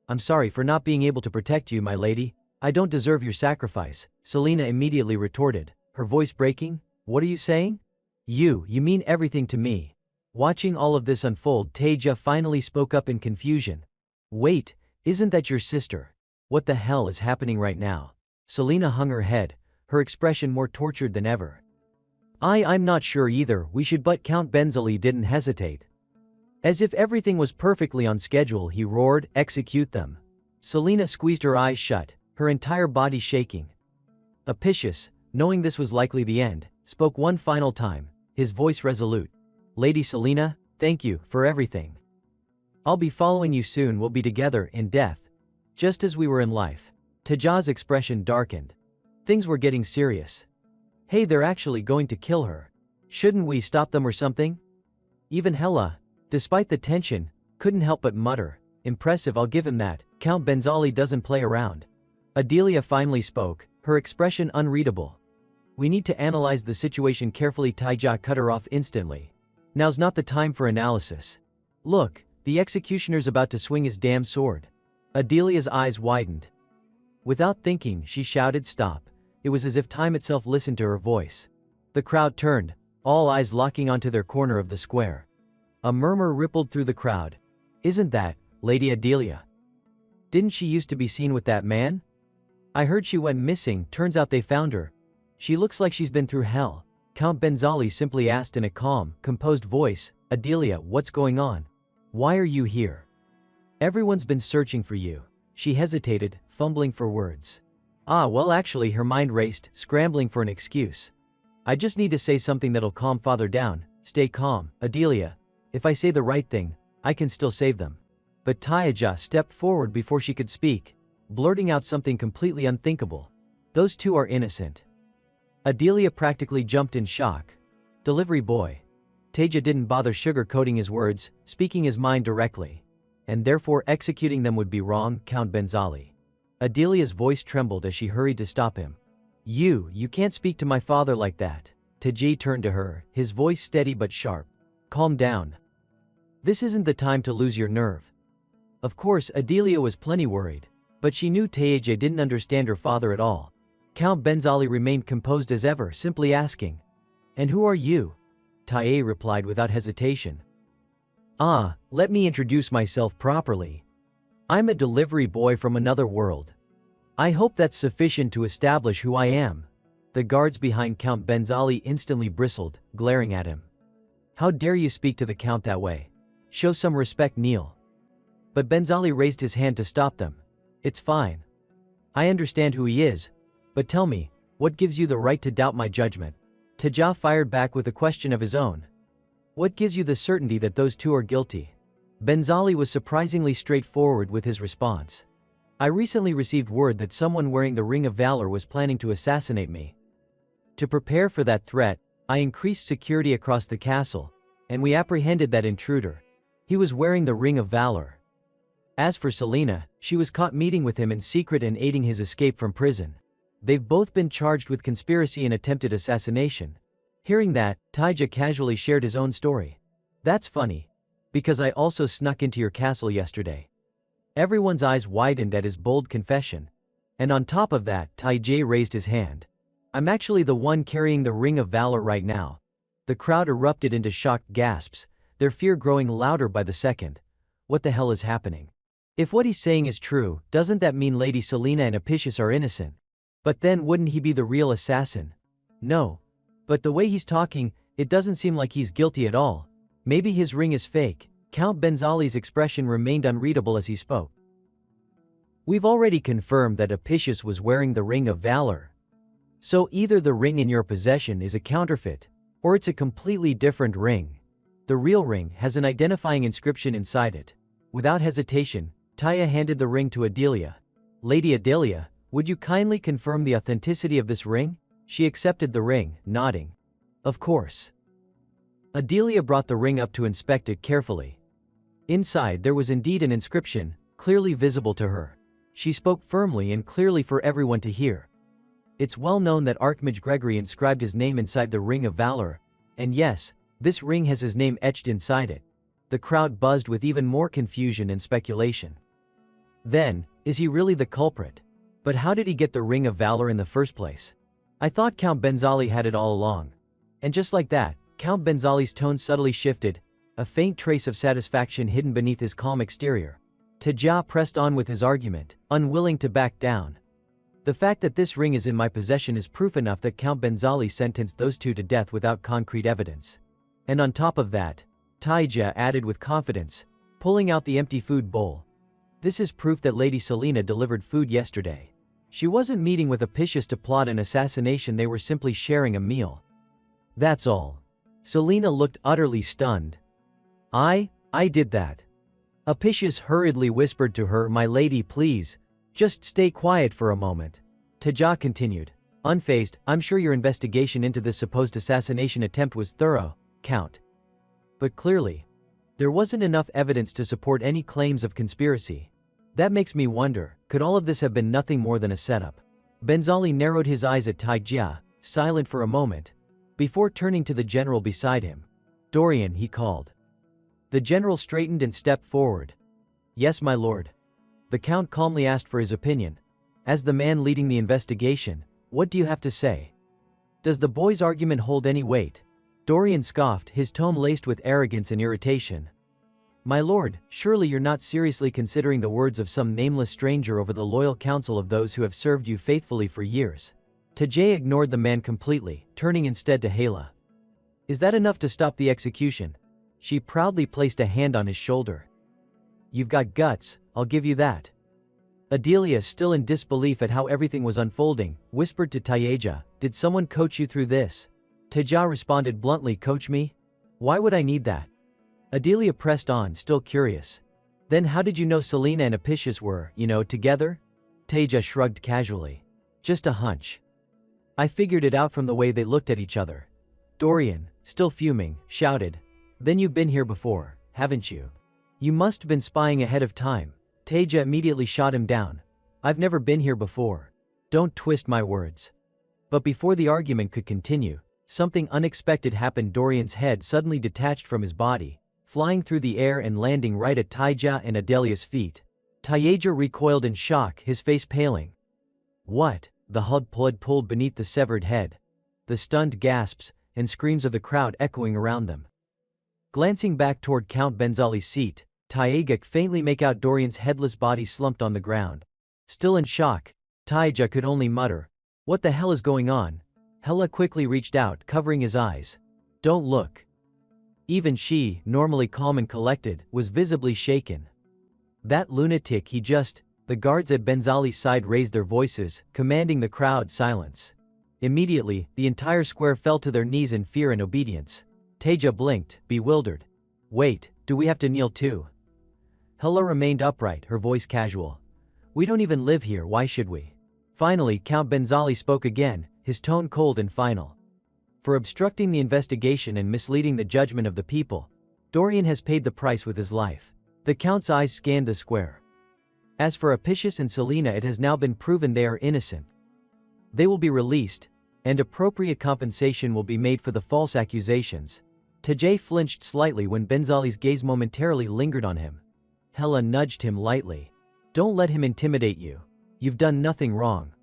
Speaker 1: I'm sorry for not being able to protect you, my lady. I don't deserve your sacrifice, Selena immediately retorted, her voice breaking. What are you saying? You mean everything to me. Watching all of this unfold, Teja finally spoke up in confusion. Wait, isn't that your sister? What the hell is happening right now? Selena hung her head, her expression more tortured than ever. I'm not sure either, we should, but Count Benzali didn't hesitate. As if everything was perfectly on schedule, he roared, "Execute them." Selena squeezed her eyes shut, her entire body shaking. Apicius, knowing this was likely the end, spoke one final time, his voice resolute. "Lady Selena, thank you for everything. I'll be following you soon. We'll be together in death, just as we were in life." Taja's expression darkened. Things were getting serious. Hey, they're actually going to kill her. Shouldn't we stop them or something? Even Hela, despite the tension, couldn't help but mutter, "Impressive, I'll give him that. Count Benzali doesn't play around." Adelia finally spoke, her expression unreadable. "We need to analyze the situation carefully." Taija cut her off instantly. "Now's not the time for analysis. Look, the executioner's about to swing his damn sword." Adelia's eyes widened. Without thinking, she shouted, "Stop." It was as if time itself listened to her voice. The crowd turned, all eyes locking onto their corner of the square. A murmur rippled through the crowd. "Isn't that Lady Adelia? Didn't she used to be seen with that man? I heard she went missing. Turns out they found her. She looks like she's been through hell." Count Benzali simply asked in a calm, composed voice, "Adelia, what's going on? Why are you here?" "Everyone's been searching for you." She hesitated, fumbling for words. Well, actually, her mind raced, scrambling for an excuse. "I just need to say something that'll calm father down." "Stay calm, Adelia. If I say the right thing, I can still save them." But Taija stepped forward before she could speak, blurting out something completely unthinkable. "Those two are innocent." Adelia practically jumped in shock. "Delivery boy." Taija didn't bother sugarcoating his words, speaking his mind directly. "And therefore executing them would be wrong, Count Benzali." Adelia's voice trembled as she hurried to stop him. You can't speak to my father like that." Taji turned to her, his voice steady but sharp. "Calm down. This isn't the time to lose your nerve." Of course, Adelia was plenty worried, but she knew Taija didn't understand her father at all. Count Benzali remained composed as ever, simply asking, "And who are you?" Tae replied without hesitation. Let me introduce myself properly. I'm a delivery boy from another world. I hope that's sufficient to establish who I am." The guards behind Count Benzali instantly bristled, glaring at him. "How dare you speak to the Count that way? Show some respect, kneel." But Benzali raised his hand to stop them. "It's fine. I understand who he is. But tell me, what gives you the right to doubt my judgment?" Taja fired back with a question of his own. "What gives you the certainty that those two are guilty?" Benzali was surprisingly straightforward with his response. "I recently received word that someone wearing the Ring of Valor was planning to assassinate me. To prepare for that threat, I increased security across the castle, and we apprehended that intruder. He was wearing the Ring of Valor. As for Selena, she was caught meeting with him in secret and aiding his escape from prison. They've both been charged with conspiracy and attempted assassination." Hearing that, Taija casually shared his own story. "That's funny. Because I also snuck into your castle yesterday." Everyone's eyes widened at his bold confession. And on top of that, Taija raised his hand. "I'm actually the one carrying the Ring of Valor right now." The crowd erupted into shocked gasps, their fear growing louder by the second. What the hell is happening? If what he's saying is true, doesn't that mean Lady Selena and Apicius are innocent? But then wouldn't he be the real assassin? No. But the way he's talking, it doesn't seem like he's guilty at all. Maybe his ring is fake. Count Benzali's expression remained unreadable as he spoke. "We've already confirmed that Apicius was wearing the Ring of Valor. So either the ring in your possession is a counterfeit, or it's a completely different ring. The real ring has an identifying inscription inside it." Without hesitation, Taija handed the ring to Adelia. "Lady Adelia, would you kindly confirm the authenticity of this ring?" She accepted the ring, nodding. "Of course." Adelia brought the ring up to inspect it carefully. Inside there was indeed an inscription, clearly visible to her. She spoke firmly and clearly for everyone to hear. "It's well known that Archmage Gregory inscribed his name inside the Ring of Valor. And yes, this ring has his name etched inside it." The crowd buzzed with even more confusion and speculation. "Then, is he really the culprit? But how did he get the Ring of Valor in the first place? I thought Count Benzali had it all along." And just like that, Count Benzali's tone subtly shifted, a faint trace of satisfaction hidden beneath his calm exterior. Taja pressed on with his argument, unwilling to back down. "The fact that this ring is in my possession is proof enough that Count Benzali sentenced those two to death without concrete evidence. And on top of that," Taija added with confidence, pulling out the empty food bowl. This is proof that Lady Selena delivered food yesterday. She wasn't meeting with Apicius to plot an assassination, they were simply sharing a meal. That's all. Selena looked utterly stunned. I did that. Apicius hurriedly whispered to her, my lady, please, just stay quiet for a moment. Taija continued. Unfazed, I'm sure your investigation into this supposed assassination attempt was thorough, Count. But clearly, there wasn't enough evidence to support any claims of conspiracy. That makes me wonder, could all of this have been nothing more than a setup? Benzali narrowed his eyes at Taija, silent for a moment, before turning to the general beside him. Dorian, he called. The general straightened and stepped forward. Yes, my lord. The count calmly asked for his opinion. As the man leading the investigation, what do you have to say? Does the boy's argument hold any weight? Dorian scoffed, his tone laced with arrogance and irritation. My lord, surely you're not seriously considering the words of some nameless stranger over the loyal counsel of those who have served you faithfully for years. Taija ignored the man completely, turning instead to Hala. Is that enough to stop the execution? She proudly placed a hand on his shoulder. You've got guts, I'll give you that. Adelia, still in disbelief at how everything was unfolding, whispered to Taija, did someone coach you through this? Taija responded bluntly, coach me? Why would I need that? Adelia pressed on, still curious. Then how did you know Selena and Apicius were, together? Taija shrugged casually. Just a hunch. I figured it out from the way they looked at each other. Dorian, still fuming, shouted. Then you've been here before, haven't you? You must have been spying ahead of time. Taija immediately shot him down. I've never been here before. Don't twist my words. But before the argument could continue, something unexpected happened. Dorian's head suddenly detached from his body, flying through the air and landing right at Taija and Adelia's feet. Taija recoiled in shock, his face paling. What? The HUD pulled beneath the severed head. The stunned gasps and screams of the crowd echoing around them. Glancing back toward Count Benzali's seat, Taija could faintly make out Dorian's headless body slumped on the ground. Still in shock, Taija could only mutter, what the hell is going on? Hala quickly reached out, covering his eyes. Don't look. Even she, normally calm and collected, was visibly shaken. That lunatic, The guards at Benzali's side raised their voices, commanding the crowd silence. Immediately, the entire square fell to their knees in fear and obedience. Taija blinked, bewildered. Wait, do we have to kneel too? Hala remained upright, her voice casual. We don't even live here, why should we? Finally, Count Benzali spoke again, his tone cold and final. For obstructing the investigation and misleading the judgment of the people, Dorian has paid the price with his life. The Count's eyes scanned the square. As for Apicius and Selena, it has now been proven they are innocent. They will be released, and appropriate compensation will be made for the false accusations. Taija flinched slightly when Benzali's gaze momentarily lingered on him. Hala nudged him lightly. Don't let him intimidate you. You've done nothing wrong.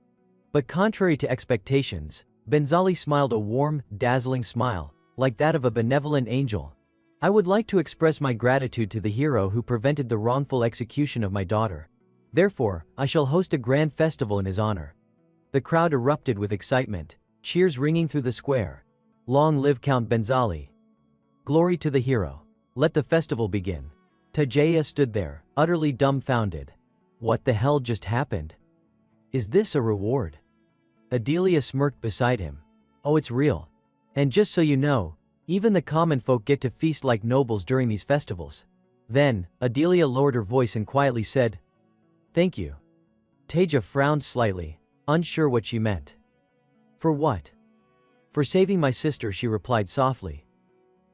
Speaker 1: But contrary to expectations, Benzali smiled a warm, dazzling smile, like that of a benevolent angel. I would like to express my gratitude to the hero who prevented the wrongful execution of my daughter. Therefore, I shall host a grand festival in his honor. The crowd erupted with excitement, cheers ringing through the square. Long live Count Benzali. Glory to the hero. Let the festival begin. Taija stood there, utterly dumbfounded. What the hell just happened? Is this a reward? Adelia smirked beside him. Oh, it's real. And just so you know, even the common folk get to feast like nobles during these festivals. Then, Adelia lowered her voice and quietly said, Thank you. Taija frowned slightly, unsure what she meant. For what? For saving my sister, she replied softly.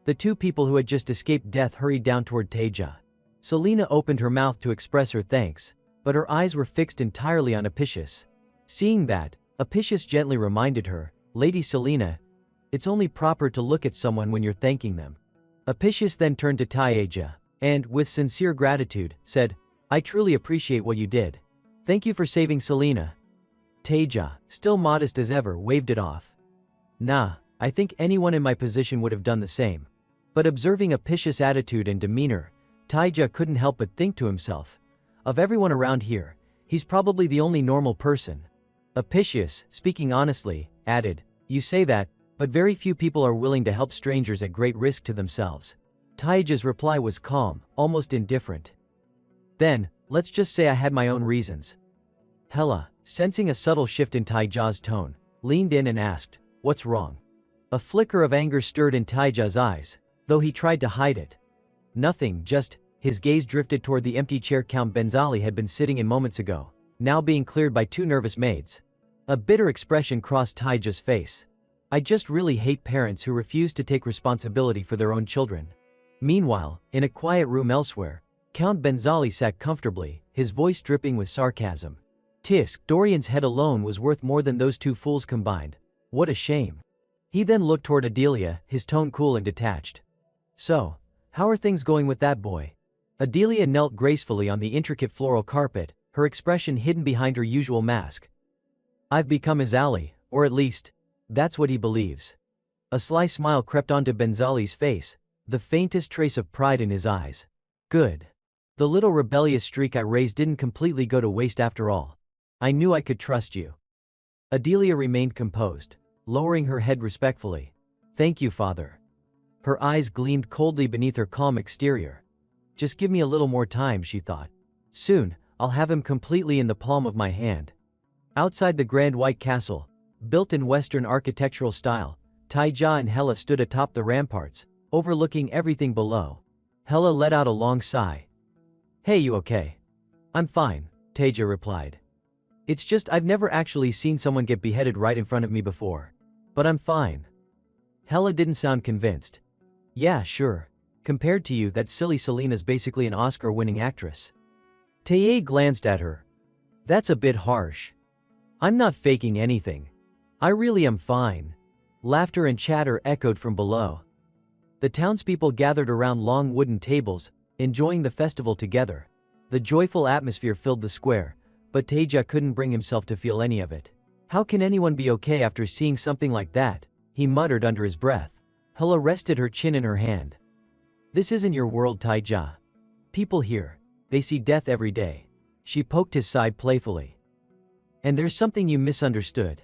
Speaker 1: The two people who had just escaped death hurried down toward Taija. Selena opened her mouth to express her thanks, but her eyes were fixed entirely on Apicius. Seeing that, Apicius gently reminded her, Lady Selena, it's only proper to look at someone when you're thanking them. Apicius then turned to Taija, and, with sincere gratitude, said, I truly appreciate what you did. Thank you for saving Selena. Taija, still modest as ever, waved it off. Nah, I think anyone in my position would have done the same. But observing Apicius' attitude and demeanor, Taija couldn't help but think to himself, of everyone around here, he's probably the only normal person. Apicius, speaking honestly, added, You say that, but very few people are willing to help strangers at great risk to themselves. Taija's reply was calm, almost indifferent. Then, let's just say I had my own reasons. Hela, sensing a subtle shift in Taija's tone, leaned in and asked, "What's wrong?" A flicker of anger stirred in Taija's eyes, though he tried to hide it. Nothing, just, his gaze drifted toward the empty chair Count Benzali had been sitting in moments ago, now being cleared by two nervous maids. A bitter expression crossed Taija's face. "I just really hate parents who refuse to take responsibility for their own children." Meanwhile, in a quiet room elsewhere, Count Benzali sat comfortably, his voice dripping with sarcasm. Tisk, Dorian's head alone was worth more than those two fools combined. What a shame. He then looked toward Adelia, his tone cool and detached. "So, how are things going with that boy?" Adelia knelt gracefully on the intricate floral carpet, her expression hidden behind her usual mask. "I've become his ally, or at least, that's what he believes." A sly smile crept onto Benzali's face, the faintest trace of pride in his eyes. "Good. The little rebellious streak I raised didn't completely go to waste after all. I knew I could trust you." Adelia remained composed, lowering her head respectfully. "Thank you, father." Her eyes gleamed coldly beneath her calm exterior. Just give me a little more time, she thought. Soon, I'll have him completely in the palm of my hand. Outside the grand white castle, built in Western architectural style, Taija and Hela stood atop the ramparts, overlooking everything below. Hela let out a long sigh. "Hey, you okay?" "I'm fine," Taija replied. "It's just I've never actually seen someone get beheaded right in front of me before. But I'm fine." Hela didn't sound convinced. "Yeah, sure. Compared to you, that silly Selena's basically an Oscar-winning actress." Taye glanced at her. "That's a bit harsh. I'm not faking anything. I really am fine." Laughter and chatter echoed from below. The townspeople gathered around long wooden tables, enjoying the festival together. The joyful atmosphere filled the square, but Taija couldn't bring himself to feel any of it. "How can anyone be okay after seeing something like that?" he muttered under his breath. Hela rested her chin in her hand. "This isn't your world, Taija. People here, they see death every day." She poked his side playfully. "And there's something you misunderstood."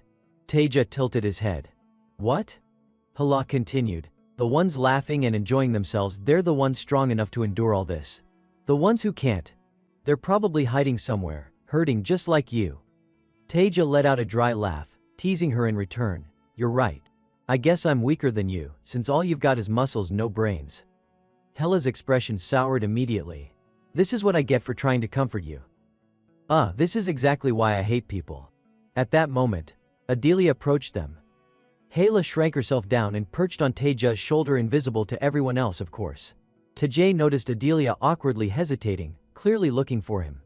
Speaker 1: Taija tilted his head. "What?" Hela continued. "The ones laughing and enjoying themselves, they're the ones strong enough to endure all this. The ones who can't, they're probably hiding somewhere, hurting just like you." Taija let out a dry laugh, teasing her in return. "You're right. I guess I'm weaker than you, since all you've got is muscles, no brains." Hela's expression soured immediately. "This is what I get for trying to comfort you. This is exactly why I hate people." At that moment, Adelia approached them. Hela shrank herself down and perched on Taija's shoulder, invisible to everyone else, of course. Taija noticed Adelia awkwardly hesitating, clearly looking for him.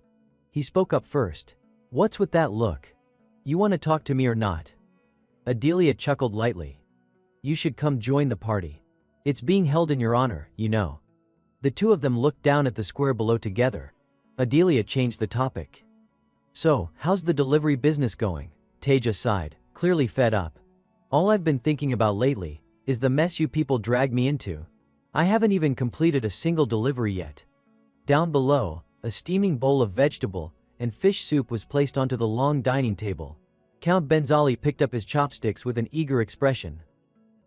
Speaker 1: He spoke up first. "What's with that look? You want to talk to me or not?" Adelia chuckled lightly. "You should come join the party. It's being held in your honor, you know." The two of them looked down at the square below together. Adelia changed the topic. "So, how's the delivery business going?" Taija sighed, clearly fed up. "All I've been thinking about lately is the mess you people dragged me into. I haven't even completed a single delivery yet." Down below, a steaming bowl of vegetable and fish soup was placed onto the long dining table. Count Benzali picked up his chopsticks with an eager expression.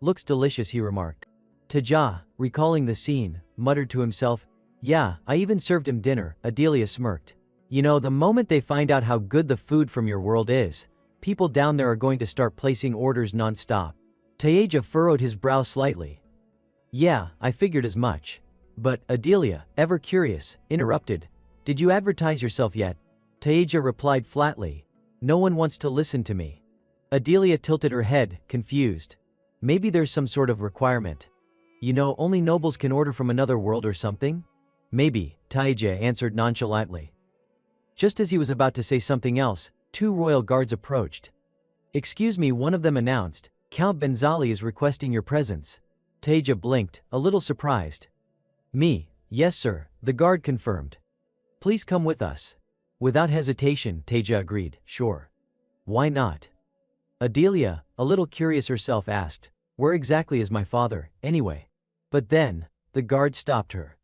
Speaker 1: "Looks delicious," he remarked. Taija, recalling the scene, muttered to himself, "Yeah, I even served him dinner." Adelia smirked. "You know, the moment they find out how good the food from your world is, people down there are going to start placing orders non-stop." Taija furrowed his brow slightly. "Yeah, I figured as much. But," Adelia, ever curious, interrupted, "did you advertise yourself yet?" Taija replied flatly, "No one wants to listen to me." Adelia tilted her head, confused. "Maybe there's some sort of requirement. You know, only nobles can order from another world or something?" "Maybe," Taija answered nonchalantly. Just as he was about to say something else, two royal guards approached. "Excuse me," one of them announced, "Count Benzali is requesting your presence." Taija blinked, a little surprised. "Me? Yes, sir," the guard confirmed. "Please come with us." Without hesitation, Taija agreed, "Sure. Why not?" Adelia, a little curious herself, asked, "Where exactly is my father, anyway?" But then, the guard stopped her.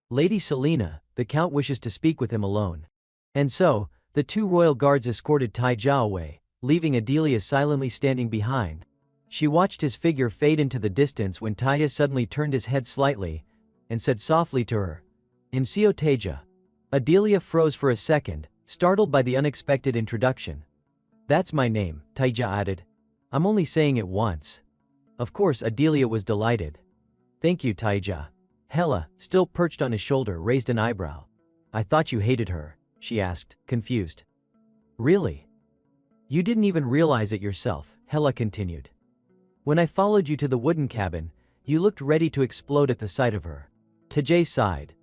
Speaker 1: "Lady Selena, the Count wishes to speak with him alone." And so, the two royal guards escorted Taija away, leaving Adelia silently standing behind. She watched his figure fade into the distance when Taija suddenly turned his head slightly, and said softly to her, "Mco Taija." Adelia froze for a second, startled by the unexpected introduction. "That's my name," Taija added. "I'm only saying it once." Of course Adelia was delighted. "Thank you, Taija." Hela, still perched on his shoulder, raised an eyebrow. "I thought you hated her," she asked, confused. "Really? You didn't even realize it yourself," Hela continued. "When I followed you to the wooden cabin, you looked ready to explode at the sight of her." Taija sighed.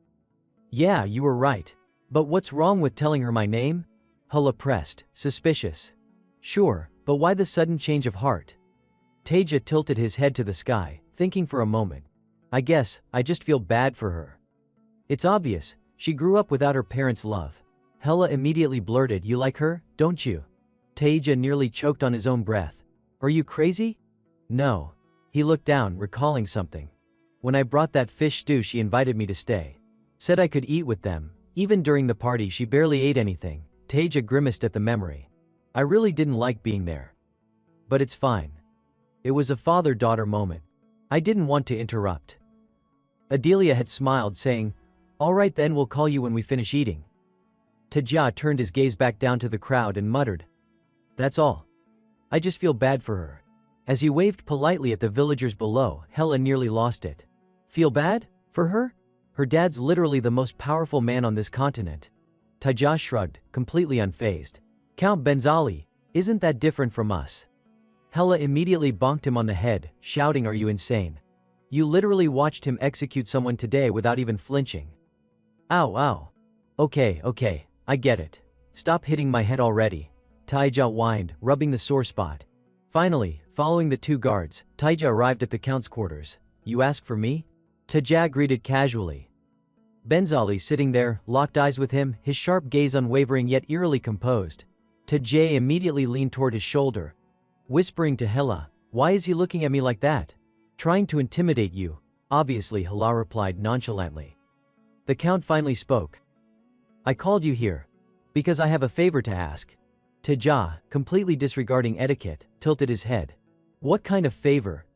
Speaker 1: "Yeah, you were right. But what's wrong with telling her my name?" Hela pressed, suspicious. "Sure, but why the sudden change of heart?" Taija tilted his head to the sky, thinking for a moment. "I guess, I just feel bad for her. It's obvious, she grew up without her parents' love." Hela immediately blurted, "You like her, don't you?" Taija nearly choked on his own breath. "Are you crazy?" "No." He looked down, recalling something. "When I brought that fish stew she invited me to stay. Said I could eat with them. Even during the party she barely ate anything." Taija grimaced at the memory. "I really didn't like being there. But it's fine." It was a father-daughter moment. I didn't want to interrupt. Adelia had smiled, saying, "All right then, we'll call you when we finish eating." Taija turned his gaze back down to the crowd and muttered, "That's all. I just feel bad for her." As he waved politely at the villagers below, Hela nearly lost it. "Feel bad? For her? Her dad's literally the most powerful man on this continent." Taija shrugged, completely unfazed. "Count Benzali, isn't that different from us?" Hela immediately bonked him on the head, shouting, "Are you insane? You literally watched him execute someone today without even flinching." "Ow, ow. Okay, I get it. Stop hitting my head already," Taija whined, rubbing the sore spot. Finally, following the two guards, Taija arrived at the count's quarters. "You ask for me?" Taija greeted casually. Benzali, sitting there, locked eyes with him, his sharp gaze unwavering yet eerily composed. Taija immediately leaned toward his shoulder, whispering to Hela, "Why is he looking at me like that?" "Trying to intimidate you, obviously," Hela replied nonchalantly. The count finally spoke. "I called you here because I have a favor to ask." Taija, completely disregarding etiquette, tilted his head. "What kind of favor?"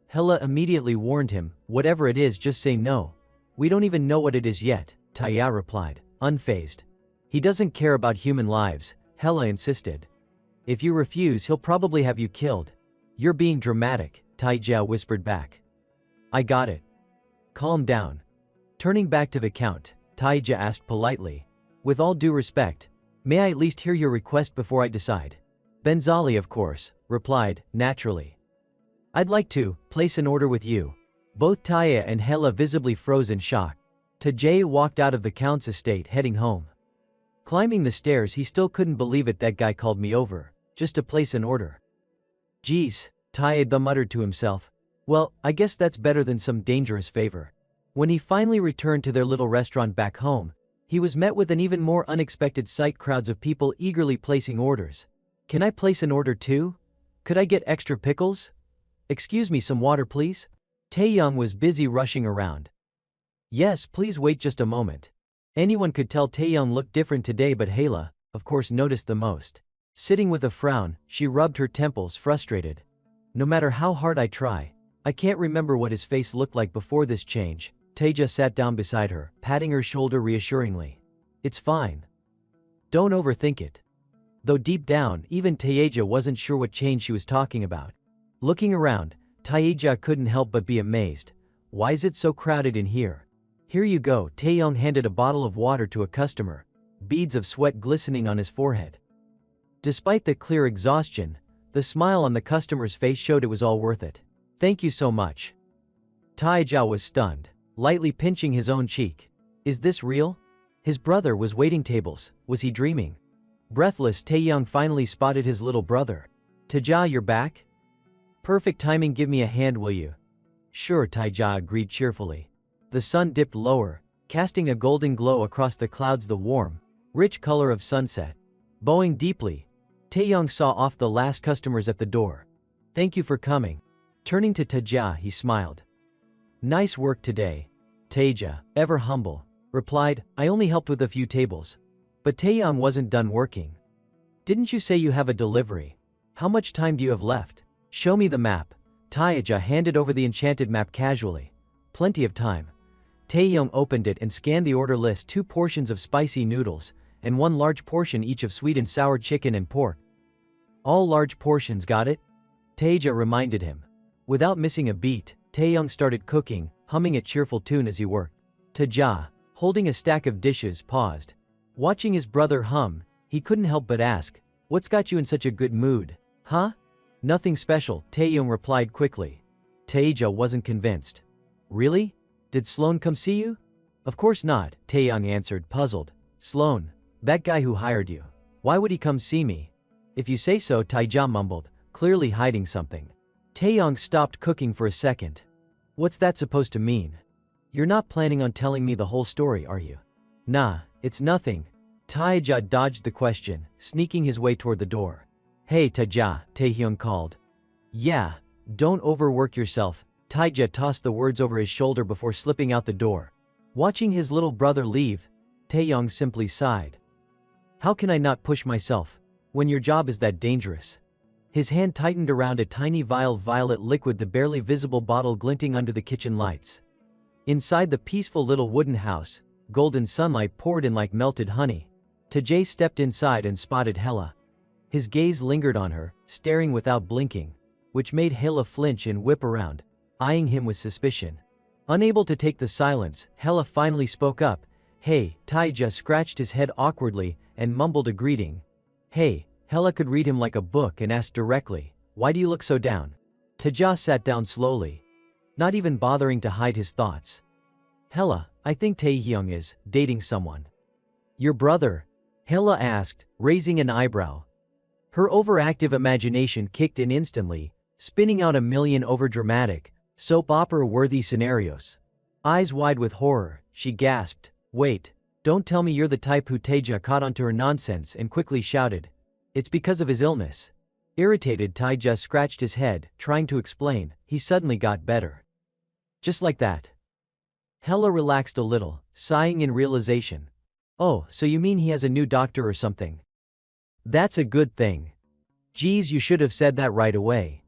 Speaker 1: Hela immediately warned him, "Whatever it is, just say no. We don't even know what it is yet," Taija replied, unfazed. "He doesn't care about human lives," Hela insisted. "If you refuse, he'll probably have you killed." "You're being dramatic," Taija whispered back. "I got it. Calm down." Turning back to the count, Taija asked politely, "With all due respect, may I at least hear your request before I decide?" Benzali, of course, replied, naturally. "I'd like to place an order with you." Both Taija and Hela visibly froze in shock. Taija walked out of the count's estate, heading home. Climbing the stairs, he still couldn't believe it. "That guy called me over just to place an order. Geez," Taija muttered to himself. "Well, I guess that's better than some dangerous favor." When he finally returned to their little restaurant back home, he was met with an even more unexpected sight: crowds of people eagerly placing orders. "Can I place an order too? Could I get extra pickles? Excuse me, some water please?" Taeyong was busy rushing around. "Yes, please wait just a moment." Anyone could tell Taeyong looked different today, but Hela, of course, noticed the most. Sitting with a frown, she rubbed her temples, frustrated. "No matter how hard I try, I can't remember what his face looked like before this change." Taija sat down beside her, patting her shoulder reassuringly. "It's fine. Don't overthink it." Though deep down, even Taija wasn't sure what change she was talking about. Looking around, Taija couldn't help but be amazed. "Why is it so crowded in here?" "Here you go." Taeyong handed a bottle of water to a customer, beads of sweat glistening on his forehead. Despite the clear exhaustion, the smile on the customer's face showed it was all worth it. "Thank you so much." Taija was stunned, lightly pinching his own cheek. Is this real? His brother was waiting tables. Was he dreaming? Breathless, Taeyong finally spotted his little brother. "Taija, you're back? Perfect timing, give me a hand, will you?" "Sure," Taija agreed cheerfully. The sun dipped lower, casting a golden glow across the clouds, the warm, rich color of sunset. Bowing deeply, Taeyong saw off the last customers at the door. "Thank you for coming." Turning to Taija, he smiled. "Nice work today." Taija, ever humble, replied, "I only helped with a few tables." But Taeyong wasn't done working. "Didn't you say you have a delivery? How much time do you have left?" "Show me the map." Taija handed over the enchanted map casually. "Plenty of time." Taeyong opened it and scanned the order list: 2 portions of spicy noodles, and 1 large portion each of sweet and sour chicken and pork. All large portions, got it? Taeja reminded him. Without missing a beat, Taeyong started cooking, humming a cheerful tune as he worked. Taeja, holding a stack of dishes, paused. Watching his brother hum, he couldn't help but ask, "What's got you in such a good mood, huh?" "Nothing special," Taeyong replied quickly. Taeja wasn't convinced. "Really? Did Sloan come see you?" "Of course not," Taeyong answered, puzzled. "Sloan? That guy who hired you. Why would he come see me?" "If you say so," Taeja mumbled, clearly hiding something. Taeyong stopped cooking for a second. "What's that supposed to mean? You're not planning on telling me the whole story, are you?" "Nah, it's nothing." Taeja dodged the question, sneaking his way toward the door. "Hey Taeja," Taehyung called. "Yeah, don't overwork yourself." Taeja tossed the words over his shoulder before slipping out the door. Watching his little brother leave, Taeyong simply sighed. "How can I not push myself, when your job is that dangerous?" His hand tightened around a tiny vial of violet liquid, the barely visible bottle glinting under the kitchen lights. Inside the peaceful little wooden house, golden sunlight poured in like melted honey. Taeja stepped inside and spotted Hela. His gaze lingered on her, staring without blinking, which made Hela flinch and whip around, eyeing him with suspicion. Unable to take the silence, Hela finally spoke up. "Hey." Taeja scratched his head awkwardly and mumbled a greeting. "Hey." Hela could read him like a book and asked directly, "Why do you look so down?" Taeja sat down slowly, not even bothering to hide his thoughts. "Hela, I think Taehyung is dating someone." "Your brother?" Hela asked, raising an eyebrow. Her overactive imagination kicked in instantly, spinning out a million overdramatic, soap opera-worthy scenarios. Eyes wide with horror, she gasped, "Wait, don't tell me you're the type who..." Taeja caught onto her nonsense and quickly shouted, "It's because of his illness." Irritated, Taeja scratched his head, trying to explain. He suddenly got better. Just like that. Hela relaxed a little, sighing in realization. "Oh, so you mean he has a new doctor or something? That's a good thing. Geez, you should have said that right away."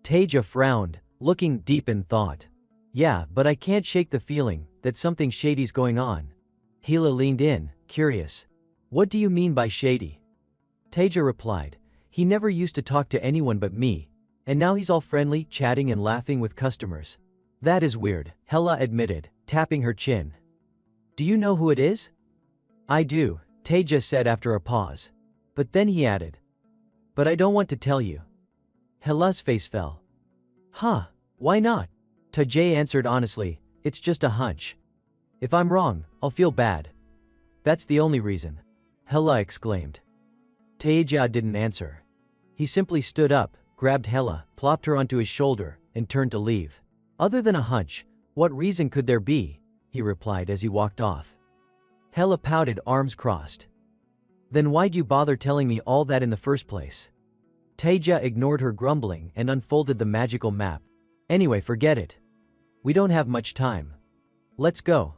Speaker 1: Taeja frowned, looking deep in thought. "Yeah, but I can't shake the feeling that something shady's going on." Hela leaned in, curious. "What do you mean by shady?" Taeja replied, "He never used to talk to anyone but me, and now he's all friendly, chatting and laughing with customers." "That is weird," Hela admitted, tapping her chin. "Do you know who it is?" "I do," Taeja said after a pause. But then he added, "But I don't want to tell you." Hela's face fell. "Huh, why not?" Taeja answered honestly, "It's just a hunch. If I'm wrong, I'll feel bad. That's the only reason." Hela exclaimed. Taeja didn't answer. He simply stood up, grabbed Hela, plopped her onto his shoulder, and turned to leave. "Other than a hunch, what reason could there be?" he replied as he walked off. Hela pouted, arms crossed. "Then why'd you bother telling me all that in the first place?" Taeja ignored her grumbling and unfolded the magical map. "Anyway, forget it. We don't have much time. Let's go."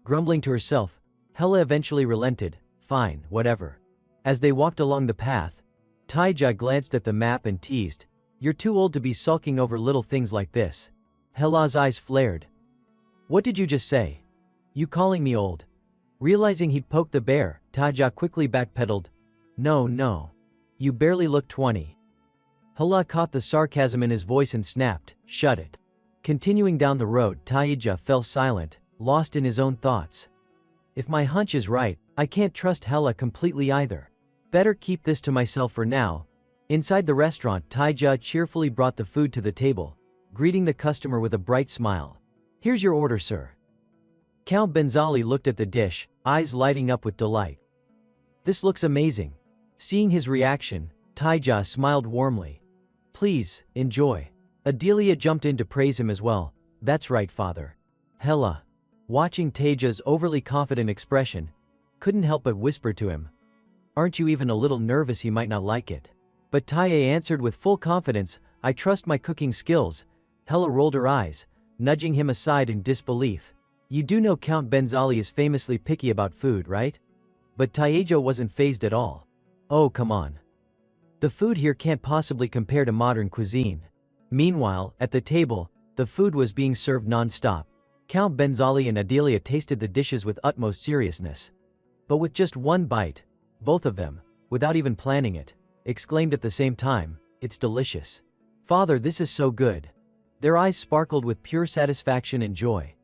Speaker 1: Grumbling to herself, Hela eventually relented. "Fine, whatever." As they walked along the path, Taeja glanced at the map and teased, "You're too old to be sulking over little things like this." Hela's eyes flared. "What did you just say? You calling me old?" Realizing he'd poked the bear, Taeja quickly backpedaled. No. You barely look 20. Hela caught the sarcasm in his voice and snapped, "Shut it." Continuing down the road, Taeja fell silent, lost in his own thoughts. If my hunch is right, I can't trust Hela completely either. Better keep this to myself for now. Inside the restaurant, Taeja cheerfully brought the food to the table, greeting the customer with a bright smile. "Here's your order, sir." Count Benzali looked at the dish, eyes lighting up with delight. "This looks amazing." Seeing his reaction, Taeja smiled warmly. "Please, enjoy." Adelia jumped in to praise him as well. "That's right, father." Hela, watching Taeja's overly confident expression, couldn't help but whisper to him, "Aren't you even a little nervous he might not like it?" But Tae answered with full confidence, "I trust my cooking skills." Hela rolled her eyes, nudging him aside in disbelief. "You do know Count Benzali is famously picky about food, right?" But Taeja wasn't fazed at all. "Oh, come on. The food here can't possibly compare to modern cuisine." Meanwhile, at the table, the food was being served non-stop. Count Benzali and Adelia tasted the dishes with utmost seriousness. But with just one bite, both of them, without even planning it, exclaimed at the same time, "It's delicious. Father, this is so good." Their eyes sparkled with pure satisfaction and joy.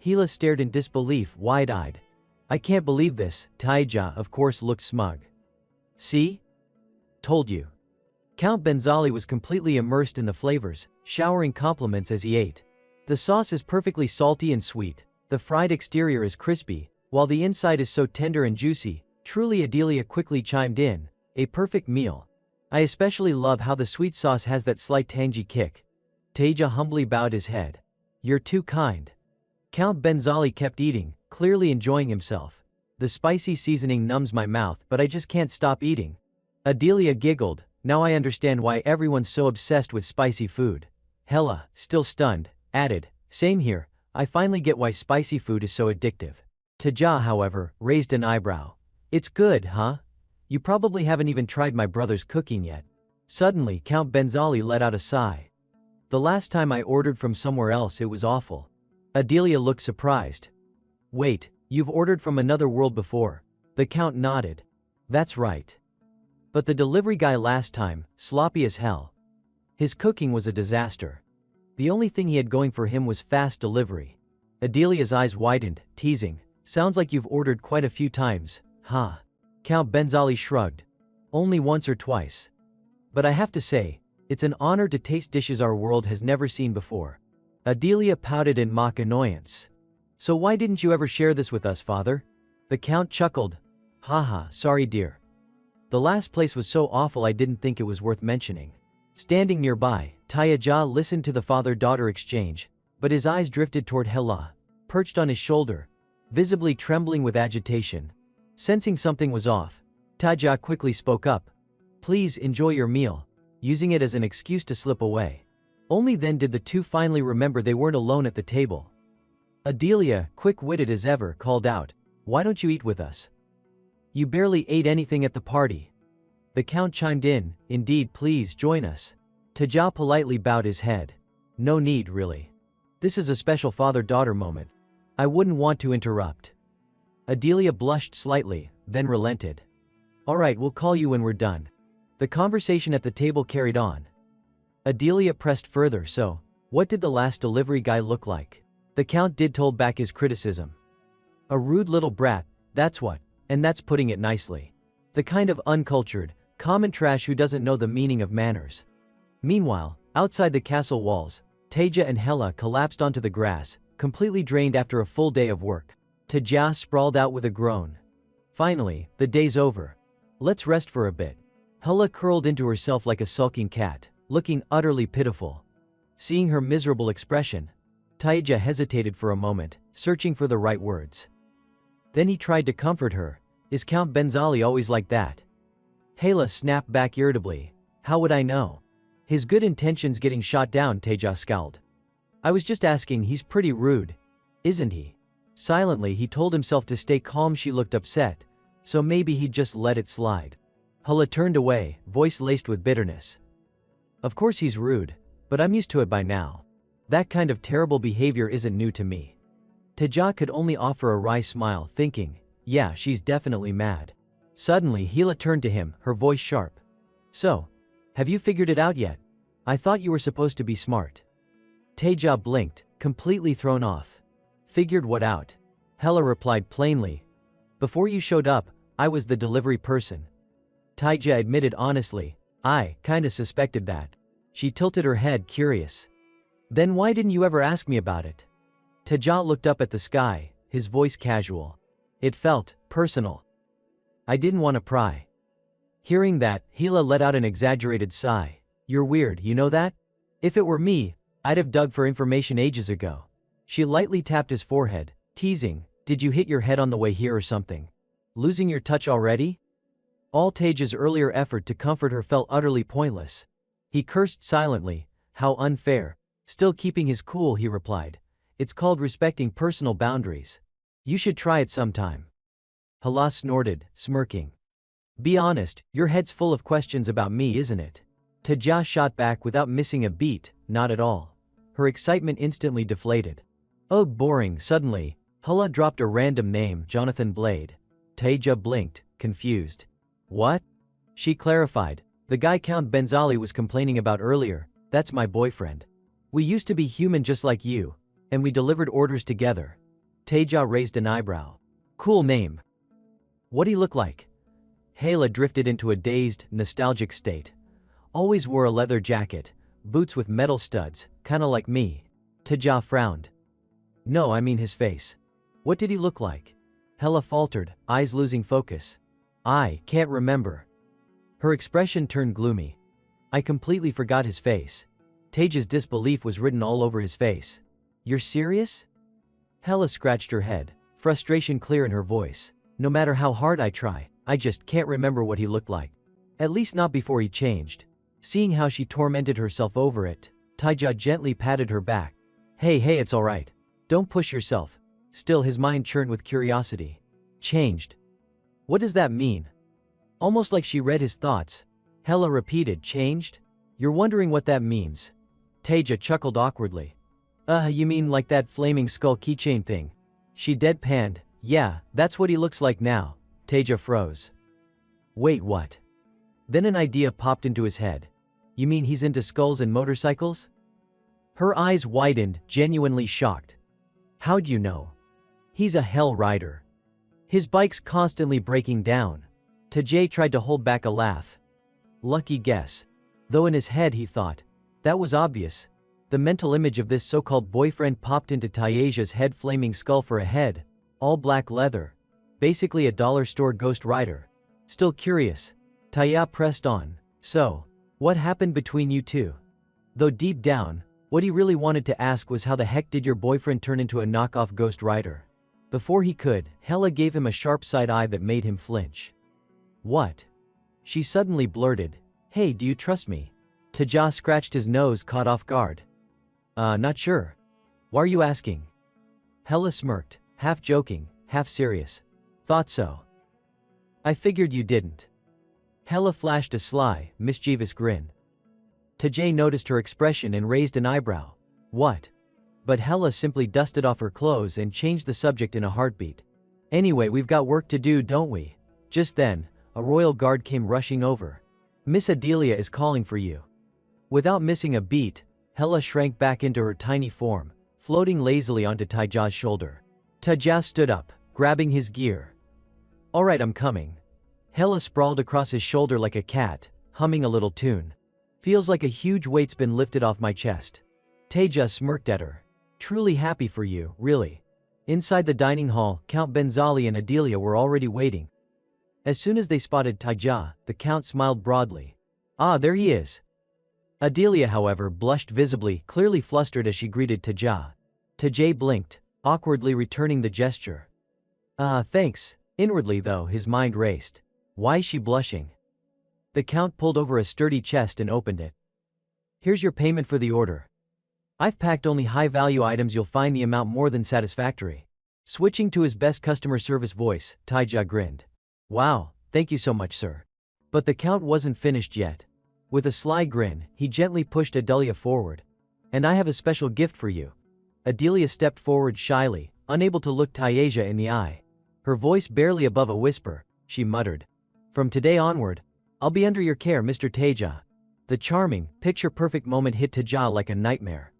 Speaker 1: Hila stared in disbelief, wide-eyed. "I can't believe this." Taija, of course, looked smug. "See? Told you." Count Benzali was completely immersed in the flavors, showering compliments as he ate. "The sauce is perfectly salty and sweet. The fried exterior is crispy, while the inside is so tender and juicy." Truly, Adelia quickly chimed in. "A perfect meal. I especially love how the sweet sauce has that slight tangy kick." Taija humbly bowed his head. "You're too kind." Count Benzali kept eating, clearly enjoying himself. "The spicy seasoning numbs my mouth, but I just can't stop eating." Adelia giggled. "Now I understand why everyone's so obsessed with spicy food." Hela, still stunned, added, "Same here, I finally get why spicy food is so addictive." Taija, however, raised an eyebrow. "It's good, huh? You probably haven't even tried my brother's cooking yet." Suddenly, Count Benzali let out a sigh. "The last time I ordered from somewhere else it was awful." Adelia looked surprised. "Wait, you've ordered from another world before?" The Count nodded. "That's right. But the delivery guy last time, sloppy as hell. His cooking was a disaster. The only thing he had going for him was fast delivery." Adelia's eyes widened, teasing. "Sounds like you've ordered quite a few times, huh?" Count Benzali shrugged. "Only once or twice. But I have to say, it's an honor to taste dishes our world has never seen before." Adelia pouted in mock annoyance. "So why didn't you ever share this with us, father?" The Count chuckled. "Haha, sorry dear. The last place was so awful I didn't think it was worth mentioning." Standing nearby, Taija listened to the father-daughter exchange, but his eyes drifted toward Hela, perched on his shoulder, visibly trembling with agitation. Sensing something was off, Taija quickly spoke up. "Please enjoy your meal," using it as an excuse to slip away. Only then did the two finally remember they weren't alone at the table. Adelia, quick-witted as ever, called out, "Why don't you eat with us? You barely ate anything at the party." The Count chimed in, "Indeed, please join us." Taija politely bowed his head. "No need, really. This is a special father-daughter moment. I wouldn't want to interrupt." Adelia blushed slightly, then relented. "All right, we'll call you when we're done." The conversation at the table carried on. Adelia pressed further. "So, what did the last delivery guy look like?" The Count did told back his criticism. "A rude little brat, that's what, and that's putting it nicely. The kind of uncultured, common trash who doesn't know the meaning of manners." Meanwhile, outside the castle walls, Taija and Hela collapsed onto the grass, completely drained after a full day of work. Taija sprawled out with a groan. "Finally, the day's over. Let's rest for a bit." Hela curled into herself like a sulking cat, looking utterly pitiful. Seeing her miserable expression, Taija hesitated for a moment, searching for the right words. Then he tried to comfort her. "Is Count Benzali always like that?" Hela snapped back irritably. "How would I know? His good intentions getting shot down." Taija scowled. "I was just asking, he's pretty rude, isn't he?" Silently he told himself to stay calm. She looked upset, so maybe he'd just let it slide. Hela turned away, voice laced with bitterness. "Of course he's rude, but I'm used to it by now. That kind of terrible behavior isn't new to me." Taija could only offer a wry smile, thinking, "Yeah, she's definitely mad." Suddenly Hela turned to him, her voice sharp. "So, have you figured it out yet? I thought you were supposed to be smart." Taija blinked, completely thrown off. "Figured what out?" Hela replied plainly. "Before you showed up, I was the delivery person." Taija admitted honestly, "I kinda suspected that." She tilted her head, curious. "Then why didn't you ever ask me about it?" Taija looked up at the sky, his voice casual. It felt personal. "I didn't want to pry." Hearing that, Hela let out an exaggerated sigh. "You're weird, you know that? If it were me, I'd have dug for information ages ago." She lightly tapped his forehead, teasing, "Did you hit your head on the way here or something? Losing your touch already?" All Taija's earlier effort to comfort her felt utterly pointless. He cursed silently. "How unfair." Still keeping his cool, he replied, "It's called respecting personal boundaries. You should try it sometime." Hela snorted, smirking. "Be honest, your head's full of questions about me, isn't it?" Taija shot back without missing a beat. "Not at all." Her excitement instantly deflated. Ugh, boring. Suddenly, Hella dropped a random name, Jonathan Blade. Taeja blinked, confused. What? She clarified. The guy Count Benzali was complaining about earlier, that's my boyfriend. We used to be human just like you, and we delivered orders together. Taeja raised an eyebrow. Cool name. What'd he look like? Hela drifted into a dazed, nostalgic state. Always wore a leather jacket, boots with metal studs, kinda like me. Taeja frowned. No, I mean his face. What did he look like? Hela faltered, eyes losing focus. I can't remember. Her expression turned gloomy. I completely forgot his face. Taeja's disbelief was written all over his face. You're serious? Hela scratched her head, frustration clear in her voice. No matter how hard I try, I just can't remember what he looked like. At least not before he changed. Seeing how she tormented herself over it, Taeja gently patted her back. Hey, it's alright. Don't push yourself. Still, his mind churned with curiosity. Changed. What does that mean? Almost like she read his thoughts, Hela repeated, changed? You're wondering what that means. Taeja chuckled awkwardly. You mean like that flaming skull keychain thing? She deadpanned. Yeah, that's what he looks like now. Taeja froze. Wait, what? Then an idea popped into his head. You mean he's into skulls and motorcycles? Her eyes widened, genuinely shocked. How'd you know? He's a hell rider. His bike's constantly breaking down. Taeja tried to hold back a laugh. Lucky guess. Though in his head he thought, that was obvious. The mental image of this so-called boyfriend popped into Taeja's head, flaming skull for a head, all black leather. Basically a dollar store ghost rider. Still curious, Taeja pressed on. So, what happened between you two? Though deep down, what he really wanted to ask was how the heck did your boyfriend turn into a knockoff ghost rider? Before he could, Hela gave him a sharp side eye that made him flinch. What? She suddenly blurted. Hey, do you trust me? Taeja scratched his nose, caught off guard. Not sure. Why are you asking? Hela smirked, half joking, half serious. Thought so. I figured you didn't. Hela flashed a sly, mischievous grin. Taeja noticed her expression and raised an eyebrow. What? But Hela simply dusted off her clothes and changed the subject in a heartbeat. Anyway, we've got work to do, don't we? Just then, a royal guard came rushing over. Miss Adelia is calling for you. Without missing a beat, Hela shrank back into her tiny form, floating lazily onto Taeja's shoulder. Taeja stood up, grabbing his gear. Alright, I'm coming. Hela sprawled across his shoulder like a cat, humming a little tune. Feels like a huge weight's been lifted off my chest. Taeja smirked at her. Truly happy for you, really. Inside the dining hall, Count Benzali and Adelia were already waiting. As soon as they spotted Taeja, the Count smiled broadly. Ah, there he is. Adelia, however, blushed visibly, clearly flustered as she greeted Taeja. Taeja blinked, awkwardly returning the gesture. Thanks. Inwardly, though, his mind raced. Why is she blushing? The Count pulled over a sturdy chest and opened it. Here's your payment for the order. I've packed only high-value items. You'll find the amount more than satisfactory. Switching to his best customer service voice, Taeja grinned. Wow, thank you so much, sir. But the Count wasn't finished yet. With a sly grin, he gently pushed Adelia forward. And I have a special gift for you. Adelia stepped forward shyly, unable to look Taeja in the eye. Her voice barely above a whisper, she muttered. From today onward, I'll be under your care, Mr. Taeja. The charming, picture-perfect moment hit Taeja like a nightmare.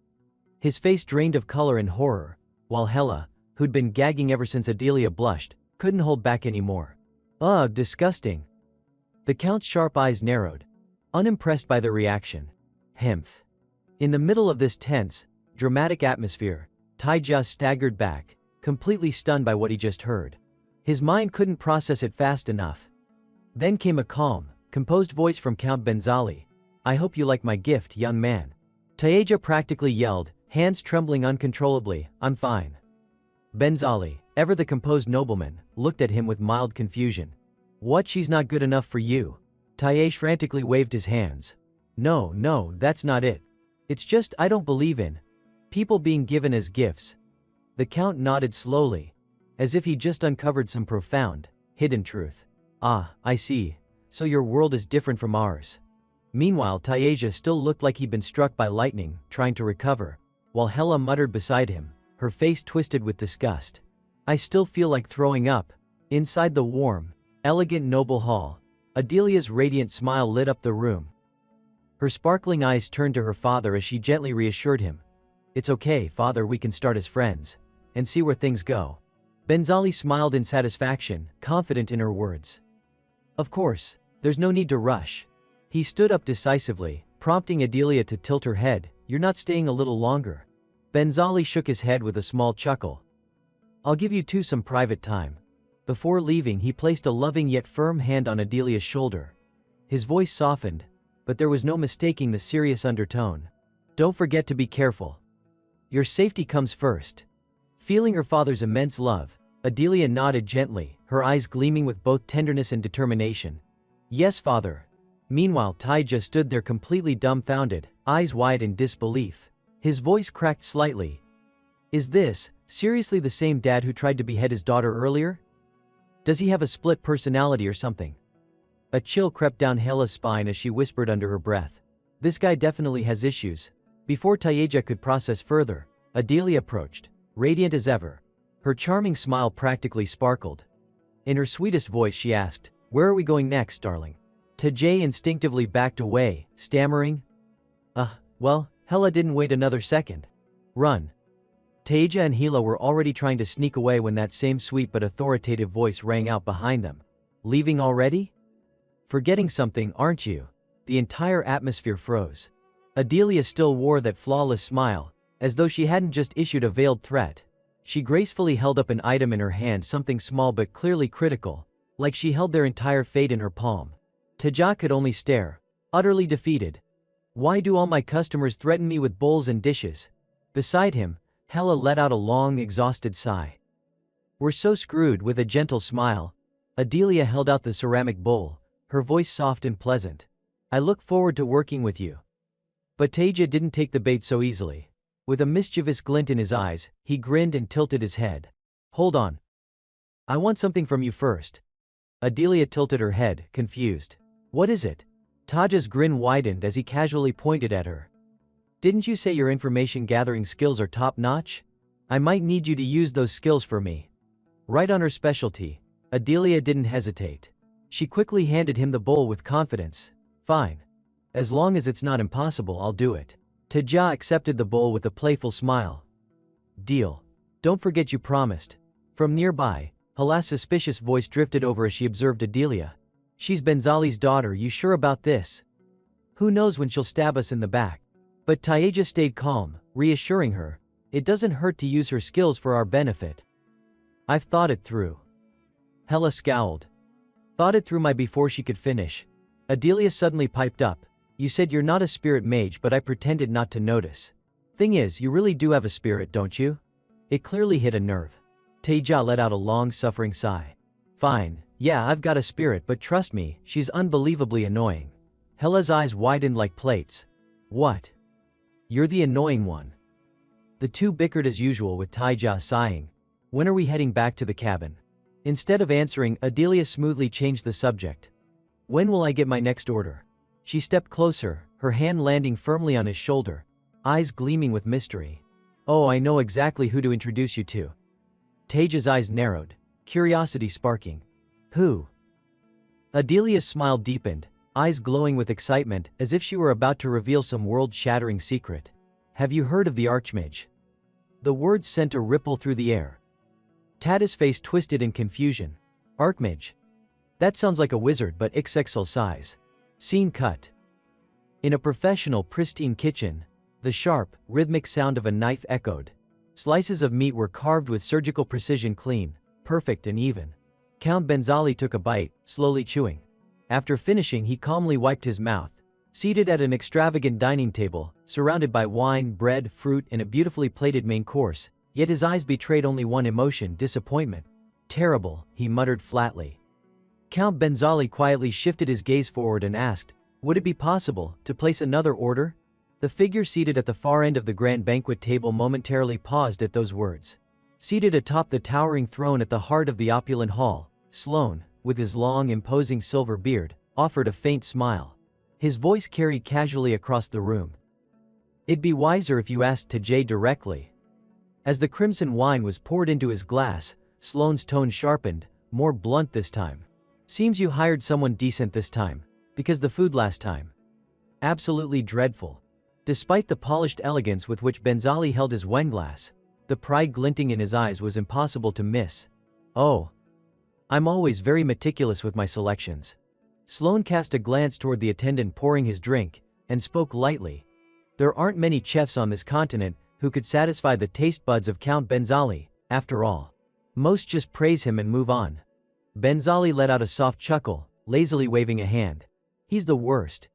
Speaker 1: His face drained of color and horror, while Hela, who'd been gagging ever since Adelia blushed, couldn't hold back anymore. Ugh, disgusting. The Count's sharp eyes narrowed, unimpressed by the reaction. Hemph. In the middle of this tense, dramatic atmosphere, Taeja staggered back, completely stunned by what he just heard. His mind couldn't process it fast enough. Then came a calm, composed voice from Count Benzali. I hope you like my gift, young man. Taeja practically yelled, hands trembling uncontrollably, I'm fine. Benzali, ever the composed nobleman, looked at him with mild confusion. What, she's not good enough for you? Taeja frantically waved his hands. No, that's not it. It's just I don't believe in people being given as gifts. The Count nodded slowly, as if he just uncovered some profound, hidden truth. Ah, I see. So your world is different from ours. Meanwhile, Taeja still looked like he'd been struck by lightning, trying to recover, while Hela muttered beside him, her face twisted with disgust. I still feel like throwing up. Inside the warm, elegant noble hall, Adelia's radiant smile lit up the room. Her sparkling eyes turned to her father as she gently reassured him. It's okay, father, we can start as friends and see where things go. Benzali smiled in satisfaction, confident in her words. Of course, there's no need to rush. He stood up decisively, prompting Adelia to tilt her head. You're not staying a little longer? Benzali shook his head with a small chuckle. I'll give you two some private time. Before leaving, he placed a loving yet firm hand on Adelia's shoulder. His voice softened, but there was no mistaking the serious undertone. Don't forget to be careful. Your safety comes first. Feeling her father's immense love, Adelia nodded gently, her eyes gleaming with both tenderness and determination. Yes, father. Meanwhile, Taija stood there completely dumbfounded, eyes wide in disbelief. His voice cracked slightly. Is this, seriously, the same dad who tried to behead his daughter earlier? Does he have a split personality or something? A chill crept down Hela's spine as she whispered under her breath. This guy definitely has issues. Before Taija could process further, Adelia approached, radiant as ever. Her charming smile practically sparkled. In her sweetest voice she asked, where are we going next, darling? Taija instinctively backed away, stammering. Well, Hela didn't wait another second. Run. Taija and Hela were already trying to sneak away when that same sweet but authoritative voice rang out behind them. Leaving already? Forgetting something, aren't you? The entire atmosphere froze. Adelia still wore that flawless smile, as though she hadn't just issued a veiled threat. She gracefully held up an item in her hand, something small but clearly critical, like she held their entire fate in her palm. Taija could only stare, utterly defeated. Why do all my customers threaten me with bowls and dishes? Beside him, Hela let out a long, exhausted sigh. We're so screwed. With a gentle smile, Adelia held out the ceramic bowl, her voice soft and pleasant. I look forward to working with you. But Taija didn't take the bait so easily. With a mischievous glint in his eyes, he grinned and tilted his head. Hold on. I want something from you first. Adelia tilted her head, confused. What is it? Taija's grin widened as he casually pointed at her. Didn't you say your information gathering skills are top-notch? I might need you to use those skills for me. Right on her specialty, Adelia didn't hesitate. She quickly handed him the bowl with confidence. Fine. As long as it's not impossible, I'll do it. Taija accepted the bowl with a playful smile. Deal. Don't forget you promised. From nearby, Hela's suspicious voice drifted over as she observed Adelia. She's Benzali's daughter, you sure about this? Who knows when she'll stab us in the back? But Taija stayed calm, reassuring her. It doesn't hurt to use her skills for our benefit. I've thought it through. Hela scowled. Thought it through before she could finish. Adelia suddenly piped up. You said you're not a spirit mage, but I pretended not to notice. Thing is, you really do have a spirit, don't you? It clearly hit a nerve. Taija let out a long-suffering sigh. Fine, yeah, I've got a spirit, but trust me, she's unbelievably annoying. Hela's eyes widened like plates. What? You're the annoying one. The two bickered as usual, with Taija sighing. When are we heading back to the cabin? Instead of answering, Adelia smoothly changed the subject. When will I get my next order? She stepped closer, her hand landing firmly on his shoulder, eyes gleaming with mystery. Oh, I know exactly who to introduce you to. Taija's eyes narrowed, curiosity sparking. Who? Adelia's smile deepened, eyes glowing with excitement, as if she were about to reveal some world-shattering secret. Have you heard of the Archmage? The words sent a ripple through the air. Tada's face twisted in confusion. Archmage? That sounds like a wizard, but XXL size. Scene cut. In a professional, pristine kitchen, the sharp, rhythmic sound of a knife echoed. Slices of meat were carved with surgical precision, clean, perfect and even. Count Benzali took a bite, slowly chewing. After finishing, he calmly wiped his mouth. Seated at an extravagant dining table, surrounded by wine, bread, fruit, and a beautifully plated main course, yet his eyes betrayed only one emotion: disappointment. Terrible, he muttered flatly. Count Benzali quietly shifted his gaze forward and asked, would it be possible to place another order? The figure seated at the far end of the grand banquet table momentarily paused at those words. Seated atop the towering throne at the heart of the opulent hall, Sloane, with his long, imposing silver beard, offered a faint smile. His voice carried casually across the room. It'd be wiser if you asked Taija directly. As the crimson wine was poured into his glass, Sloane's tone sharpened, more blunt this time. Seems you hired someone decent this time. Because the food last time. Absolutely dreadful. Despite the polished elegance with which Benzali held his wineglass, the pride glinting in his eyes was impossible to miss. Oh. I'm always very meticulous with my selections. Sloane cast a glance toward the attendant pouring his drink, and spoke lightly. There aren't many chefs on this continent who could satisfy the taste buds of Count Benzali, after all. Most just praise him and move on. Benzali let out a soft chuckle, lazily waving a hand. He's the worst.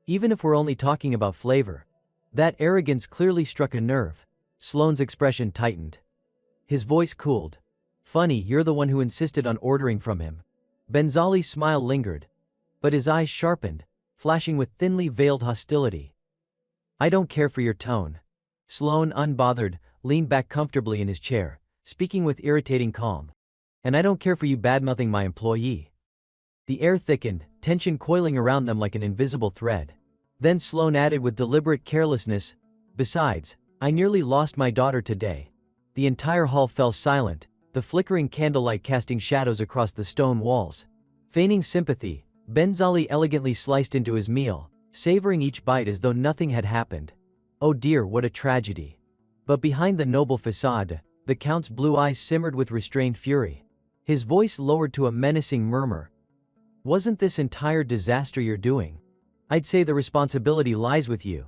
Speaker 1: Even if we're only talking about flavor. That arrogance clearly struck a nerve. Sloane's expression tightened. His voice cooled. Funny, you're the one who insisted on ordering from him. Benzali's smile lingered. But his eyes sharpened, flashing with thinly veiled hostility. I don't care for your tone. Sloane, unbothered, leaned back comfortably in his chair, speaking with irritating calm. And I don't care for you badmouthing my employee. The air thickened, tension coiling around them like an invisible thread. Then Sloane added with deliberate carelessness, besides, I nearly lost my daughter today. The entire hall fell silent, the flickering candlelight casting shadows across the stone walls. Feigning sympathy, Benzali elegantly sliced into his meal, savoring each bite as though nothing had happened. Oh dear, what a tragedy. But behind the noble facade, the Count's blue eyes simmered with restrained fury. His voice lowered to a menacing murmur. Wasn't this entire disaster your doing? I'd say the responsibility lies with you.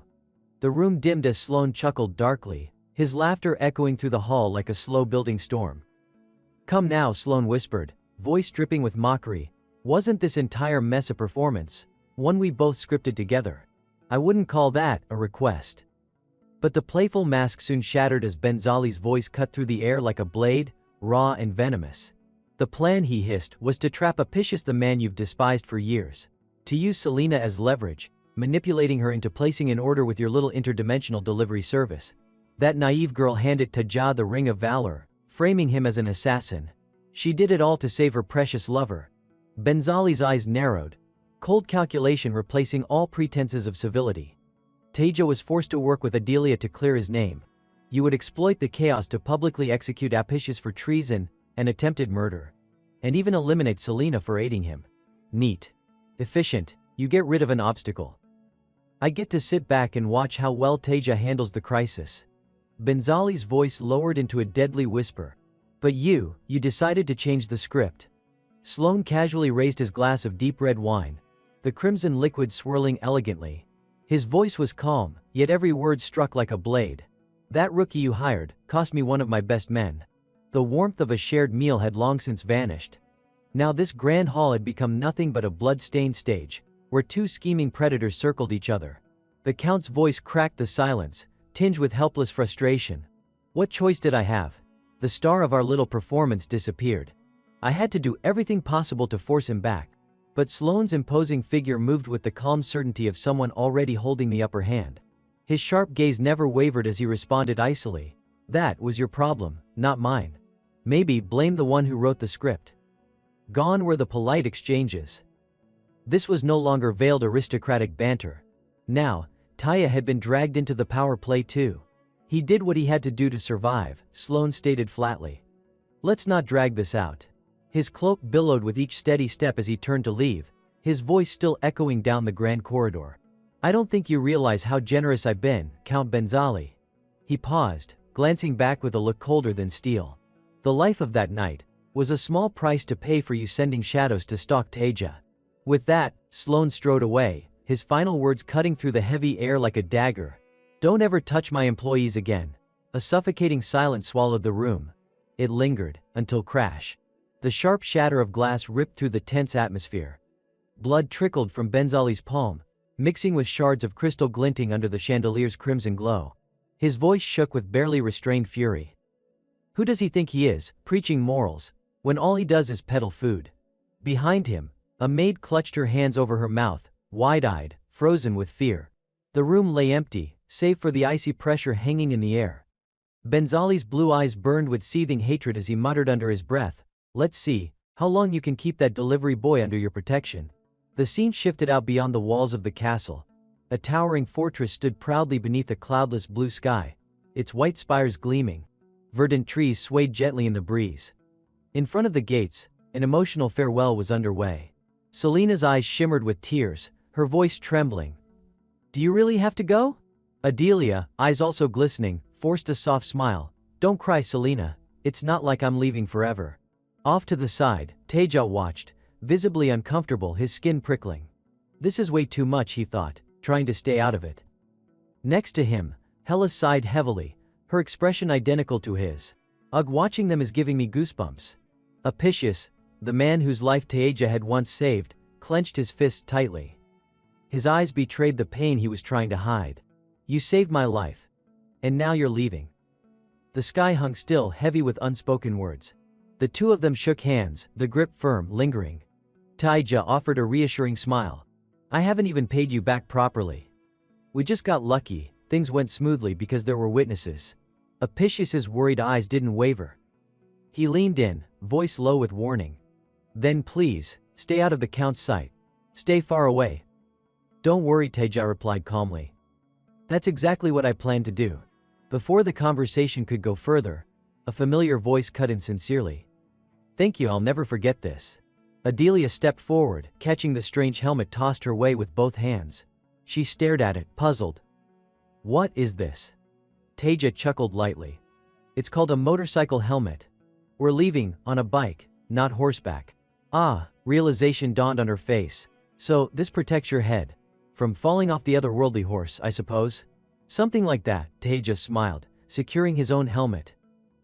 Speaker 1: The room dimmed as Sloane chuckled darkly, his laughter echoing through the hall like a slow-building storm. Come now, Sloane whispered, voice dripping with mockery. Wasn't this entire mess a performance? One we both scripted together. I wouldn't call that a request. But the playful mask soon shattered as Benzali's voice cut through the air like a blade, raw and venomous. The plan, he hissed, was to trap Apicius, the man you've despised for years. To use Selena as leverage, manipulating her into placing an order with your little interdimensional delivery service. That naive girl handed Tajah the Ring of Valor, framing him as an assassin. She did it all to save her precious lover. Benzali's eyes narrowed, cold calculation replacing all pretenses of civility. Tajah was forced to work with Adelia to clear his name. You would exploit the chaos to publicly execute Apicius for treason and attempted murder. And even eliminate Selena for aiding him. Neat. Efficient, you get rid of an obstacle. I get to sit back and watch how well Tajah handles the crisis. Benzali's voice lowered into a deadly whisper. But you decided to change the script. Sloane casually raised his glass of deep red wine, the crimson liquid swirling elegantly. His voice was calm, yet every word struck like a blade. That rookie you hired cost me one of my best men. The warmth of a shared meal had long since vanished. Now this grand hall had become nothing but a blood-stained stage, where two scheming predators circled each other. The Count's voice cracked the silence, tinged with helpless frustration. What choice did I have? The star of our little performance disappeared. I had to do everything possible to force him back. But Sloane's imposing figure moved with the calm certainty of someone already holding the upper hand. His sharp gaze never wavered as he responded icily. That was your problem, not mine. Maybe blame the one who wrote the script. Gone were the polite exchanges. This was no longer veiled aristocratic banter. Now, Taya had been dragged into the power play too. He did what he had to do to survive, Sloane stated flatly. Let's not drag this out. His cloak billowed with each steady step as he turned to leave, his voice still echoing down the grand corridor. I don't think you realize how generous I've been, Count Benzali. He paused, glancing back with a look colder than steel. The life of that night was a small price to pay for you sending shadows to stalk Tajah. With that, Sloane strode away, his final words cutting through the heavy air like a dagger. Don't ever touch my employees again. A suffocating silence swallowed the room. It lingered, until crash. The sharp shatter of glass ripped through the tense atmosphere. Blood trickled from Benzali's palm, mixing with shards of crystal glinting under the chandelier's crimson glow. His voice shook with barely restrained fury. Who does he think he is, preaching morals, when all he does is peddle food? Behind him, a maid clutched her hands over her mouth, wide-eyed, frozen with fear. The room lay empty, save for the icy pressure hanging in the air. Benzali's blue eyes burned with seething hatred as he muttered under his breath, "Let's see how long you can keep that delivery boy under your protection." The scene shifted out beyond the walls of the castle. A towering fortress stood proudly beneath a cloudless blue sky, its white spires gleaming. verdant trees swayed gently in the breeze. In front of the gates, an emotional farewell was underway. Selena's eyes shimmered with tears, her voice trembling. "Do you really have to go?" Adelia, eyes also glistening, forced a soft smile. "Don't cry, Selena, it's not like I'm leaving forever." Off to the side, Teja watched, visibly uncomfortable, his skin prickling. This is way too much, he thought, trying to stay out of it. Next to him, Hella sighed heavily, her expression identical to his. "Ugh, watching them is giving me goosebumps." Apicius, the man whose life Teja had once saved, clenched his fists tightly. His eyes betrayed the pain he was trying to hide. "You saved my life. And now you're leaving." The sky hung still, heavy with unspoken words. The two of them shook hands, the grip firm, lingering. Teja offered a reassuring smile. "I haven't even paid you back properly. We just got lucky, things went smoothly because there were witnesses." Apicius's worried eyes didn't waver. He leaned in, voice low with warning. "Then please, stay out of the Count's sight. Stay far away." "Don't worry," Teja replied calmly. "That's exactly what I plan to do." Before the conversation could go further, a familiar voice cut in sincerely. "Thank you, I'll never forget this." Adelia stepped forward, catching the strange helmet tossed her way with both hands. She stared at it, puzzled. "What is this?" Teja chuckled lightly. "It's called a motorcycle helmet. We're leaving, on a bike, not horseback." Ah, realization dawned on her face. "So, this protects your head. From falling off the otherworldly horse, I suppose?" "Something like that," Teja smiled, securing his own helmet.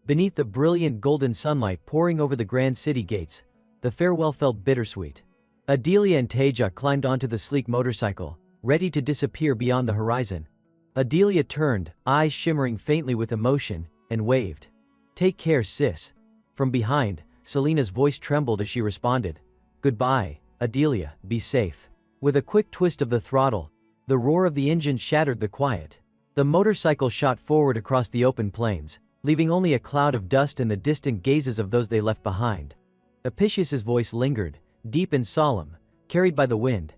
Speaker 1: Beneath the brilliant golden sunlight pouring over the grand city gates, the farewell felt bittersweet. Adelia and Teja climbed onto the sleek motorcycle, ready to disappear beyond the horizon. Adelia turned, eyes shimmering faintly with emotion, and waved. "Take care, sis." From behind, Selena's voice trembled as she responded. "Goodbye, Adelia, be safe." With a quick twist of the throttle, the roar of the engine shattered the quiet. The motorcycle shot forward across the open plains, leaving only a cloud of dust and the distant gazes of those they left behind. Apicius's voice lingered, deep and solemn, carried by the wind.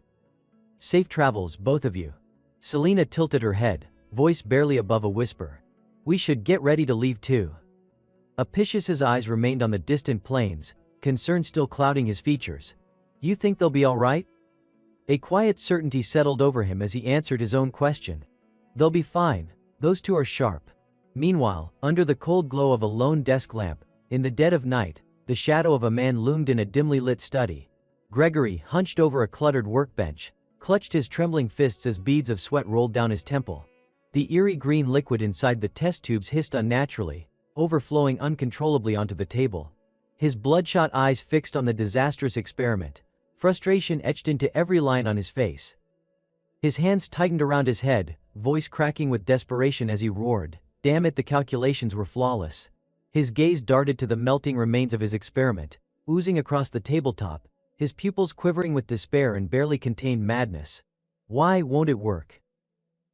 Speaker 1: "Safe travels, both of you." Selena tilted her head, voice barely above a whisper. "We should get ready to leave too." Apicius's eyes remained on the distant plains, concern still clouding his features. "You think they'll be all right?" A quiet certainty settled over him as he answered his own question. "They'll be fine, those two are sharp." Meanwhile, under the cold glow of a lone desk lamp, in the dead of night, the shadow of a man loomed in a dimly lit study. Gregory, hunched over a cluttered workbench, clutched his trembling fists as beads of sweat rolled down his temple. The eerie green liquid inside the test tubes hissed unnaturally, overflowing uncontrollably onto the table. His bloodshot eyes fixed on the disastrous experiment, frustration etched into every line on his face. His hands tightened around his head, voice cracking with desperation as he roared, "Damn it, the calculations were flawless." His gaze darted to the melting remains of his experiment, oozing across the tabletop, his pupils quivering with despair and barely contained madness. "Why won't it work?"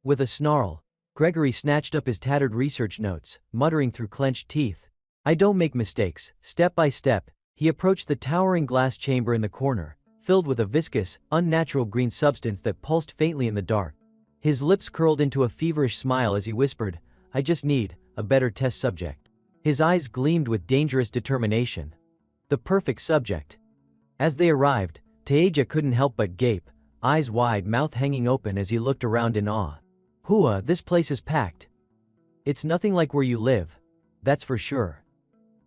Speaker 1: With a snarl, Gregory snatched up his tattered research notes, muttering through clenched teeth. "I don't make mistakes." Step by step, he approached the towering glass chamber in the corner, filled with a viscous, unnatural green substance that pulsed faintly in the dark. His lips curled into a feverish smile as he whispered, "I just need a better test subject." His eyes gleamed with dangerous determination. The perfect subject. As they arrived, Teja couldn't help but gape, eyes wide, mouth hanging open as he looked around in awe. "Hua, this place is packed. It's nothing like where you live. That's for sure."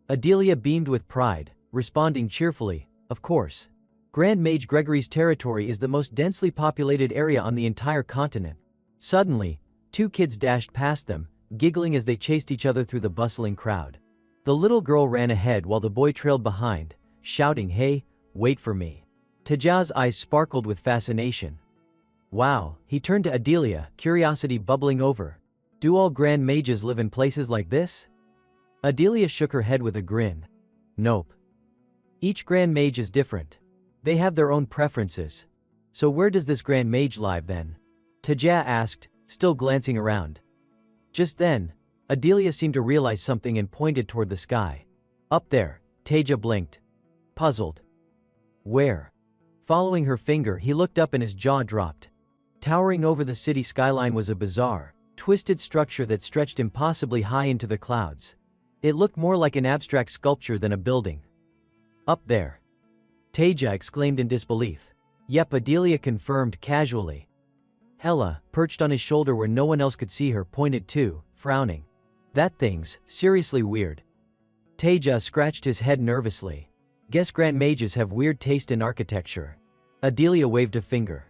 Speaker 1: Adelia beamed with pride, responding cheerfully, "Of course. Grand Mage Gregory's territory is the most densely populated area on the entire continent." Suddenly, two kids dashed past them, giggling as they chased each other through the bustling crowd. The little girl ran ahead while the boy trailed behind, shouting, "Hey, wait for me." Teja's eyes sparkled with fascination. "Wow," he turned to Adelia, curiosity bubbling over. "Do all Grand Mages live in places like this?" Adelia shook her head with a grin. "Nope. Each Grand Mage is different. They have their own preferences. So where does this Grand Mage live then?" Teja asked, still glancing around. Just then, Adelia seemed to realize something and pointed toward the sky. "Up there." Teja blinked. Puzzled. "Where?" Following her finger, he looked up and his jaw dropped. Towering over the city skyline was a bizarre, twisted structure that stretched impossibly high into the clouds. It looked more like an abstract sculpture than a building. Up there. Taeja exclaimed in disbelief. Yep, Adelia confirmed casually. Hella, perched on his shoulder where no one else could see her, pointed too, frowning. That thing's seriously weird. Taeja scratched his head nervously. Guess grand mages have weird taste in architecture. Adelia waved a finger.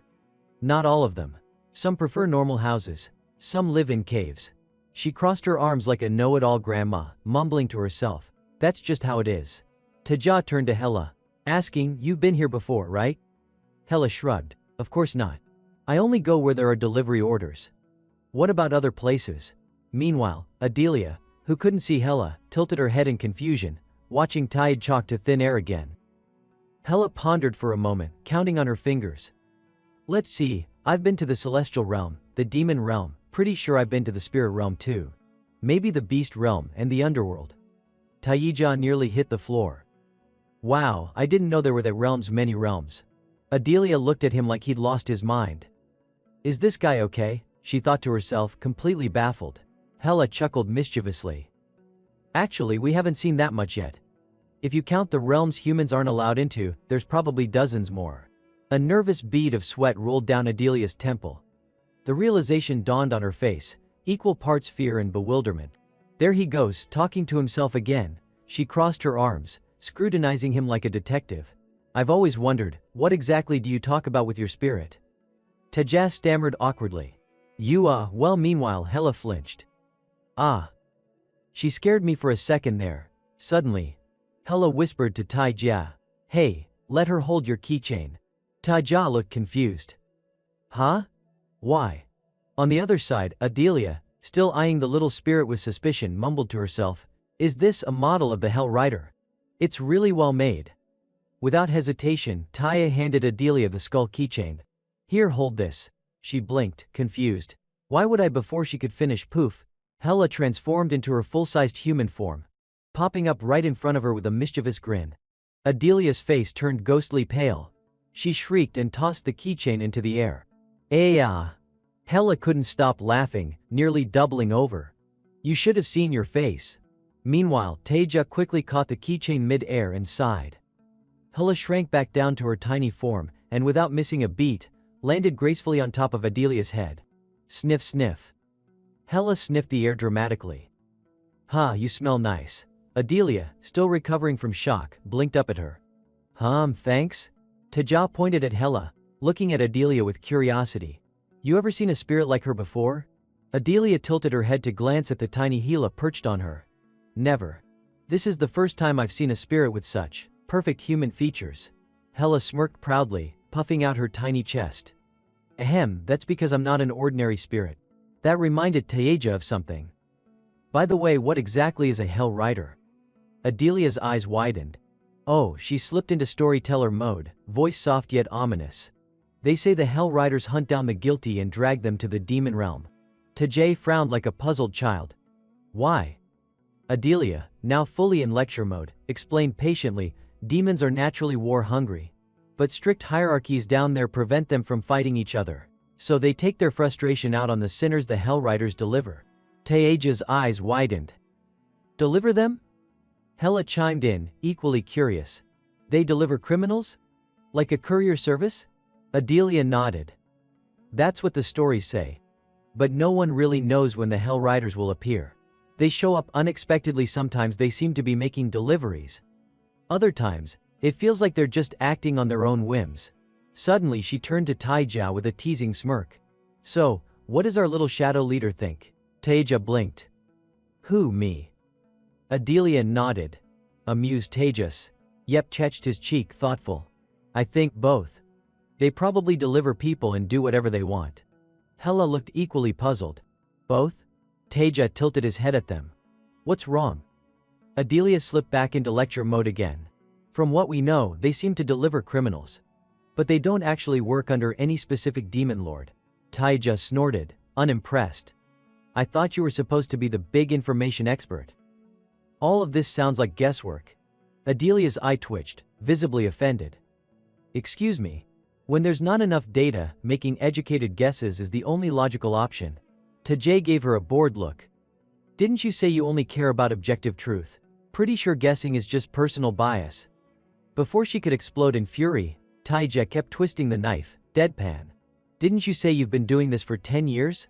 Speaker 1: Not all of them. Some prefer normal houses. Some live in caves. She crossed her arms like a know-it-all grandma, mumbling to herself. That's just how it is. Taeja turned to Hella, asking, "You've been here before, right?" Hella shrugged. Of course not. I only go where there are delivery orders. What about other places? Meanwhile, Adelia, who couldn't see Hella, tilted her head in confusion, watching Taeja chalk to thin air again. Hella pondered for a moment, counting on her fingers. Let's see, I've been to the celestial realm, the demon realm, pretty sure I've been to the spirit realm too. Maybe the beast realm and the underworld. Taeja nearly hit the floor. Wow, I didn't know there were that realms, many realms. Adelia looked at him like he'd lost his mind. Is this guy okay? She thought to herself, completely baffled. Hella chuckled mischievously. Actually, we haven't seen that much yet. If you count the realms humans aren't allowed into, there's probably dozens more. A nervous bead of sweat rolled down Adelia's temple. The realization dawned on her face, equal parts fear and bewilderment. There he goes, talking to himself again. She crossed her arms, scrutinizing him like a detective. I've always wondered, what exactly do you talk about with your spirit? Taeja stammered awkwardly. Well, meanwhile, Hella flinched. Ah. She scared me for a second there. Suddenly, Hella whispered to Taeja. Hey, let her hold your keychain. Taeja looked confused. Huh? Why? On the other side, Adelia, still eyeing the little spirit with suspicion, mumbled to herself. Is this a model of the Hell Rider? It's really well made. Without hesitation, Taeja handed Adelia the skull keychain. Here, hold this. She blinked, confused. Why would I? Before she could finish, poof. Hella transformed into her full-sized human form, popping up right in front of her with a mischievous grin. Adelia's face turned ghostly pale. She shrieked and tossed the keychain into the air. Hella couldn't stop laughing, nearly doubling over. You should have seen your face. Meanwhile, Taeja quickly caught the keychain mid-air and sighed. Hella shrank back down to her tiny form, and without missing a beat, landed gracefully on top of Adelia's head. Sniff sniff. Hella sniffed the air dramatically. You smell nice. Adelia, still recovering from shock, blinked up at her. Thanks? Taeja pointed at Hella, looking at Adelia with curiosity. You ever seen a spirit like her before? Adelia tilted her head to glance at the tiny Hela perched on her. Never. This is the first time I've seen a spirit with such perfect human features. Hella smirked proudly, puffing out her tiny chest. That's because I'm not an ordinary spirit. That reminded Taeja of something. By the way, what exactly is a Hell Rider? Adelia's eyes widened. Oh, she slipped into storyteller mode, voice soft yet ominous. They say the Hell Riders hunt down the guilty and drag them to the demon realm. Taeja frowned like a puzzled child. Why? Adelia, now fully in lecture mode, explained patiently, demons are naturally war-hungry. But strict hierarchies down there prevent them from fighting each other. So they take their frustration out on the sinners the Hell Riders deliver. Taeja's eyes widened. Deliver them? Hella chimed in, equally curious. They deliver criminals? Like a courier service? Adelia nodded. That's what the stories say. But no one really knows when the Hell Riders will appear. They show up unexpectedly. Sometimes they seem to be making deliveries. Other times, it feels like they're just acting on their own whims. Suddenly she turned to Taeja with a teasing smirk. So, what does our little shadow leader think? Taeja blinked. Who, me? Adelia nodded. Amused Taejas. Yep, touched his cheek, thoughtful. I think both. They probably deliver people and do whatever they want. Hella looked equally puzzled. Both? Taeja tilted his head at them. What's wrong? Adelia slipped back into lecture mode again. From what we know, they seem to deliver criminals. But they don't actually work under any specific demon lord. Taeja snorted, unimpressed. I thought you were supposed to be the big information expert. All of this sounds like guesswork. Adelia's eye twitched, visibly offended. Excuse me. When there's not enough data, making educated guesses is the only logical option. Taeja gave her a bored look. Didn't you say you only care about objective truth? Pretty sure guessing is just personal bias. Before she could explode in fury, Taija kept twisting the knife, deadpan. Didn't you say you've been doing this for 10 years?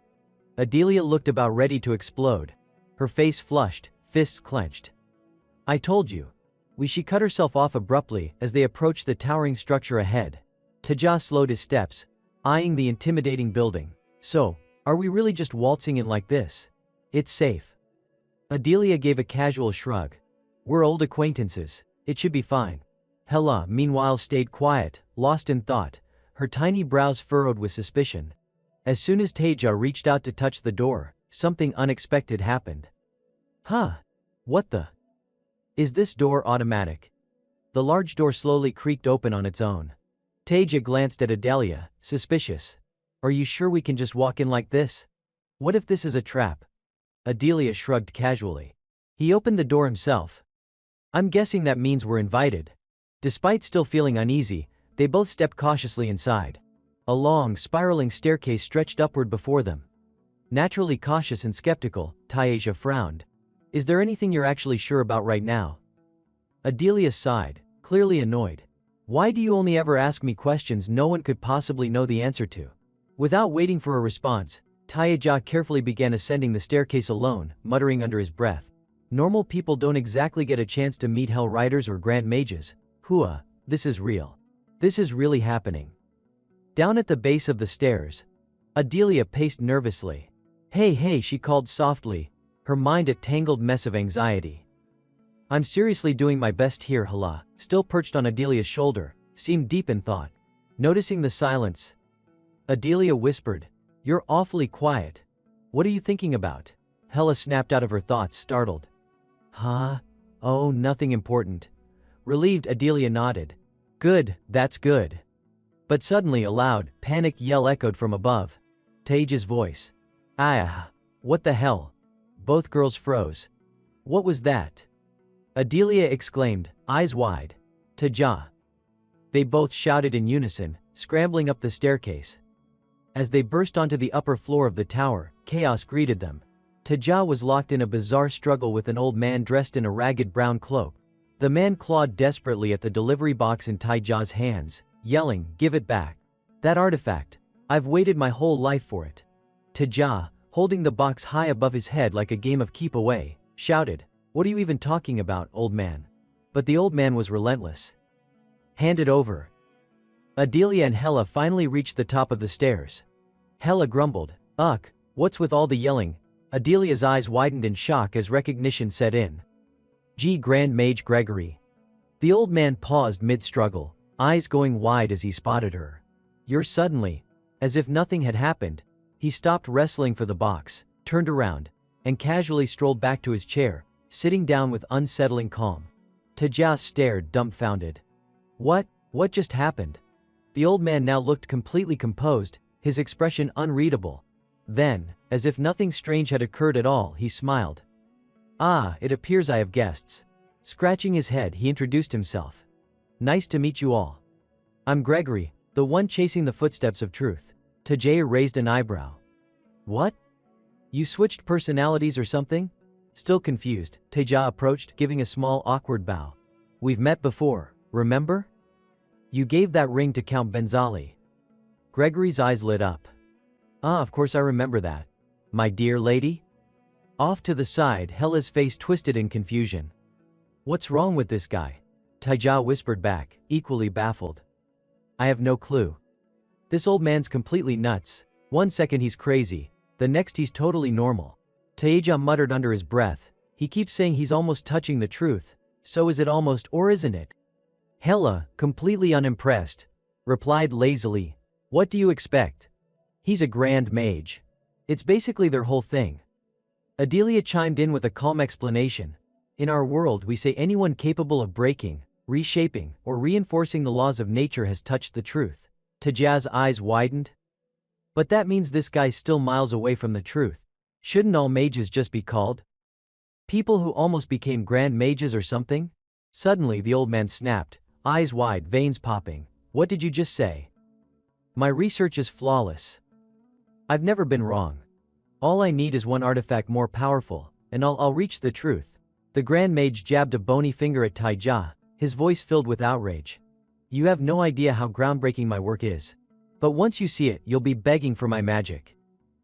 Speaker 1: Adelia looked about ready to explode. Her face flushed, fists clenched. I told you. She cut herself off abruptly as they approached the towering structure ahead. Taija slowed his steps, eyeing the intimidating building. So, are we really just waltzing in like this? It's safe. Adelia gave a casual shrug. We're old acquaintances. It should be fine. Hela, meanwhile, stayed quiet, lost in thought, her tiny brows furrowed with suspicion. As soon as Taija reached out to touch the door, something unexpected happened. Huh? What the? Is this door automatic? The large door slowly creaked open on its own. Taija glanced at Adelia, suspicious. Are you sure we can just walk in like this? What if this is a trap? Adelia shrugged casually. He opened the door himself. I'm guessing that means we're invited. Despite still feeling uneasy, they both stepped cautiously inside. A long, spiraling staircase stretched upward before them. Naturally cautious and skeptical, Taija frowned. Is there anything you're actually sure about right now? Adelia sighed, clearly annoyed. Why do you only ever ask me questions no one could possibly know the answer to? Without waiting for a response, Taija carefully began ascending the staircase alone, muttering under his breath. Normal people don't exactly get a chance to meet Hell Riders or Grand Mages. Hua, this is real. This is really happening. Down at the base of the stairs, Adelia paced nervously. Hey, she called softly, her mind a tangled mess of anxiety. I'm seriously doing my best here. Hala, still perched on Adelia's shoulder, seemed deep in thought. Noticing the silence, Adelia whispered, You're awfully quiet. What are you thinking about? Hela snapped out of her thoughts, startled. Huh? Oh, nothing important. Relieved, Adelia nodded. Good, that's good. But suddenly a loud, panicked yell echoed from above. Taija's voice. Ah, what the hell? Both girls froze. What was that? Adelia exclaimed, eyes wide. Taija. They both shouted in unison, scrambling up the staircase. As they burst onto the upper floor of the tower, chaos greeted them. Taija was locked in a bizarre struggle with an old man dressed in a ragged brown cloak. The man clawed desperately at the delivery box in Taija's hands, yelling, Give it back. That artifact. I've waited my whole life for it. Taija, holding the box high above his head like a game of keep away, shouted, What are you even talking about, old man? But the old man was relentless. Hand it over. Adelia and Hela finally reached the top of the stairs. Hela grumbled, Ugh, what's with all the yelling? Adelia's eyes widened in shock as recognition set in. Grand Mage Gregory. The old man paused mid-struggle, eyes going wide as he spotted her. You're suddenly, as if nothing had happened, he stopped wrestling for the box, turned around, and casually strolled back to his chair, sitting down with unsettling calm. Taija stared, dumbfounded. What just happened? The old man now looked completely composed, his expression unreadable. Then, as if nothing strange had occurred at all, he smiled. Ah, it appears I have guests. Scratching his head, he introduced himself. Nice to meet you all. I'm Gregory, the one chasing the footsteps of truth. Taija raised an eyebrow. What? You switched personalities or something? Still confused, Taija approached, giving a small awkward bow. We've met before, remember? You gave that ring to Count Benzali. Gregory's eyes lit up. Ah, of course I remember that. My dear lady? Off to the side, Hela's face twisted in confusion. What's wrong with this guy? Taija whispered back, equally baffled. I have no clue. This old man's completely nuts. One second he's crazy, the next he's totally normal. Taija muttered under his breath. He keeps saying he's almost touching the truth. So is it almost or isn't it? Hela, completely unimpressed, replied lazily. What do you expect? He's a grand mage. It's basically their whole thing. Adelia chimed in with a calm explanation. In our world we say anyone capable of breaking, reshaping, or reinforcing the laws of nature has touched the truth. Taija's eyes widened. But that means this guy's still miles away from the truth. Shouldn't all mages just be called people who almost became grand mages or something? Suddenly the old man snapped, eyes wide, veins popping. What did you just say? My research is flawless. I've never been wrong. All I need is one artifact more powerful, and I'll reach the truth. The Grand Mage jabbed a bony finger at Taija, his voice filled with outrage. You have no idea how groundbreaking my work is. But once you see it, you'll be begging for my magic.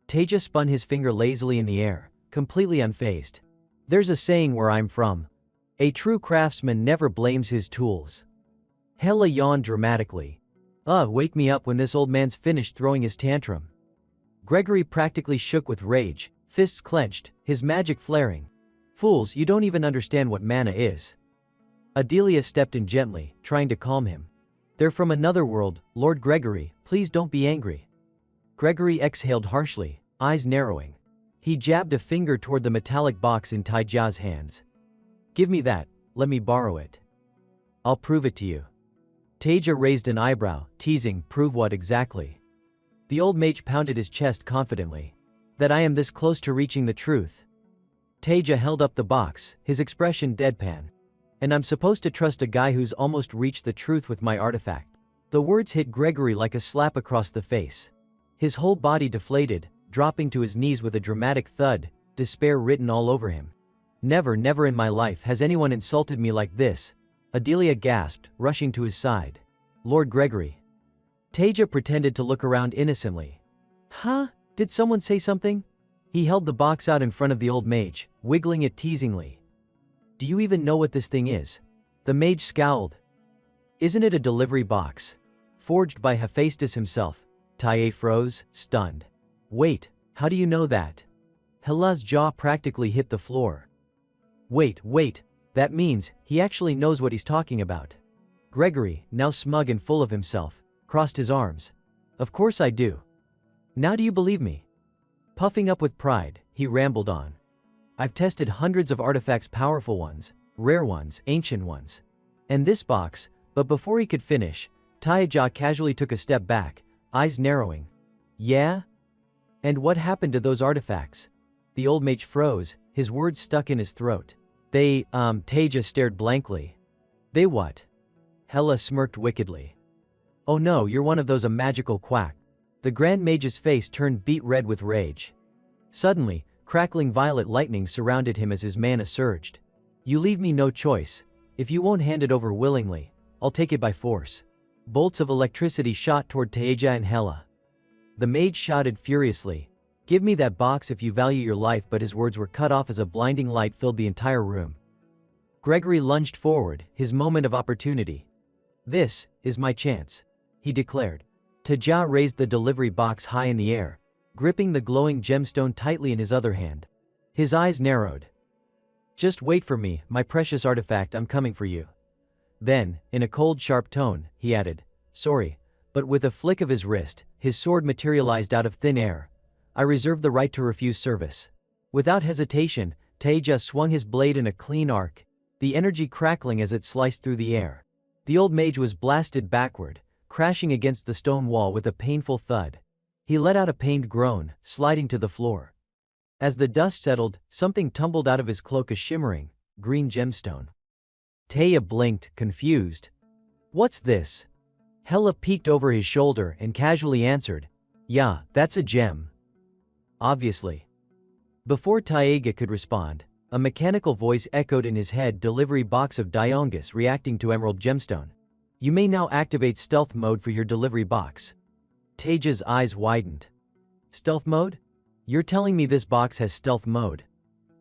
Speaker 1: Taija spun his finger lazily in the air, completely unfazed. There's a saying where I'm from. A true craftsman never blames his tools. Hela yawned dramatically. Wake me up when this old man's finished throwing his tantrum. Gregory practically shook with rage, fists clenched, his magic flaring. Fools, you don't even understand what mana is. Adelia stepped in gently, trying to calm him. They're from another world, Lord Gregory, please don't be angry. Gregory exhaled harshly, eyes narrowing. He jabbed a finger toward the metallic box in Taijia's hands. Give me that, let me borrow it. I'll prove it to you. Taija raised an eyebrow, teasing, prove what exactly? The old mage pounded his chest confidently. That I am this close to reaching the truth. Taija held up the box, his expression deadpan. And I'm supposed to trust a guy who's almost reached the truth with my artifact. The words hit Gregory like a slap across the face. His whole body deflated, dropping to his knees with a dramatic thud, despair written all over him. Never in my life has anyone insulted me like this. Adelia gasped, rushing to his side. Lord Gregory. Taija pretended to look around innocently. Huh? Did someone say something? He held the box out in front of the old mage, wiggling it teasingly. Do you even know what this thing is? The mage scowled. Isn't it a delivery box? Forged by Hephaestus himself. Taija froze, stunned. Wait, how do you know that? Hela's jaw practically hit the floor. Wait, that means he actually knows what he's talking about. Gregory, now smug and full of himself, crossed his arms. Of course I do. Now do you believe me? Puffing up with pride, he rambled on. I've tested hundreds of artifacts, powerful ones, rare ones, ancient ones. And this box, but before he could finish, Taija casually took a step back, eyes narrowing. Yeah? And what happened to those artifacts? The old mage froze, his words stuck in his throat. Taija stared blankly. They what? Hela smirked wickedly. Oh no, you're one of those a magical quack. The Grand Mage's face turned beet red with rage. Suddenly, crackling violet lightning surrounded him as his mana surged. You leave me no choice. If you won't hand it over willingly, I'll take it by force. Bolts of electricity shot toward Taija and Hela. The mage shouted furiously. Give me that box if you value your life, but his words were cut off as a blinding light filled the entire room. Gregory lunged forward, his moment of opportunity. This is my chance, he declared. Taija raised the delivery box high in the air, gripping the glowing gemstone tightly in his other hand. His eyes narrowed. Just wait for me, my precious artifact, I'm coming for you. Then, in a cold, sharp tone, he added, sorry, but with a flick of his wrist, his sword materialized out of thin air. I reserve the right to refuse service. Without hesitation, Taija swung his blade in a clean arc, the energy crackling as it sliced through the air. The old mage was blasted backward, crashing against the stone wall with a painful thud. He let out a pained groan, sliding to the floor. As the dust settled, something tumbled out of his cloak, a shimmering, green gemstone. Taija blinked, confused. What's this? Hela peeked over his shoulder and casually answered, yeah, that's a gem. Obviously. Before Taija could respond, a mechanical voice echoed in his head, delivery box of Diongus reacting to emerald gemstone. You may now activate stealth mode for your delivery box. Taija's eyes widened. Stealth mode? You're telling me this box has stealth mode?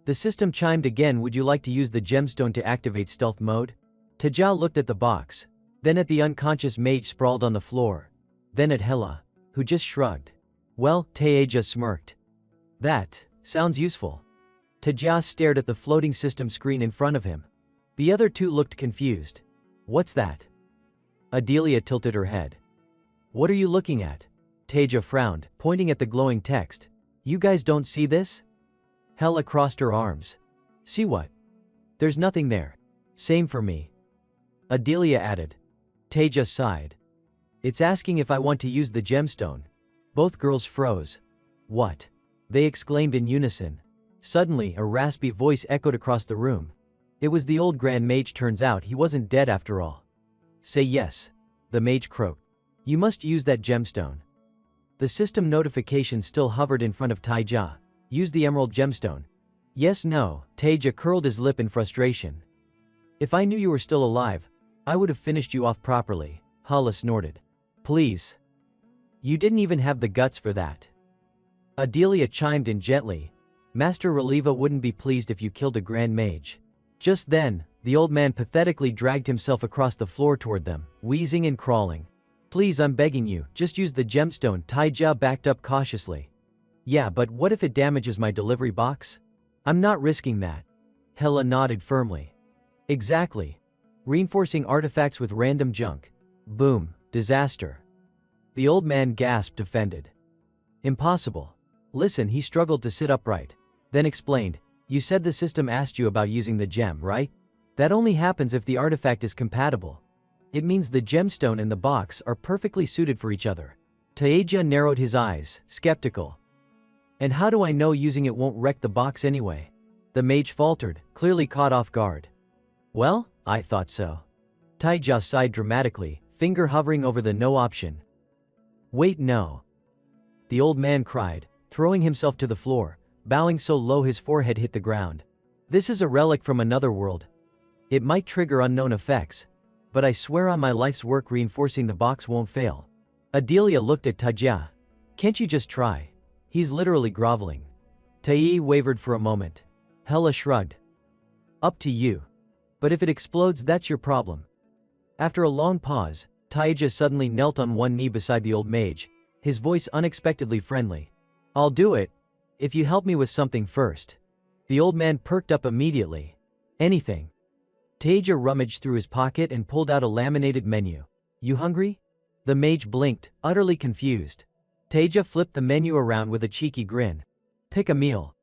Speaker 1: The system chimed again. Would you like to use the gemstone to activate stealth mode? Taija looked at the box, then at the unconscious mage sprawled on the floor, then at Hela, who just shrugged. Well, Taija smirked. That sounds useful. Taija stared at the floating system screen in front of him. The other two looked confused. What's that? Adelia tilted her head. What are you looking at? Taija frowned, pointing at the glowing text. You guys don't see this? Hela crossed her arms. See what? There's nothing there. Same for me. Adelia added. Taija sighed. It's asking if I want to use the gemstone. Both girls froze. What? They exclaimed in unison. Suddenly, a raspy voice echoed across the room. It was the old Grand Mage. Turns out he wasn't dead after all. Say yes. The mage croaked. You must use that gemstone. The system notification still hovered in front of Taija. Use the emerald gemstone. Yes, no, Taeja curled his lip in frustration. If I knew you were still alive, I would have finished you off properly, Hala snorted. Please. You didn't even have the guts for that. Adelia chimed in gently. Master Reliva wouldn't be pleased if you killed a grand mage. Just then, the old man pathetically dragged himself across the floor toward them, wheezing and crawling. Please, I'm begging you, just use the gemstone. Taeja backed up cautiously. Yeah, but what if it damages my delivery box? I'm not risking that. Hela nodded firmly. Exactly. Reinforcing artifacts with random junk. Boom, disaster. The old man gasped, offended. Impossible. Listen, he struggled to sit upright. Then explained, you said the system asked you about using the gem, right? That only happens if the artifact is compatible. It means the gemstone and the box are perfectly suited for each other. Taeja narrowed his eyes, skeptical. And how do I know using it won't wreck the box anyway? The mage faltered, clearly caught off guard. Well, I thought so. Taeja sighed dramatically, finger hovering over the no option. Wait, no. The old man cried, throwing himself to the floor, bowing so low his forehead hit the ground. This is a relic from another world. It might trigger unknown effects, but I swear on my life's work reinforcing the box won't fail. Adelia looked at Taeja. Can't you just try? He's literally groveling. Tae wavered for a moment. Hela shrugged. Up to you. But if it explodes, that's your problem. After a long pause, Taeja suddenly knelt on one knee beside the old mage, his voice unexpectedly friendly. I'll do it, if you help me with something first. The old man perked up immediately. Anything. Taeja rummaged through his pocket and pulled out a laminated menu. You hungry? The mage blinked, utterly confused. Taeja flipped the menu around with a cheeky grin. Pick a meal.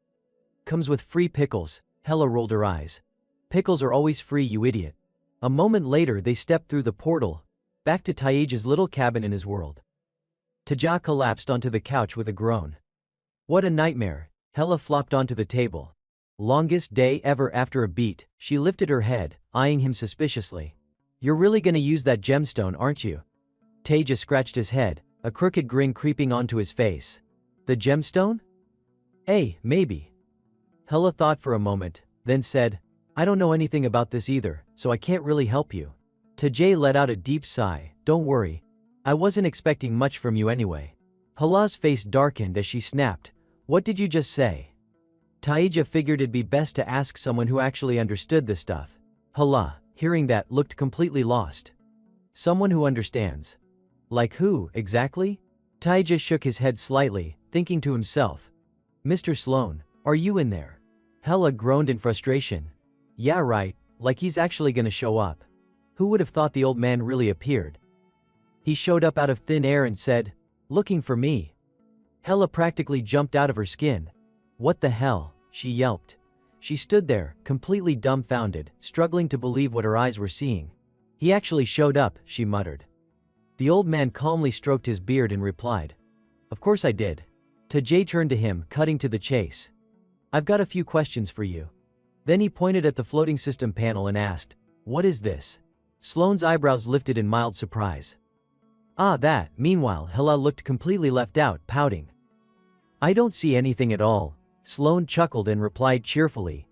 Speaker 1: Comes with free pickles. Hela rolled her eyes. Pickles are always free, you idiot. A moment later they stepped through the portal, back to Taeja's little cabin in his world. Taeja collapsed onto the couch with a groan. What a nightmare. Hela flopped onto the table. Longest day ever. After a beat, she lifted her head, eyeing him suspiciously. You're really gonna use that gemstone, aren't you? Taeja scratched his head, a crooked grin creeping onto his face. The gemstone? Maybe. Hela thought for a moment, then said, I don't know anything about this either, so I can't really help you. Taeja let out a deep sigh. Don't worry. I wasn't expecting much from you anyway. Hela's face darkened as she snapped. What did you just say? Taeja figured it'd be best to ask someone who actually understood this stuff. Hela, hearing that, looked completely lost. Someone who understands. Like who, exactly? Taeja shook his head slightly, thinking to himself. Mr. Sloan, are you in there? Hela groaned in frustration. Yeah, right, like he's actually gonna show up. Who would have thought the old man really appeared? He showed up out of thin air and said, looking for me. Hela practically jumped out of her skin. What the hell, she yelped. She stood there, completely dumbfounded, struggling to believe what her eyes were seeing. He actually showed up, she muttered. The old man calmly stroked his beard and replied. Of course I did. Taeja turned to him, cutting to the chase. I've got a few questions for you. Then he pointed at the floating system panel and asked, what is this? Sloane's eyebrows lifted in mild surprise. Ah, that. Meanwhile, Hela looked completely left out, pouting. I don't see anything at all. Sloane chuckled and replied cheerfully.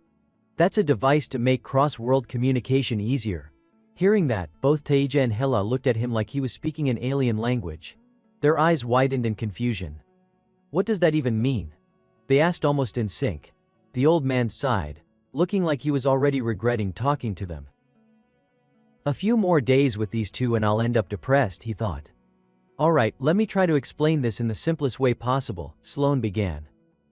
Speaker 1: That's a device to make cross-world communication easier. Hearing that, both Taeja and Hela looked at him like he was speaking an alien language. Their eyes widened in confusion. What does that even mean? They asked almost in sync. The old man sighed, looking like he was already regretting talking to them. A few more days with these two and I'll end up depressed, he thought. Alright, let me try to explain this in the simplest way possible, Sloane began.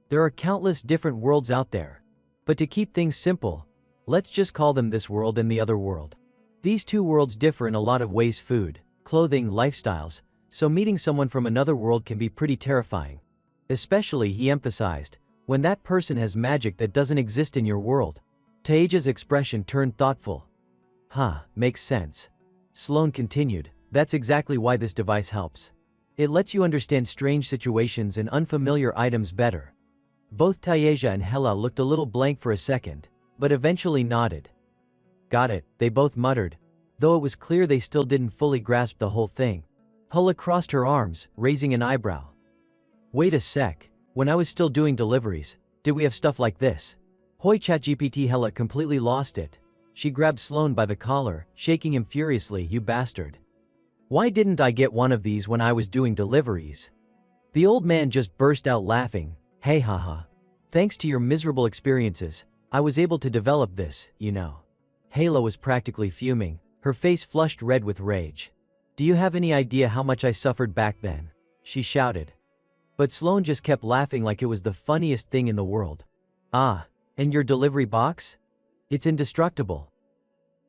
Speaker 1: There are countless different worlds out there. But to keep things simple, let's just call them this world and the other world. These two worlds differ in a lot of ways: food, clothing, lifestyles, so meeting someone from another world can be pretty terrifying. Especially, he emphasized, when that person has magic that doesn't exist in your world. Taeja's expression turned thoughtful. Makes sense. Sloane continued, that's exactly why this device helps. It lets you understand strange situations and unfamiliar items better. Both Taeja and Hela looked a little blank for a second, but eventually nodded. Got it, they both muttered, though it was clear they still didn't fully grasp the whole thing. Hela crossed her arms, raising an eyebrow. Wait a sec, when I was still doing deliveries, did we have stuff like this? Hoi ChatGPT. Hella completely lost it. She grabbed Sloane by the collar, shaking him furiously. You bastard. Why didn't I get one of these when I was doing deliveries? The old man just burst out laughing. Hey haha. Thanks to your miserable experiences, I was able to develop this, you know. Hala was practically fuming, her face flushed red with rage. Do you have any idea how much I suffered back then? She shouted. But Sloane just kept laughing like it was the funniest thing in the world. Ah, and your delivery box? It's indestructible.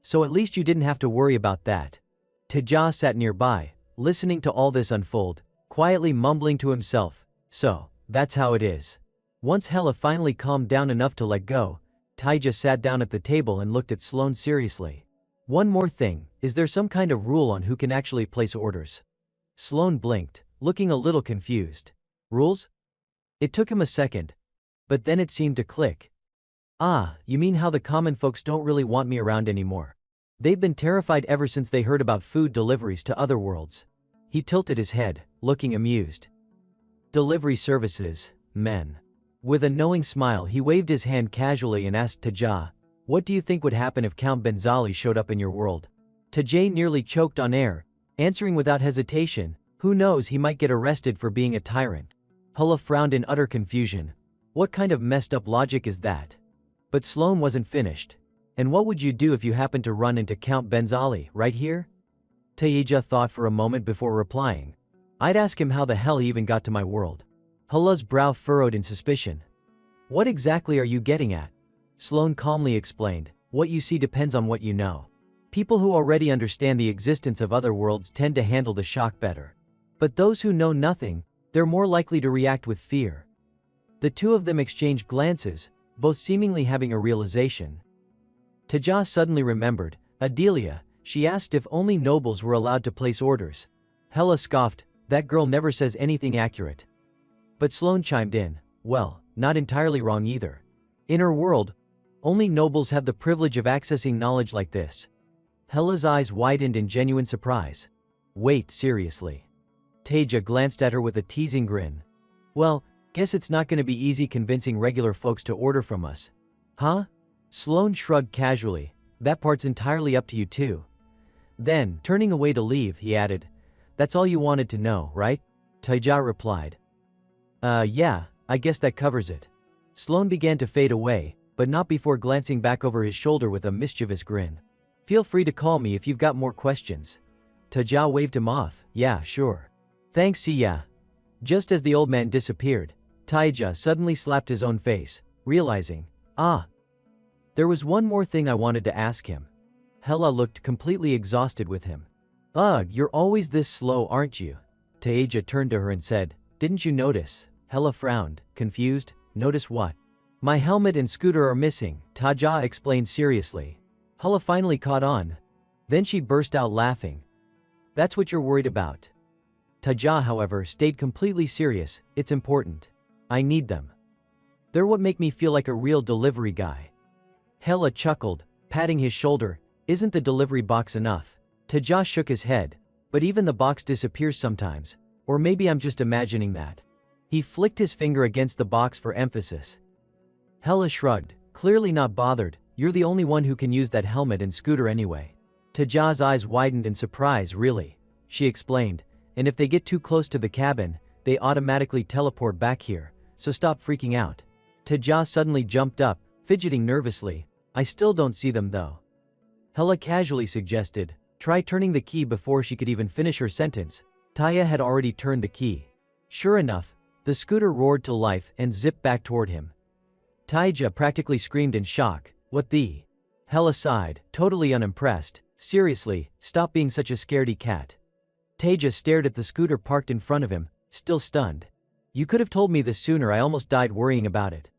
Speaker 1: So at least you didn't have to worry about that. Teja sat nearby, listening to all this unfold, quietly mumbling to himself. So, that's how it is. Once Hela finally calmed down enough to let go, Teja sat down at the table and looked at Sloane seriously. One more thing, is there some kind of rule on who can actually place orders? Sloane blinked, looking a little confused. Rules? It took him a second. But then it seemed to click. Ah, you mean how the common folks don't really want me around anymore. They've been terrified ever since they heard about food deliveries to other worlds. He tilted his head, looking amused. Delivery services, men. With a knowing smile he waved his hand casually and asked Teja, what do you think would happen if Count Benzali showed up in your world? Teja nearly choked on air, answering without hesitation, who knows, he might get arrested for being a tyrant. Hela frowned in utter confusion. What kind of messed up logic is that? But Sloane wasn't finished. And what would you do if you happened to run into Count Benzali, right here? Teja thought for a moment before replying. I'd ask him how the hell he even got to my world. Hela's brow furrowed in suspicion. What exactly are you getting at? Sloane calmly explained, what you see depends on what you know. People who already understand the existence of other worlds tend to handle the shock better. But those who know nothing, they're more likely to react with fear. The two of them exchanged glances, both seemingly having a realization. Teja suddenly remembered, Adelia, she asked if only nobles were allowed to place orders. Hela scoffed, that girl never says anything accurate. But Sloane chimed in, well, not entirely wrong either. In her world, only nobles have the privilege of accessing knowledge like this. Hela's eyes widened in genuine surprise. Wait, seriously? Teja glanced at her with a teasing grin. Well, guess it's not gonna be easy convincing regular folks to order from us. Huh? Sloane shrugged casually, that part's entirely up to you too. Then, turning away to leave, he added, that's all you wanted to know, right? Teja replied. Yeah, I guess that covers it. Sloane began to fade away, but not before glancing back over his shoulder with a mischievous grin. Feel free to call me if you've got more questions. Teja waved him off, yeah, sure. Thanks, see ya. Just as the old man disappeared, Teja suddenly slapped his own face, realizing, there was one more thing I wanted to ask him. Hela looked completely exhausted with him. Ugh, you're always this slow, aren't you? Teja turned to her and said, didn't you notice? Hela frowned, confused, notice what? My helmet and scooter are missing, Teja explained seriously. Hela finally caught on. Then she burst out laughing. That's what you're worried about. Teja, however, stayed completely serious, it's important. I need them. They're what make me feel like a real delivery guy. Hela chuckled, patting his shoulder, isn't the delivery box enough? Teja shook his head, but even the box disappears sometimes, or maybe I'm just imagining that. He flicked his finger against the box for emphasis. Hela shrugged, clearly not bothered, you're the only one who can use that helmet and scooter anyway. Teja's eyes widened in surprise, really? She explained, and if they get too close to the cabin, they automatically teleport back here, so stop freaking out. Teja suddenly jumped up, fidgeting nervously. I still don't see them though. Hela casually suggested, try turning the key before she could even finish her sentence. Taya had already turned the key. Sure enough, the scooter roared to life and zipped back toward him. Teja practically screamed in shock, what the? Hela sighed, totally unimpressed, seriously, stop being such a scaredy cat. Teja stared at the scooter parked in front of him, still stunned. You could have told me this sooner, I almost died worrying about it.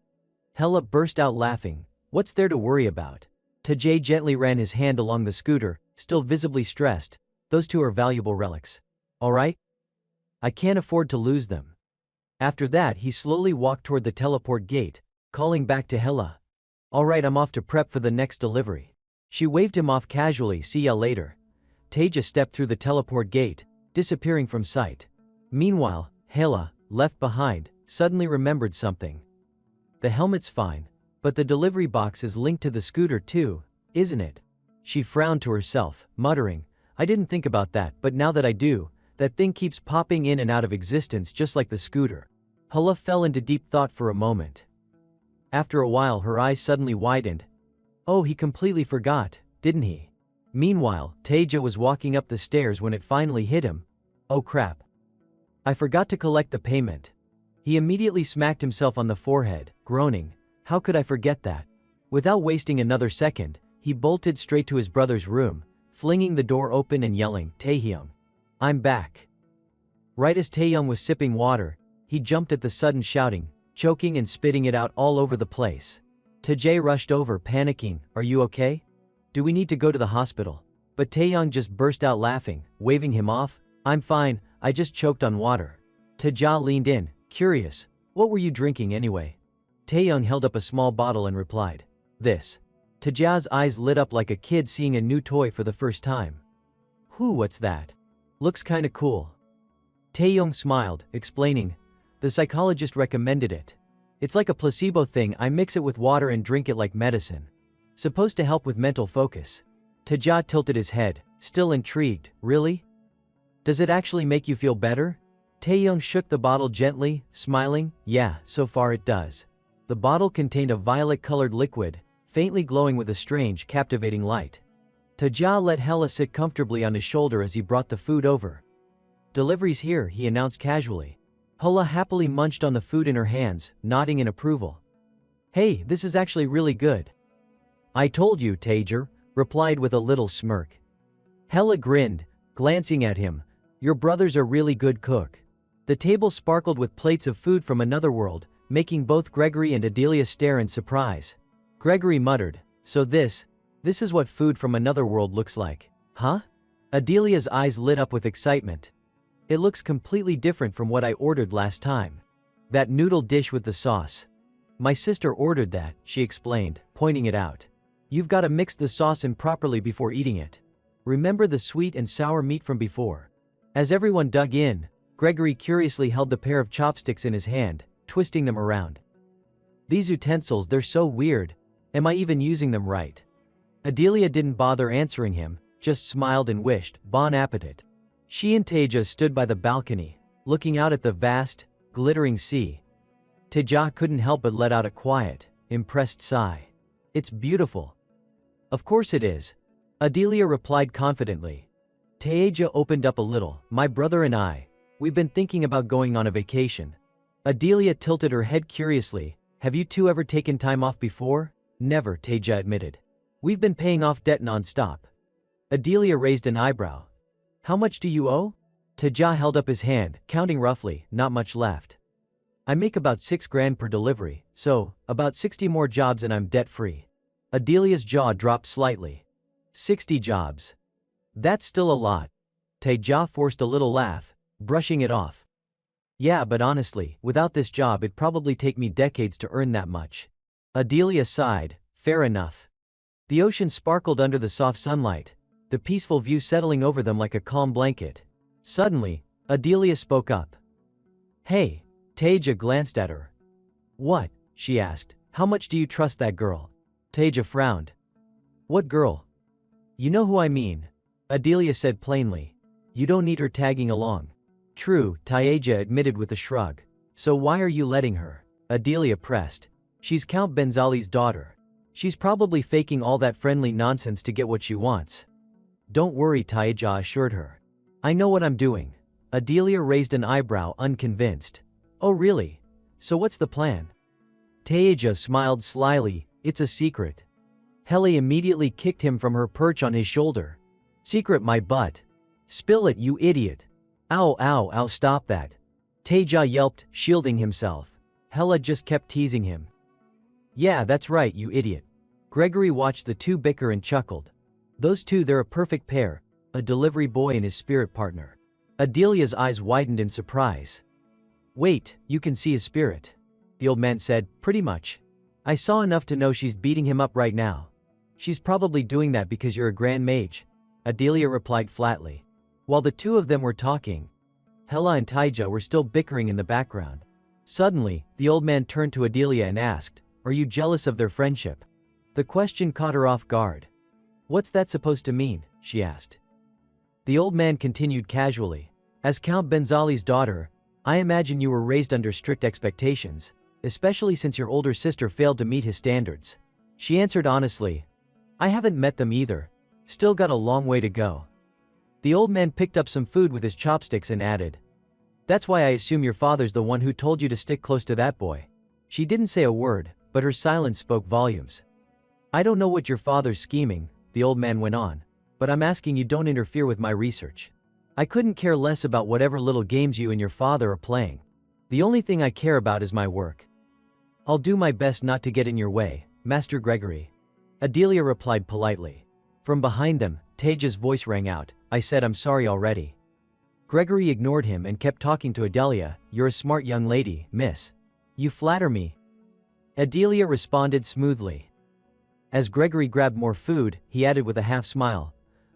Speaker 1: Hela burst out laughing, what's there to worry about? Teja gently ran his hand along the scooter, still visibly stressed, those two are valuable relics. Alright? I can't afford to lose them. After that he slowly walked toward the teleport gate, calling back to Hela. Alright, I'm off to prep for the next delivery. She waved him off casually, see ya later. Teja stepped through the teleport gate, disappearing from sight. Meanwhile, Hela, left behind, suddenly remembered something. The helmet's fine, But the delivery box is linked to the scooter too, isn't it? She frowned to herself, muttering, I didn't think about that, but now that I do, that thing keeps popping in and out of existence just like the scooter. Hala fell into deep thought for a moment. After a while her eyes suddenly widened. Oh, he completely forgot, didn't he? Meanwhile, Taeja was walking up the stairs when it finally hit him. Oh crap. I forgot to collect the payment. He immediately smacked himself on the forehead, groaning, how could I forget that? Without wasting another second, he bolted straight to his brother's room, flinging the door open and yelling, Taehyung. I'm back. Right as Taehyung was sipping water, he jumped at the sudden shouting, choking and spitting it out all over the place. Taejae rushed over, panicking, are you okay? Do we need to go to the hospital? But Taehyung just burst out laughing, waving him off, I'm fine, I just choked on water. Taeja leaned in, curious, what were you drinking anyway? Taehyung held up a small bottle and replied, this. Taeja's eyes lit up like a kid seeing a new toy for the first time. What's that? Looks kinda cool. Taehyung smiled, explaining, the psychologist recommended it. It's like a placebo thing, I mix it with water and drink it like medicine. Supposed to help with mental focus. Taeja tilted his head, still intrigued, really? Does it actually make you feel better? Taehyung shook the bottle gently, smiling, yeah, so far it does. The bottle contained a violet-colored liquid, faintly glowing with a strange, captivating light. Taeja let Hela sit comfortably on his shoulder as he brought the food over. Delivery's here, he announced casually. Hela happily munched on the food in her hands, nodding in approval. Hey, this is actually really good. I told you, Taeja replied with a little smirk. Hela grinned, glancing at him. Your brother's a really good cook. The table sparkled with plates of food from another world, making both Gregory and Adelia stare in surprise. Gregory muttered, so this is what food from another world looks like, huh? Adelia's eyes lit up with excitement. It looks completely different from what I ordered last time. That noodle dish with the sauce. My sister ordered that, she explained, pointing it out. You've got to mix the sauce in properly before eating it. Remember the sweet and sour meat from before? As everyone dug in, Gregory curiously held the pair of chopsticks in his hand, twisting them around. These utensils, they're so weird. Am I even using them right? Adelia didn't bother answering him, just smiled and wished, bon appetit. She and Taeja stood by the balcony, looking out at the vast, glittering sea. Taeja couldn't help but let out a quiet, impressed sigh. It's beautiful. Of course it is. Adelia replied confidently. Taeja opened up a little, my brother and I, we've been thinking about going on a vacation. Adelia tilted her head curiously, have you two ever taken time off before? Never, Taeja admitted. We've been paying off debt non-stop. Adelia raised an eyebrow. How much do you owe? Taeja held up his hand, counting roughly, not much left. I make about 6 grand per delivery, so, about 60 more jobs and I'm debt-free. Adelia's jaw dropped slightly. 60 jobs. That's still a lot. Taeja forced a little laugh, brushing it off. Yeah, but honestly, without this job it'd probably take me decades to earn that much. Adelia sighed, fair enough. The ocean sparkled under the soft sunlight, the peaceful view settling over them like a calm blanket. Suddenly, Adelia spoke up. Hey, Taeja glanced at her. What? She asked. How much do you trust that girl? Taeja frowned. What girl? You know who I mean. Adelia said plainly. You don't need her tagging along. True, Taeja admitted with a shrug. So why are you letting her? Adelia pressed. She's Count Benzali's daughter. She's probably faking all that friendly nonsense to get what she wants. Don't worry, Taeja assured her. I know what I'm doing. Adelia raised an eyebrow, unconvinced. Oh really? So what's the plan? Taeja smiled slyly, it's a secret. Hela immediately kicked him from her perch on his shoulder. Secret my butt. Spill it, you idiot. Ow ow ow, stop that. Taeja yelped, shielding himself. Hela just kept teasing him. Yeah, that's right, you idiot. Gregory watched the two bicker and chuckled. Those two, they're a perfect pair, a delivery boy and his spirit partner. Adelia's eyes widened in surprise. Wait, you can see his spirit? The old man said, pretty much. I saw enough to know she's beating him up right now. She's probably doing that because you're a grand mage. Adelia replied flatly. While the two of them were talking, Hela and Taeja were still bickering in the background. Suddenly, the old man turned to Adelia and asked, Are you jealous of their friendship? The question caught her off guard. What's that supposed to mean? She asked. The old man continued casually. As Count Benzali's daughter, I imagine you were raised under strict expectations, especially since your older sister failed to meet his standards. She answered honestly. I haven't met them either. Still got a long way to go. The old man picked up some food with his chopsticks and added. That's why I assume your father's the one who told you to stick close to that boy. She didn't say a word, but her silence spoke volumes. I don't know what your father's scheming, the old man went on, but I'm asking you don't interfere with my research. I couldn't care less about whatever little games you and your father are playing. The only thing I care about is my work. I'll do my best not to get in your way, Master Gregory. Adelia replied politely. From behind them, Teja's voice rang out, I said I'm sorry already. Gregory ignored him and kept talking to Adelia, you're a smart young lady, miss. You flatter me. Adelia responded smoothly. As Gregory grabbed more food, he added with a half smile,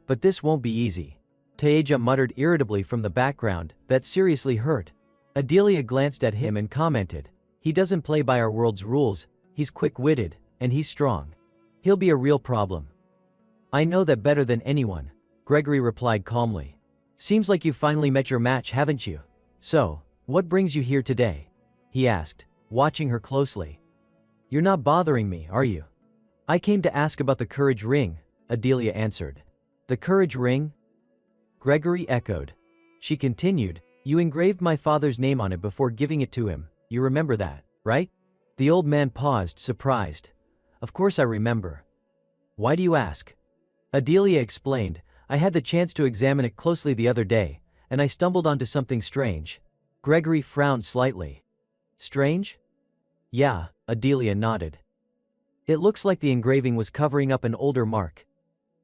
Speaker 1: but this won't be easy. Teja muttered irritably from the background, that seriously hurt. Adelia glanced at him and commented, he doesn't play by our world's rules, he's quick-witted, and he's strong. He'll be a real problem. I know that better than anyone, Gregory replied calmly. Seems like you finally met your match, haven't you? So, what brings you here today? He asked, watching her closely. You're not bothering me, are you? I came to ask about the courage ring, Adelia answered. The courage ring? Gregory echoed. She continued, you engraved my father's name on it before giving it to him, you remember that, right? The old man paused, surprised. Of course I remember. Why do you ask? Adelia explained, I had the chance to examine it closely the other day, and I stumbled onto something strange. Gregory frowned slightly. Strange? Yeah, Adelia nodded. It looks like the engraving was covering up an older mark.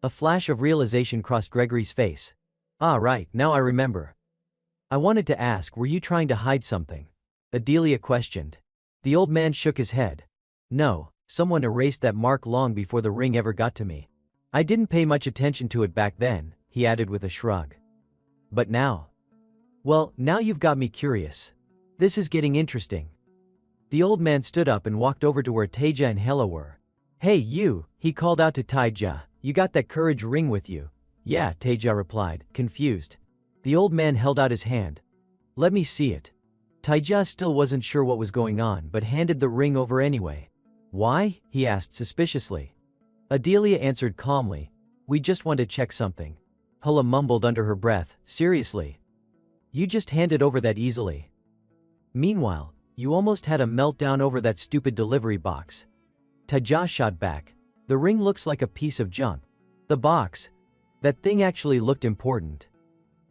Speaker 1: A flash of realization crossed Gregory's face. Ah, right, now I remember. I wanted to ask, were you trying to hide something? Adelia questioned. The old man shook his head. No, someone erased that mark long before the ring ever got to me. I didn't pay much attention to it back then, he added with a shrug. But now? Well, now you've got me curious. This is getting interesting. The old man stood up and walked over to where Teja and Hela were. Hey you, he called out to Teja, you got that courage ring with you? Yeah, Teja replied, confused. The old man held out his hand. Let me see it. Teja still wasn't sure what was going on but handed the ring over anyway. Why? He asked suspiciously. Adelia answered calmly, we just want to check something. Hela mumbled under her breath, seriously? You just handed over that easily. Meanwhile, you almost had a meltdown over that stupid delivery box. Teja shot back. The ring looks like a piece of junk. The box. That thing actually looked important.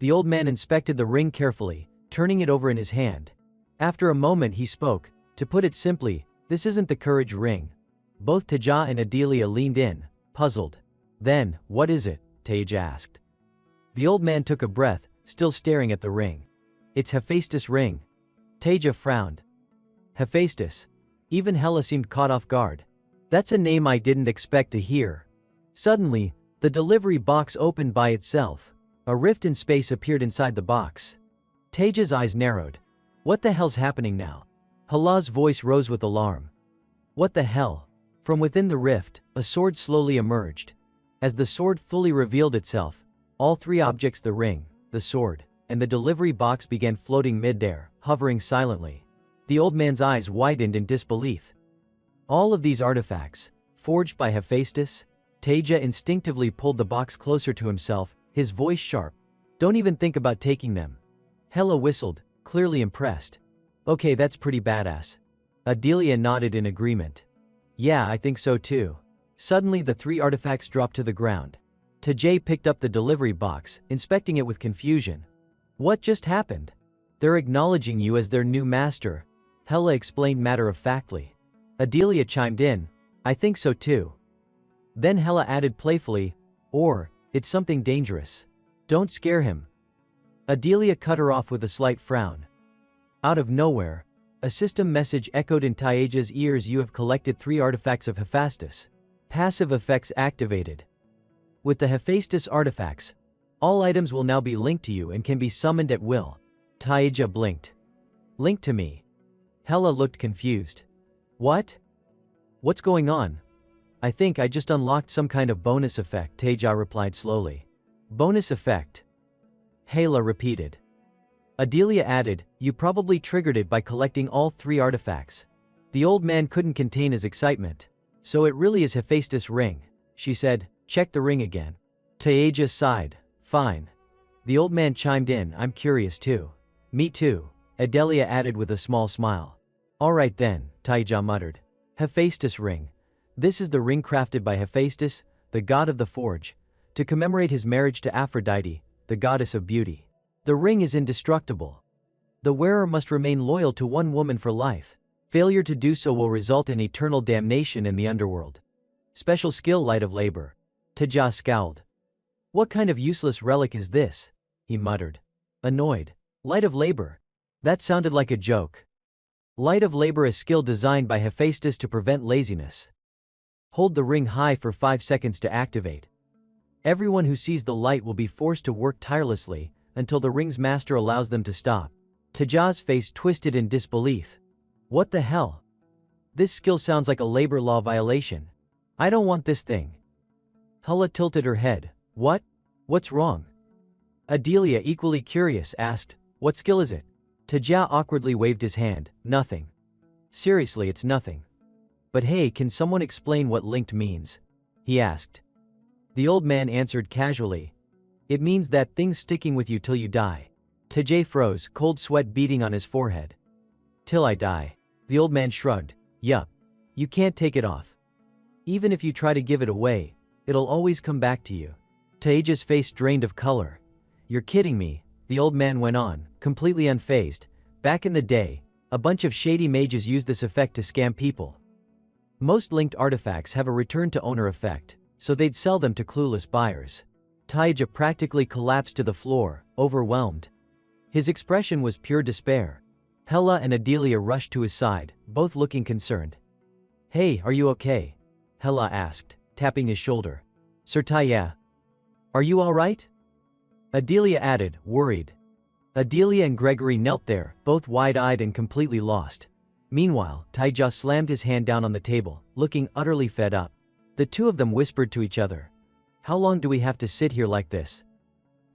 Speaker 1: The old man inspected the ring carefully, turning it over in his hand. After a moment he spoke, to put it simply, this isn't the courage ring. Both Teja and Adelia leaned in, puzzled. Then, what is it? Teja asked. The old man took a breath, still staring at the ring. It's Hephaestus' ring. Teja frowned. Hephaestus. Even Hela seemed caught off guard. That's a name I didn't expect to hear. Suddenly, the delivery box opened by itself. A rift in space appeared inside the box. Teja's eyes narrowed. What the hell's happening now? Hela's voice rose with alarm. What the hell? From within the rift, a sword slowly emerged. As the sword fully revealed itself, all three objects, the ring, the sword, and the delivery box, began floating mid-air, hovering silently. The old man's eyes widened in disbelief. All of these artifacts, forged by Hephaestus? Teja instinctively pulled the box closer to himself, his voice sharp. Don't even think about taking them. Hela whistled, clearly impressed. Okay, that's pretty badass. Adelia nodded in agreement. Yeah, I think so too. Suddenly the three artifacts dropped to the ground. Teja picked up the delivery box, inspecting it with confusion. What just happened? They're acknowledging you as their new master, Hela explained matter-of-factly. Adelia chimed in, I think so too. Then Hela added playfully, or, it's something dangerous. Don't scare him. Adelia cut her off with a slight frown. Out of nowhere, a system message echoed in Teja's ears. You have collected 3 artifacts of Hephaestus. Passive effects activated. With the Hephaestus artifacts, all items will now be linked to you and can be summoned at will. Teja blinked. Linked to me. Hela looked confused. What? What's going on? I think I just unlocked some kind of bonus effect, Teja replied slowly. Bonus effect? Hala repeated. Adelia added, you probably triggered it by collecting all 3 artifacts. The old man couldn't contain his excitement. So it really is Hephaestus' ring, she said. Check the ring again. Teja sighed. Fine. The old man chimed in, I'm curious too. Me too, Adelia added with a small smile. Alright then, Teja muttered. Hephaestus' ring. This is the ring crafted by Hephaestus, the god of the forge, to commemorate his marriage to Aphrodite, the goddess of beauty. The ring is indestructible. The wearer must remain loyal to one woman for life. Failure to do so will result in eternal damnation in the underworld. Special skill, light of labor. Teja scowled. What kind of useless relic is this? He muttered. Annoyed. Light of labor. That sounded like a joke. Light of labor, a skill designed by Hephaestus to prevent laziness. Hold the ring high for 5 seconds to activate. Everyone who sees the light will be forced to work tirelessly until the ring's master allows them to stop. Teja's face twisted in disbelief. What the hell? This skill sounds like a labor law violation. I don't want this thing. Hala tilted her head. What? What's wrong? Adelia, equally curious, asked, what skill is it? Teja awkwardly waved his hand. Nothing. Seriously, it's nothing. But hey, can someone explain what linked means? He asked. The old man answered casually. It means that thing's sticking with you till you die. Teja froze, cold sweat beading on his forehead. Till I die. The old man shrugged. Yup. You can't take it off. Even if you try to give it away, it'll always come back to you. Teja's face drained of color. You're kidding me, the old man went on, completely unfazed. Back in the day, a bunch of shady mages used this effect to scam people. Most linked artifacts have a return-to-owner effect, so they'd sell them to clueless buyers. Teja practically collapsed to the floor, overwhelmed. His expression was pure despair. Hala and Adelia rushed to his side, both looking concerned. Hey, are you okay? Hala asked, tapping his shoulder. Teja. Are you alright? Adelia added, worried. Adelia and Gregory knelt there, both wide-eyed and completely lost. Meanwhile, Teja slammed his hand down on the table, looking utterly fed up. The two of them whispered to each other. How long do we have to sit here like this?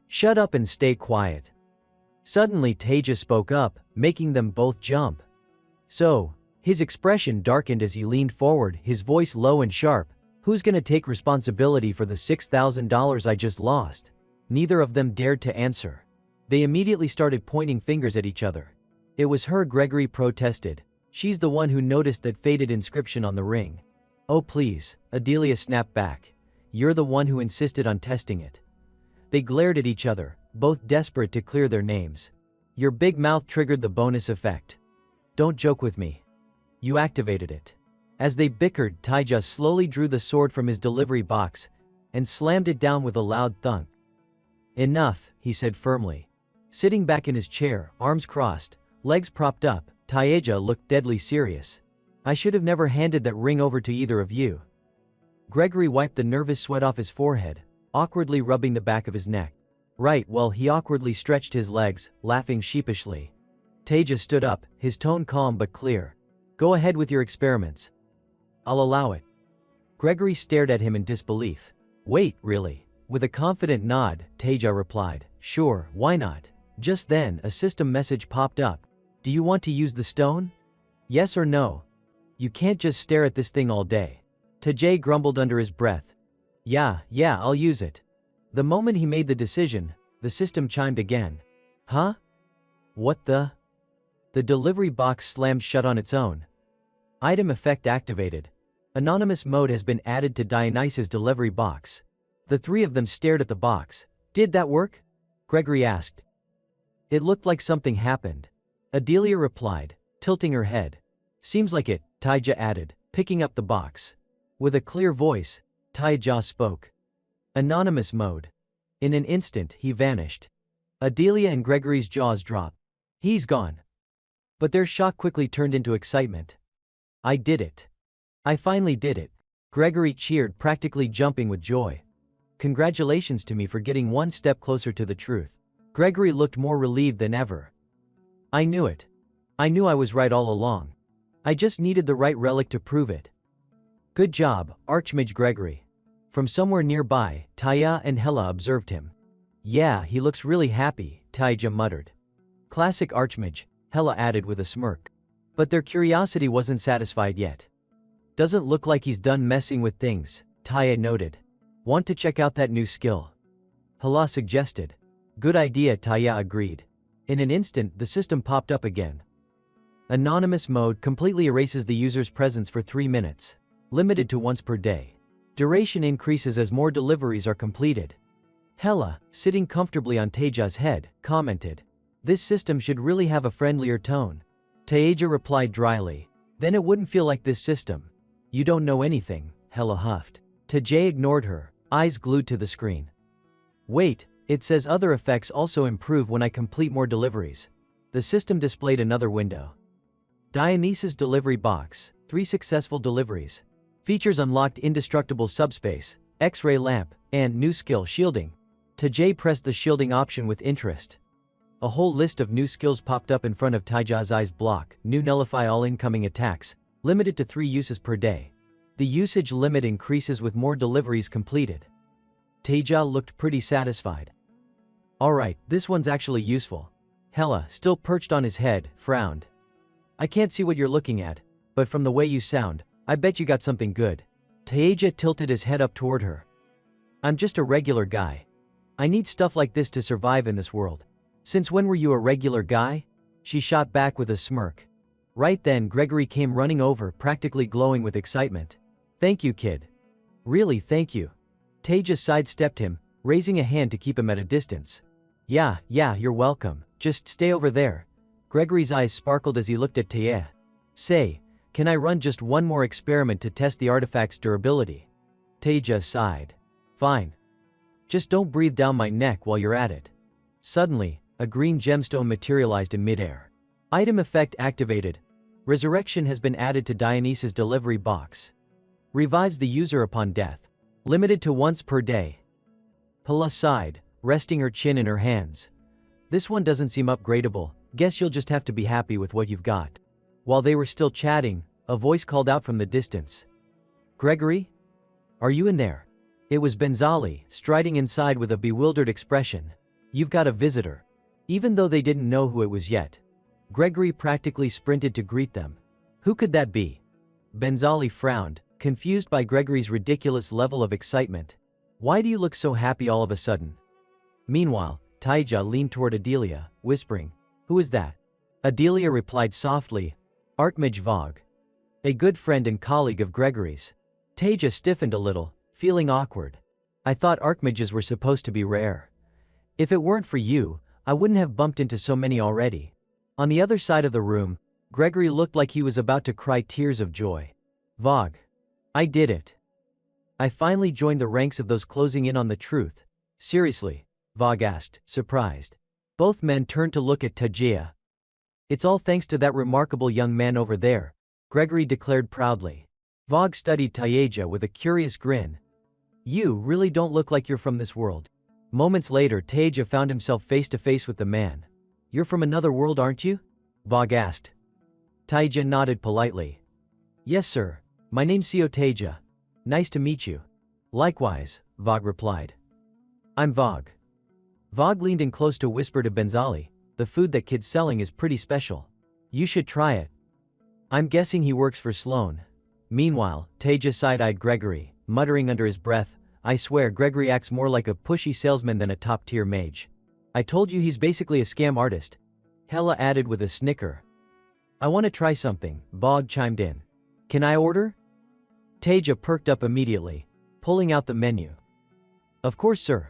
Speaker 1: Shut up and stay quiet. Suddenly Teja spoke up, making them both jump. So, his expression darkened as he leaned forward, his voice low and sharp. Who's gonna take responsibility for the $6,000 I just lost? Neither of them dared to answer. They immediately started pointing fingers at each other. It was her, Gregory protested. She's the one who noticed that faded inscription on the ring. Oh please, Adelia snapped back. You're the one who insisted on testing it. They glared at each other, both desperate to clear their names. Your big mouth triggered the bonus effect. Don't joke with me. You activated it. As they bickered, Teja slowly drew the sword from his delivery box and slammed it down with a loud thunk. Enough, he said firmly. Sitting back in his chair, arms crossed, legs propped up, Teja looked deadly serious. I should have never handed that ring over to either of you. Gregory wiped the nervous sweat off his forehead, awkwardly rubbing the back of his neck. Right, well, he awkwardly stretched his legs, laughing sheepishly. Teja stood up, his tone calm but clear. Go ahead with your experiments. I'll allow it. Gregory stared at him in disbelief. Wait, really? With a confident nod, Teja replied, sure, why not? Just then, a system message popped up. Do you want to use the stone? Yes or no? You can't just stare at this thing all day. Teja grumbled under his breath. Yeah, I'll use it. The moment he made the decision, the system chimed again. Huh? What the? The delivery box slammed shut on its own. Item effect activated. Anonymous mode has been added to Dionysus' delivery box. The three of them stared at the box. Did that work? Gregory asked. It looked like something happened. Adelia replied, tilting her head. Seems like it, Teja added, picking up the box. With a clear voice, Teja spoke. Anonymous mode. In an instant, he vanished. Adelia and Gregory's jaws dropped. He's gone. But their shock quickly turned into excitement. I did it. I finally did it. Gregory cheered, practically jumping with joy. Congratulations to me for getting one step closer to the truth. Gregory looked more relieved than ever. I knew it. I knew I was right all along. I just needed the right relic to prove it. Good job, Archmage Gregory. From somewhere nearby, Taya and Hela observed him. Yeah, he looks really happy, Taija muttered. Classic Archmage, Hela added with a smirk. But their curiosity wasn't satisfied yet. Doesn't look like he's done messing with things, Taya noted. Want to check out that new skill? Hela suggested. Good idea, Taya agreed. In an instant, the system popped up again. Anonymous mode completely erases the user's presence for 3 minutes. Limited to once per day. Duration increases as more deliveries are completed. Hela, sitting comfortably on Taija's head, commented. This system should really have a friendlier tone. Taija replied dryly. Then it wouldn't feel like this system. You don't know anything, Hela huffed. Taija ignored her, eyes glued to the screen. Wait, it says other effects also improve when I complete more deliveries. The system displayed another window. Dionysus delivery box, 3 successful deliveries. Features unlocked indestructible subspace, X-ray lamp, and new skill shielding. Taija pressed the shielding option with interest. A whole list of new skills popped up in front of Taija's eyes. Block, new nullify all incoming attacks, limited to 3 uses per day. The usage limit increases with more deliveries completed. Taija looked pretty satisfied. Alright, this one's actually useful. Hela, still perched on his head, frowned. I can't see what you're looking at, but from the way you sound, I bet you got something good. Taija tilted his head up toward her. I'm just a regular guy. I need stuff like this to survive in this world. Since when were you a regular guy? She shot back with a smirk. Right then Gregory came running over, practically glowing with excitement. Thank you, kid. Really, thank you. Taija sidestepped him, raising a hand to keep him at a distance. Yeah, you're welcome. Just stay over there. Gregory's eyes sparkled as he looked at Taija. Say, can I run just one more experiment to test the artifact's durability? Taija sighed. Fine. Just don't breathe down my neck while you're at it. Suddenly, a green gemstone materialized in midair. Item effect activated. Resurrection has been added to Dionysus' delivery box. Revives the user upon death. Limited to once per day. Hela sighed, resting her chin in her hands. This one doesn't seem upgradable. Guess you'll just have to be happy with what you've got. While they were still chatting, a voice called out from the distance. Gregory? Are you in there? It was Benzali, striding inside with a bewildered expression. You've got a visitor. Even though they didn't know who it was yet. Gregory practically sprinted to greet them. Who could that be? Benzali frowned, confused by Gregory's ridiculous level of excitement. Why do you look so happy all of a sudden? Meanwhile, Taija leaned toward Adelia, whispering, Who is that? Adelia replied softly, Archmage Vogue. A good friend and colleague of Gregory's. Taija stiffened a little, feeling awkward. I thought Archmages were supposed to be rare. If it weren't for you, I wouldn't have bumped into so many already. On the other side of the room, Gregory looked like he was about to cry tears of joy. Vogue. I did it. I finally joined the ranks of those closing in on the truth. Seriously? Vogue asked, surprised. Both men turned to look at Taija. It's all thanks to that remarkable young man over there, Gregory declared proudly. Vogue studied Taija with a curious grin. You really don't look like you're from this world. Moments later, Taija found himself face to face with the man. You're from another world, aren't you? Vogue asked. Taija nodded politely. Yes, sir. My name's Seo Taija. Nice to meet you. Likewise, Vogue replied. I'm Vogue. Vogue leaned in close to whisper to Benzali, the food that kid's selling is pretty special. You should try it. I'm guessing he works for Sloan. Meanwhile, Taija side-eyed Gregory, muttering under his breath, I swear Gregory acts more like a pushy salesman than a top-tier mage. I told you he's basically a scam artist. Hela added with a snicker. I want to try something, Vogue chimed in. Can I order? Taija perked up immediately, pulling out the menu. Of course, sir.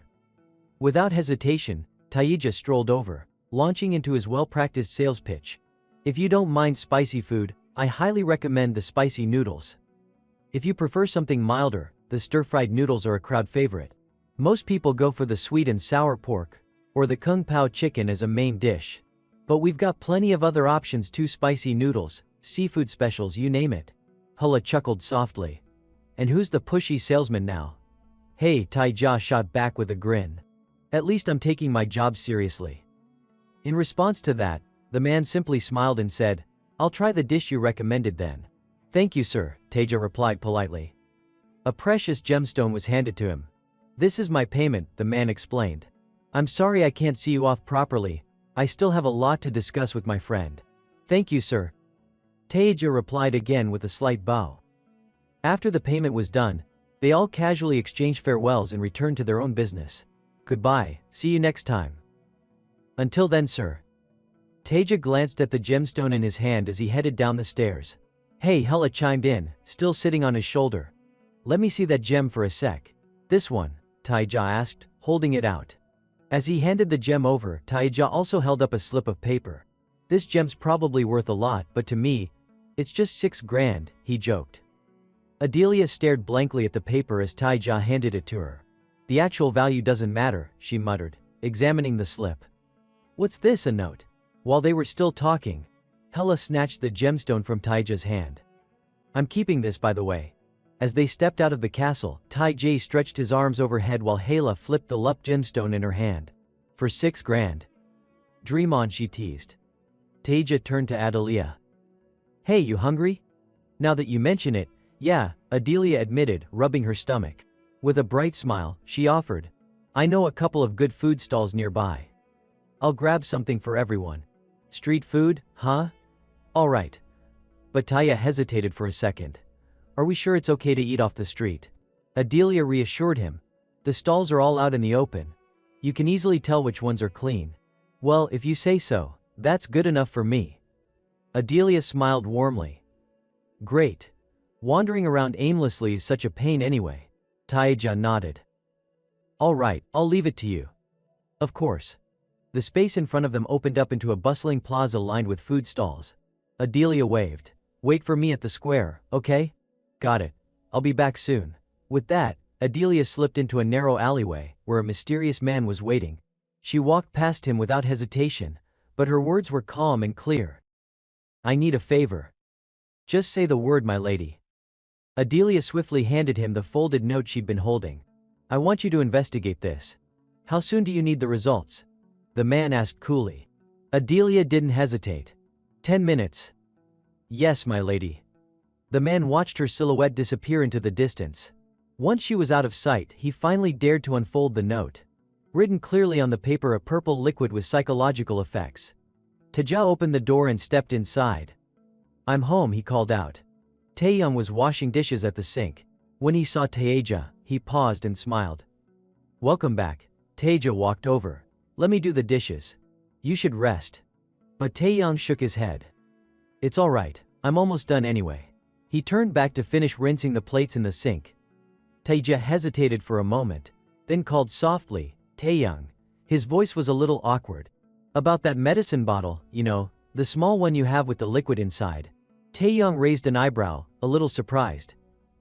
Speaker 1: Without hesitation, Taija strolled over, launching into his well-practiced sales pitch. If you don't mind spicy food, I highly recommend the spicy noodles. If you prefer something milder, the stir-fried noodles are a crowd favorite. Most people go for the sweet and sour pork, or the kung pao chicken as a main dish. But we've got plenty of other options too, spicy noodles, seafood specials, you name it. Hela chuckled softly. And who's the pushy salesman now? Hey, Taija shot back with a grin. At least I'm taking my job seriously. In response to that, the man simply smiled and said, I'll try the dish you recommended then. Thank you, sir, Taeja replied politely. A precious gemstone was handed to him. This is my payment, the man explained. I'm sorry I can't see you off properly. I still have a lot to discuss with my friend. Thank you, sir. Taeja replied again with a slight bow. After the payment was done, they all casually exchanged farewells and returned to their own business. Goodbye, see you next time. Until then, sir. Taeja glanced at the gemstone in his hand as he headed down the stairs. Hey, Hella chimed in, still sitting on his shoulder. Let me see that gem for a sec. This one, Taeja asked, holding it out. As he handed the gem over, Taeja also held up a slip of paper. This gem's probably worth a lot, but to me, it's just 6 grand, he joked. Adelia stared blankly at the paper as Taeja handed it to her. The actual value doesn't matter, she muttered, examining the slip. What's this, a note? While they were still talking, Hella snatched the gemstone from Taeja's hand. I'm keeping this, by the way. As they stepped out of the castle, Taeja stretched his arms overhead while Hela flipped the lup gemstone in her hand. For 6 grand. Dream on, she teased. Taeja turned to Adelia. Hey, you hungry? Now that you mention it, yeah, Adelia admitted, rubbing her stomach. With a bright smile, she offered. I know a couple of good food stalls nearby. I'll grab something for everyone. Street food, huh? Alright. But Taya hesitated for a second. Are we sure it's okay to eat off the street? Adelia reassured him. The stalls are all out in the open. You can easily tell which ones are clean. Well, if you say so, that's good enough for me. Adelia smiled warmly. Great. Wandering around aimlessly is such a pain anyway. Taeja nodded. Alright, I'll leave it to you. Of course. The space in front of them opened up into a bustling plaza lined with food stalls. Adelia waved. Wait for me at the square, okay? Got it. I'll be back soon. With that, Adelia slipped into a narrow alleyway, where a mysterious man was waiting. She walked past him without hesitation, but her words were calm and clear. I need a favor. Just say the word, my lady. Adelia swiftly handed him the folded note she'd been holding. I want you to investigate this. How soon do you need the results? The man asked coolly. Adelia didn't hesitate. 10 minutes. Yes, my lady. The man watched her silhouette disappear into the distance. Once she was out of sight, he finally dared to unfold the note. Written clearly on the paper, a purple liquid with psychological effects. Taeja opened the door and stepped inside. I'm home, he called out. Taeyang was washing dishes at the sink. When he saw Taeja, he paused and smiled. Welcome back. Taeja walked over. Let me do the dishes. You should rest. But Taeyang shook his head. It's alright, I'm almost done anyway. He turned back to finish rinsing the plates in the sink. Taeja hesitated for a moment, then called softly, Taeyang. His voice was a little awkward. About that medicine bottle, you know, the small one you have with the liquid inside. Taeyang raised an eyebrow, a little surprised.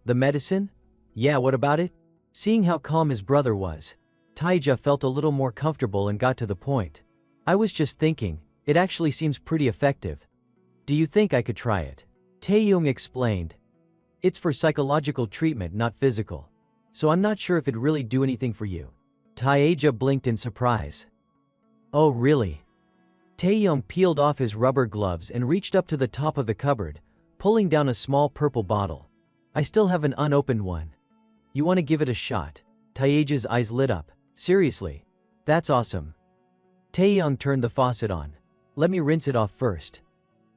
Speaker 1: The medicine? Yeah, what about it? Seeing how calm his brother was, Taeja felt a little more comfortable and got to the point. I was just thinking, it actually seems pretty effective. Do you think I could try it? Taeyang explained. It's for psychological treatment, not physical. So I'm not sure if it'd really do anything for you. Taeja blinked in surprise. Oh, really? Taeyang peeled off his rubber gloves and reached up to the top of the cupboard, pulling down a small purple bottle. I still have an unopened one. You want to give it a shot? Taeja's eyes lit up. Seriously? That's awesome. Taeyang turned the faucet on. Let me rinse it off first.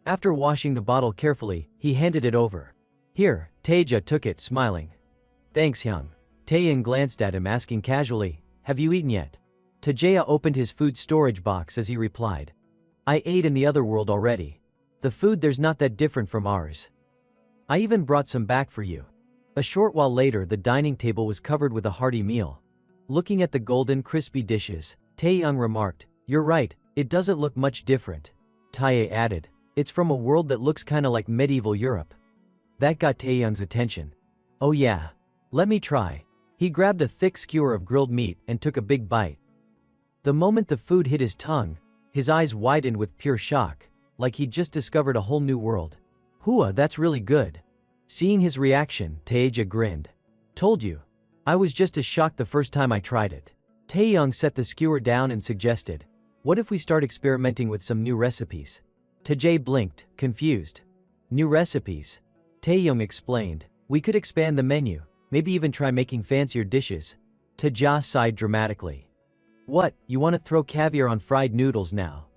Speaker 1: After washing the bottle carefully, he handed it over. Here, Taeja took it, smiling. Thanks, Hyung. Taeyang glanced at him, asking casually, have you eaten yet? Taeja opened his food storage box as he replied. I ate in the other world already. The food there's not that different from ours. I even brought some back for you. A short while later, the dining table was covered with a hearty meal. Looking at the golden, crispy dishes, Taeyang remarked, you're right, it doesn't look much different. Tae added, it's from a world that looks kinda like medieval Europe. That got Taeyang's attention. Oh yeah. Let me try. He grabbed a thick skewer of grilled meat and took a big bite. The moment the food hit his tongue, his eyes widened with pure shock, like he'd just discovered a whole new world. Hua, that's really good. Seeing his reaction, Taeja grinned. Told you. I was just as shocked the first time I tried it. Taeyang set the skewer down and suggested, what if we start experimenting with some new recipes? Taeja blinked, confused. New recipes? Taeyong explained. We could expand the menu, maybe even try making fancier dishes. Taeja sighed dramatically. What, you want to throw caviar on fried noodles now?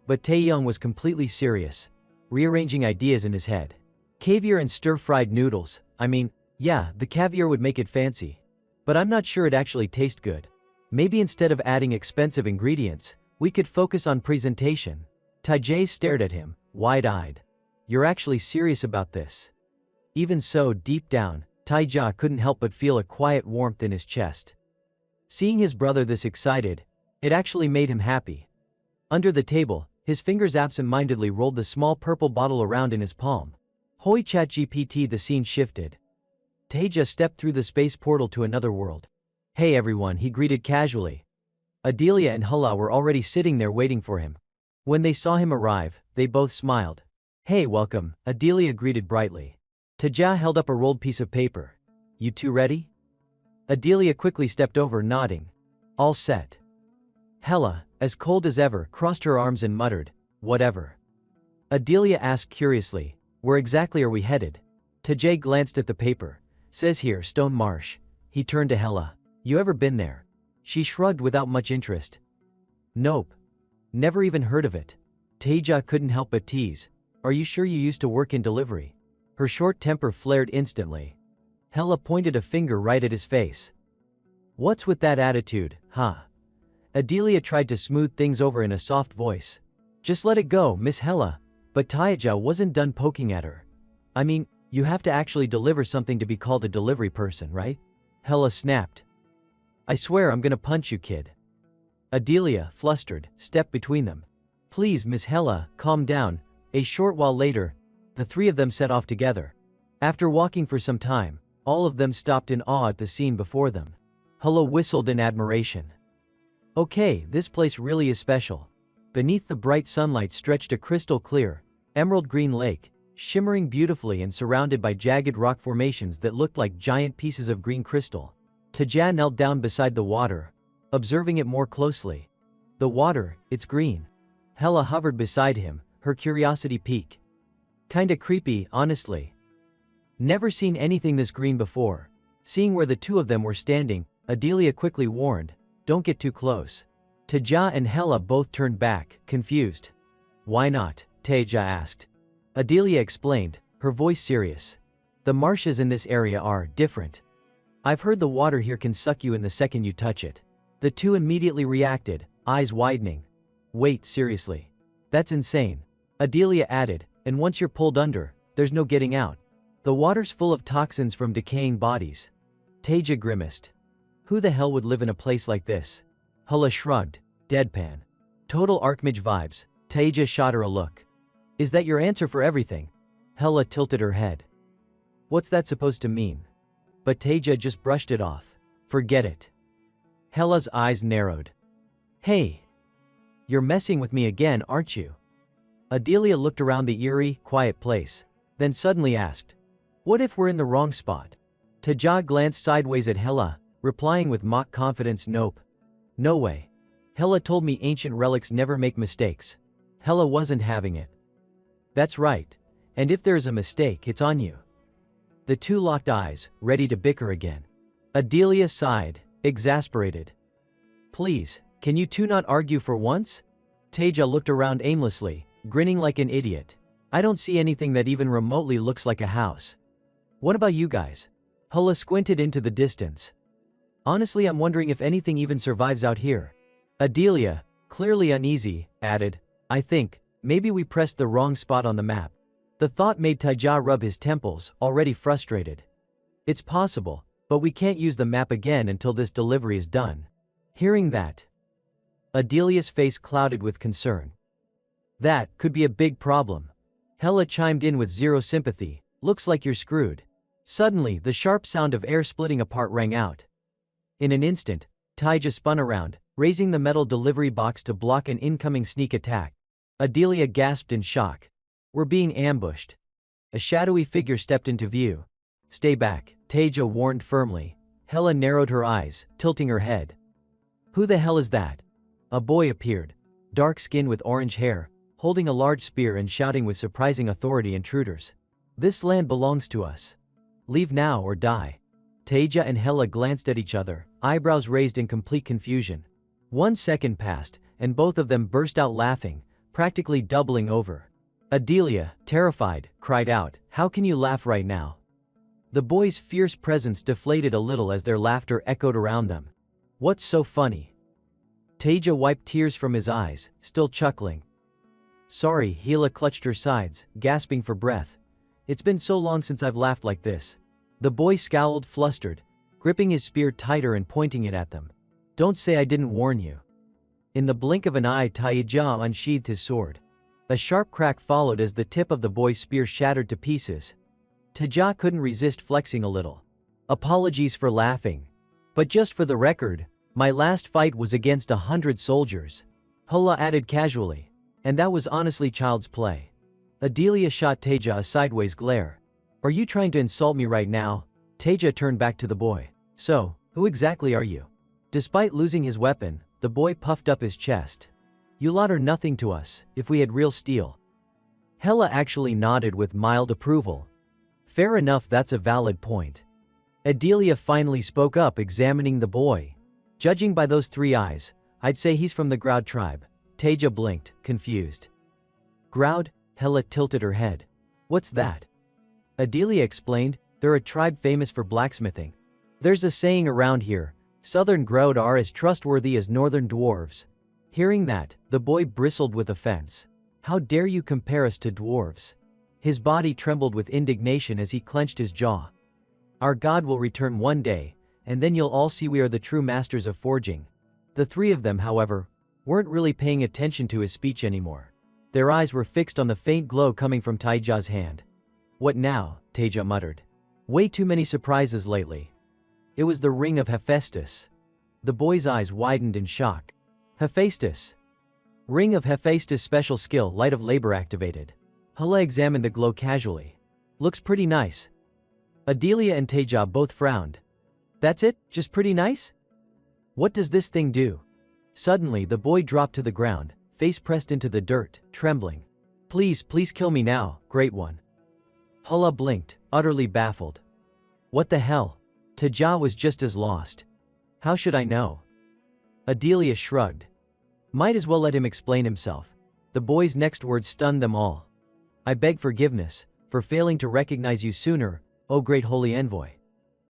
Speaker 1: But Taeyong was completely serious, rearranging ideas in his head. Caviar and stir-fried noodles, I mean, yeah, the caviar would make it fancy. But I'm not sure it actually tastes good. Maybe instead of adding expensive ingredients, we could focus on presentation. Taejae stared at him, wide-eyed. You're actually serious about this? Even so, deep down, Taeja couldn't help but feel a quiet warmth in his chest. Seeing his brother this excited, it actually made him happy. Under the table, his fingers absent-mindedly rolled the small purple bottle around in his palm. Hoi ChatGPT, the scene shifted. Taeja stepped through the space portal to another world. Hey everyone, he greeted casually. Adelia and Hula were already sitting there waiting for him. When they saw him arrive, they both smiled. Hey, welcome, Adelia greeted brightly. Taeja held up a rolled piece of paper. You two ready? Adelia quickly stepped over, nodding. All set. Hela, as cold as ever, crossed her arms and muttered, whatever. Adelia asked curiously, where exactly are we headed? Taejae glanced at the paper. Says here, Stone Marsh. He turned to Hela. You ever been there? She shrugged without much interest. Nope. Never even heard of it. Taeja couldn't help but tease. Are you sure you used to work in delivery? Her short temper flared instantly. Hela pointed a finger right at his face. What's with that attitude, huh? Adelia tried to smooth things over in a soft voice. Just let it go, Miss Hela. But Taeja wasn't done poking at her. I mean, you have to actually deliver something to be called a delivery person, right? Hela snapped. I swear I'm gonna punch you, kid. Adelia, flustered, stepped between them. Please, Miss Hela, calm down. A short while later, the three of them set off together. After walking for some time, all of them stopped in awe at the scene before them. Hela whistled in admiration. Okay, this place really is special. Beneath the bright sunlight stretched a crystal-clear, emerald-green lake, shimmering beautifully and surrounded by jagged rock formations that looked like giant pieces of green crystal. Taeja knelt down beside the water, observing it more closely. The water, it's green. Hela hovered beside him, her curiosity piqued. Kinda creepy, honestly. Never seen anything this green before. Seeing where the two of them were standing, Adelia quickly warned, don't get too close. Taeja and Hela both turned back, confused. Why not? Taeja asked. Adelia explained, her voice serious. The marshes in this area are different. I've heard the water here can suck you in the second you touch it. The two immediately reacted, eyes widening. Wait, seriously. That's insane. Adelia added, and once you're pulled under, there's no getting out. The water's full of toxins from decaying bodies. Taeja grimaced. Who the hell would live in a place like this? Hela shrugged, deadpan. Total Archmage vibes. Taeja shot her a look. Is that your answer for everything? Hela tilted her head. What's that supposed to mean? But Taeja just brushed it off. Forget it. Hela's eyes narrowed. Hey. You're messing with me again, aren't you? Adelia looked around the eerie, quiet place, then suddenly asked, what if we're in the wrong spot? Taeja glanced sideways at Hela, replying with mock confidence, nope. No way. Hela told me ancient relics never make mistakes. Hela wasn't having it. That's right. And if there is a mistake, it's on you. The two locked eyes, ready to bicker again. Adelia sighed, exasperated. Please, can you two not argue for once? Taeja looked around aimlessly, grinning like an idiot. I don't see anything that even remotely looks like a house. What about you guys? Hela squinted into the distance. Honestly, I'm wondering if anything even survives out here. Adelia, clearly uneasy, added, I think, maybe we pressed the wrong spot on the map. The thought made Taeja rub his temples, already frustrated. It's possible, but we can't use the map again until this delivery is done. Hearing that, Adelia's face clouded with concern. That could be a big problem. Hela chimed in with zero sympathy, looks like you're screwed. Suddenly, the sharp sound of air splitting apart rang out. In an instant, Taeja spun around, raising the metal delivery box to block an incoming sneak attack. Adelia gasped in shock. We're being ambushed. A shadowy figure stepped into view. Stay back, Taeja warned firmly. Hela narrowed her eyes, tilting her head. Who the hell is that? A boy appeared, dark skin with orange hair, holding a large spear and shouting with surprising authority, intruders. This land belongs to us. Leave now or die. Teja and Hela glanced at each other, eyebrows raised in complete confusion. 1 second passed, and both of them burst out laughing, practically doubling over. Adelia, terrified, cried out, "How can you laugh right now?" The boys' fierce presence deflated a little as their laughter echoed around them. "What's so funny?" Teja wiped tears from his eyes, still chuckling. "Sorry," Hela clutched her sides, gasping for breath. "It's been so long since I've laughed like this." The boy scowled, flustered, gripping his spear tighter and pointing it at them. "Don't say I didn't warn you." In the blink of an eye, Teja unsheathed his sword. A sharp crack followed as the tip of the boy's spear shattered to pieces. Teja couldn't resist flexing a little. "Apologies for laughing. But just for the record, my last fight was against 100 soldiers." Hela added casually. "And that was honestly child's play." Adelia shot Teja a sideways glare. "Are you trying to insult me right now?" Teja turned back to the boy. "So, who exactly are you?" Despite losing his weapon, the boy puffed up his chest. "You lot are nothing to us, if we had real steel." Hela actually nodded with mild approval. "Fair enough, that's a valid point." Adelia finally spoke up, examining the boy. "Judging by those 3 eyes, I'd say he's from the Groud tribe." Teja blinked, confused. "Groud?" Hela tilted her head. "What's that?" Adelia explained, "They're a tribe famous for blacksmithing. There's a saying around here, Southern Groud are as trustworthy as Northern dwarves." Hearing that, the boy bristled with offense. "How dare you compare us to dwarves?" His body trembled with indignation as he clenched his jaw. "Our god will return one day, and then you'll all see we are the true masters of forging." The 3 of them, however, weren't really paying attention to his speech anymore. Their eyes were fixed on the faint glow coming from Teja's hand. "What now?" Teja muttered. "Way too many surprises lately." It was the ring of Hephaestus. The boy's eyes widened in shock. "Hephaestus. Ring of Hephaestus, special skill, light of labor activated." Hela examined the glow casually. "Looks pretty nice." Adelia and Teja both frowned. "That's it? Just pretty nice? What does this thing do?" Suddenly the boy dropped to the ground, face pressed into the dirt, trembling. "Please, please kill me now, Great One." Hela blinked, utterly baffled. "What the hell?" Teja was just as lost. "How should I know?" Adelia shrugged. "Might as well let him explain himself." The boy's next words stunned them all. "I beg forgiveness for failing to recognize you sooner, O great holy envoy."